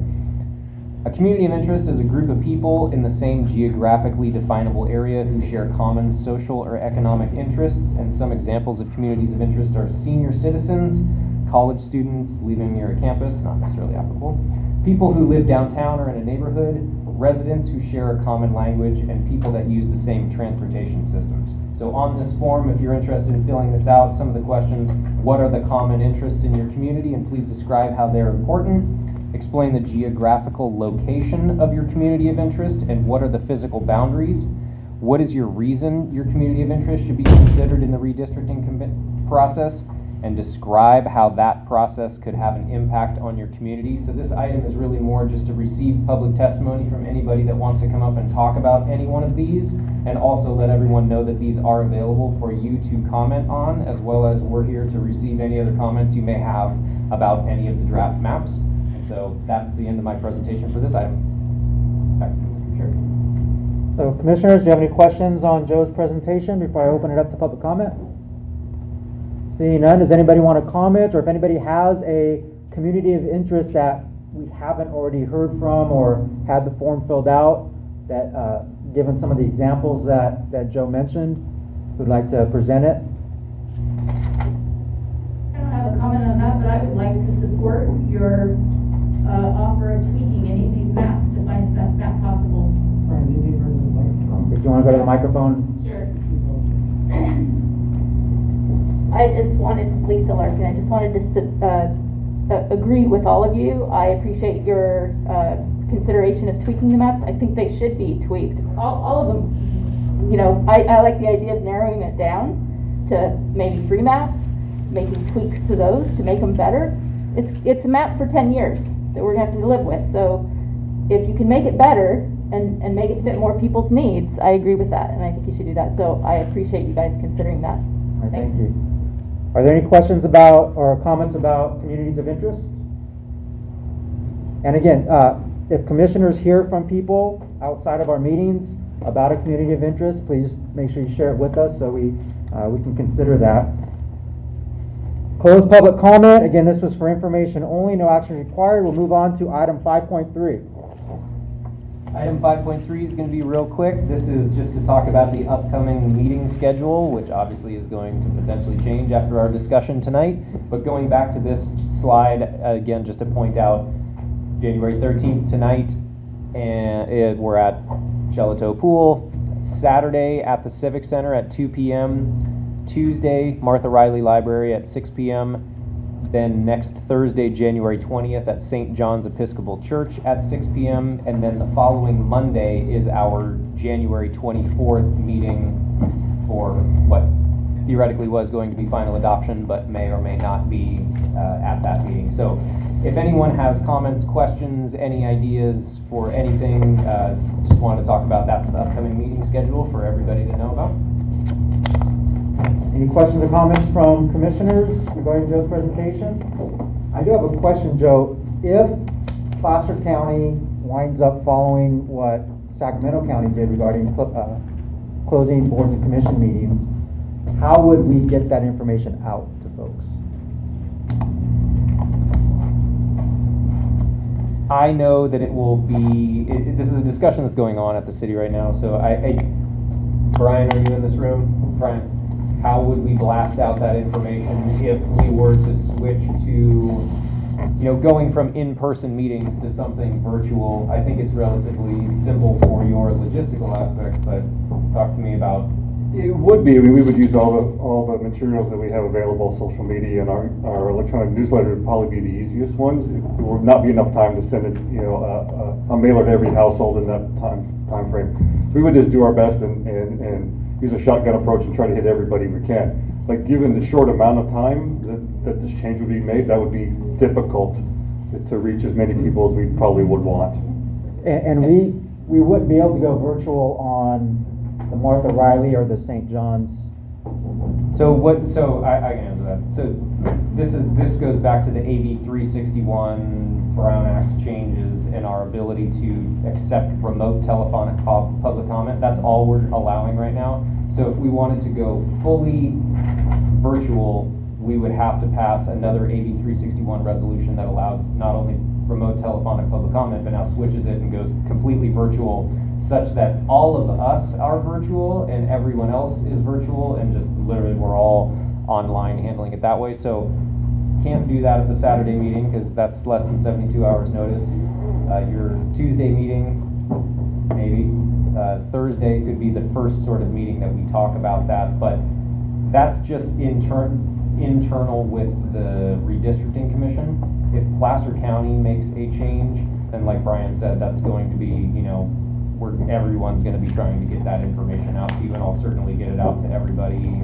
A community of interest is a group of people in the same geographically definable area who share common social or economic interests, and some examples of communities of interest are senior citizens, college students living near a campus, not necessarily applicable, people who live downtown or in a neighborhood, residents who share a common language, and people that use the same transportation systems. So on this form, if you're interested in filling this out, some of the questions: what are the common interests in your community, and please describe how they're important. Explain the geographical location of your community of interest and what are the physical boundaries. What is your reason your community of interest should be considered in the redistricting process, and describe how that process could have an impact on your community. So this item is really more just to receive public testimony from anybody that wants to come up and talk about any one of these, and also let everyone know that these are available for you to comment on, as well as we're here to receive any other comments you may have about any of the draft maps. And so that's the end of my presentation for this item. Back to you, Chair. So commissioners, do you have any questions on Joe's presentation before I open it up to public comment? Seeing none, does anybody want to comment, or if anybody has a community of interest that we haven't already heard from or had the form filled out, that given some of the examples that Joe mentioned, would like to present it? I don't have a comment on that, but I would like to support your offer of tweaking any of these maps to find the best map possible. If you want to go to the microphone. Sure. I just wanted, Lisa Larkin, I just wanted to agree with all of you. I appreciate your consideration of tweaking the maps. I think they should be tweaked. All of them, you know, I like the idea of narrowing it down to maybe 3 maps, making tweaks to those to make them better. It's a map for 10 years that we're gonna have to live with. So if you can make it better and make it fit more people's needs, I agree with that, and I think you should do that. So I appreciate you guys considering that. Thank you. Are there any questions about or comments about communities of interest? And again, if commissioners hear from people outside of our meetings about a community of interest, please make sure you share it with us so we can consider that. Closed public comment. Again, this was for information only, no action required. We'll move on to item 5.3. Item 5.3 is going to be real quick. This is just to talk about the upcoming meeting schedule, which obviously is going to potentially change after our discussion tonight. But going back to this slide, again, just to point out, January 13th tonight, and we're at Shelito Pool. Saturday at the Civic Center at 2 p.m. Tuesday, Martha Riley Library at 6 p.m. Then next Thursday, January 20th at St. John's Episcopal Church at 6 p.m. And then the following Monday is our January 24th meeting for what theoretically was going to be final adoption, but may or may not be at that meeting. So if anyone has comments, questions, any ideas for anything, just wanted to talk about, that's the upcoming meeting schedule for everybody to know about. Any questions or comments from commissioners regarding Joe's presentation? I do have a question, Joe. If Placer County winds up following what Sacramento County did regarding closing boards and commission meetings, how would we get that information out to folks? I know that it will be, this is a discussion that's going on at the city right now, so Brian, are you in this room? Brian? How would we blast out that information if we were to switch to, going from in-person meetings to something virtual? I think it's relatively simple for your logistical aspect, but talk to me about. It would be. I mean, we would use all the materials that we have available, social media, and our electronic newsletter would probably be the easiest ones. There would not be enough time to send it, a mailer to every household in that time frame. So we would just do our best and use a shotgun approach and try to hit everybody we can. But given the short amount of time, that this change would be made, that would be difficult to reach as many people as we probably would want. And we wouldn't be able to go virtual on the Martha Riley or the St. John's. So I can answer that. So this goes back to the AB 361 Brown Act changes and our ability to accept remote telephonic public comment. That's all we're allowing right now. So if we wanted to go fully virtual, we would have to pass another AB 361 resolution that allows not only remote telephonic public comment, but now switches it and goes completely virtual, such that all of us are virtual and everyone else is virtual, and just literally we're all online handling it that way. So can't do that at the Saturday meeting because that's less than 72 hours notice. Your Tuesday meeting, maybe. Thursday could be the first sort of meeting that we talk about that, but that's just internal with the Redistricting Commission. If Placer County makes a change, then like Brian said, that's going to be, everyone's going to be trying to get that information out to you, and I'll certainly get it out to everybody.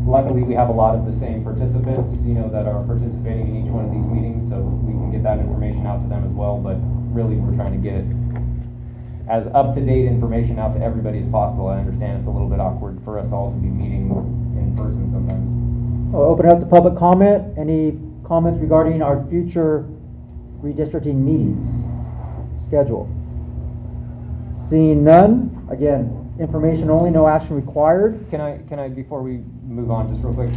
Luckily, we have a lot of the same participants, that are participating in each one of these meetings, so we can get that information out to them as well, but really we're trying to get it as up-to-date information out to everybody as possible. I understand it's a little bit awkward for us all to be meeting in person sometimes. I'll open it up to public comment. Any comments regarding our future redistricting meetings schedule? Seeing none, again, information only, no action required. Can I, before we move on, just real quick,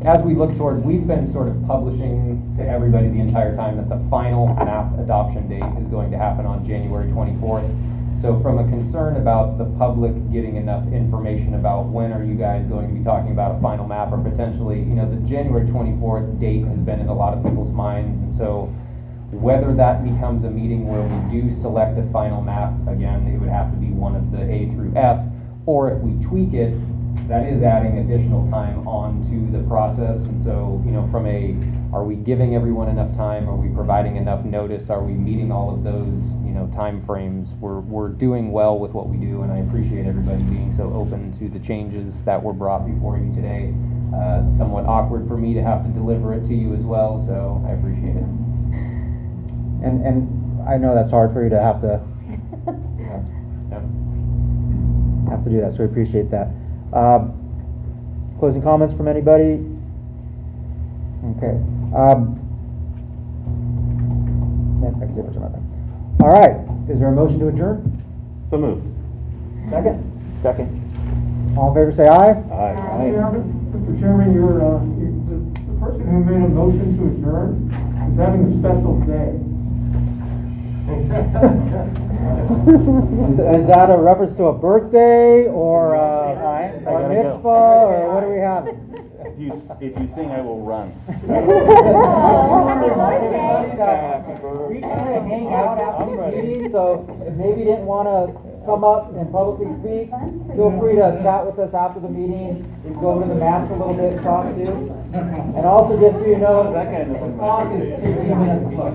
as we look toward, we've been sort of publishing to everybody the entire time that the final map adoption date is going to happen on January 24th. So from a concern about the public getting enough information about when are you guys going to be talking about a final map, or potentially, the January 24th date has been in a lot of people's minds, and so whether that becomes a meeting where we do select a final map, again, it would have to be one of the A through F, or if we tweak it, that is adding additional time onto the process. And so, from are we giving everyone enough time? Are we providing enough notice? Are we meeting all of those, time frames? We're doing well with what we do, and I appreciate everybody being so open to the changes that were brought before you today. Somewhat awkward for me to have to deliver it to you as well, so I appreciate it. And I know that's hard for you to have to have to do that, so we appreciate that. Closing comments from anybody? Okay. All right. Is there a motion to adjourn? So moved. Second? Second. All in favor say aye. Aye. Mr. Chairman, the person who made a motion to adjourn is having a special day. Is that a reference to a birthday or a mitzvah, or what do we have? If you sing, I will run. We kind of hang out after these meetings, so if maybe you didn't want to come up and publicly speak, feel free to chat with us after the meeting. We can go over the maps a little bit and talk too. And also, just so you know, the clock is 15 minutes slow.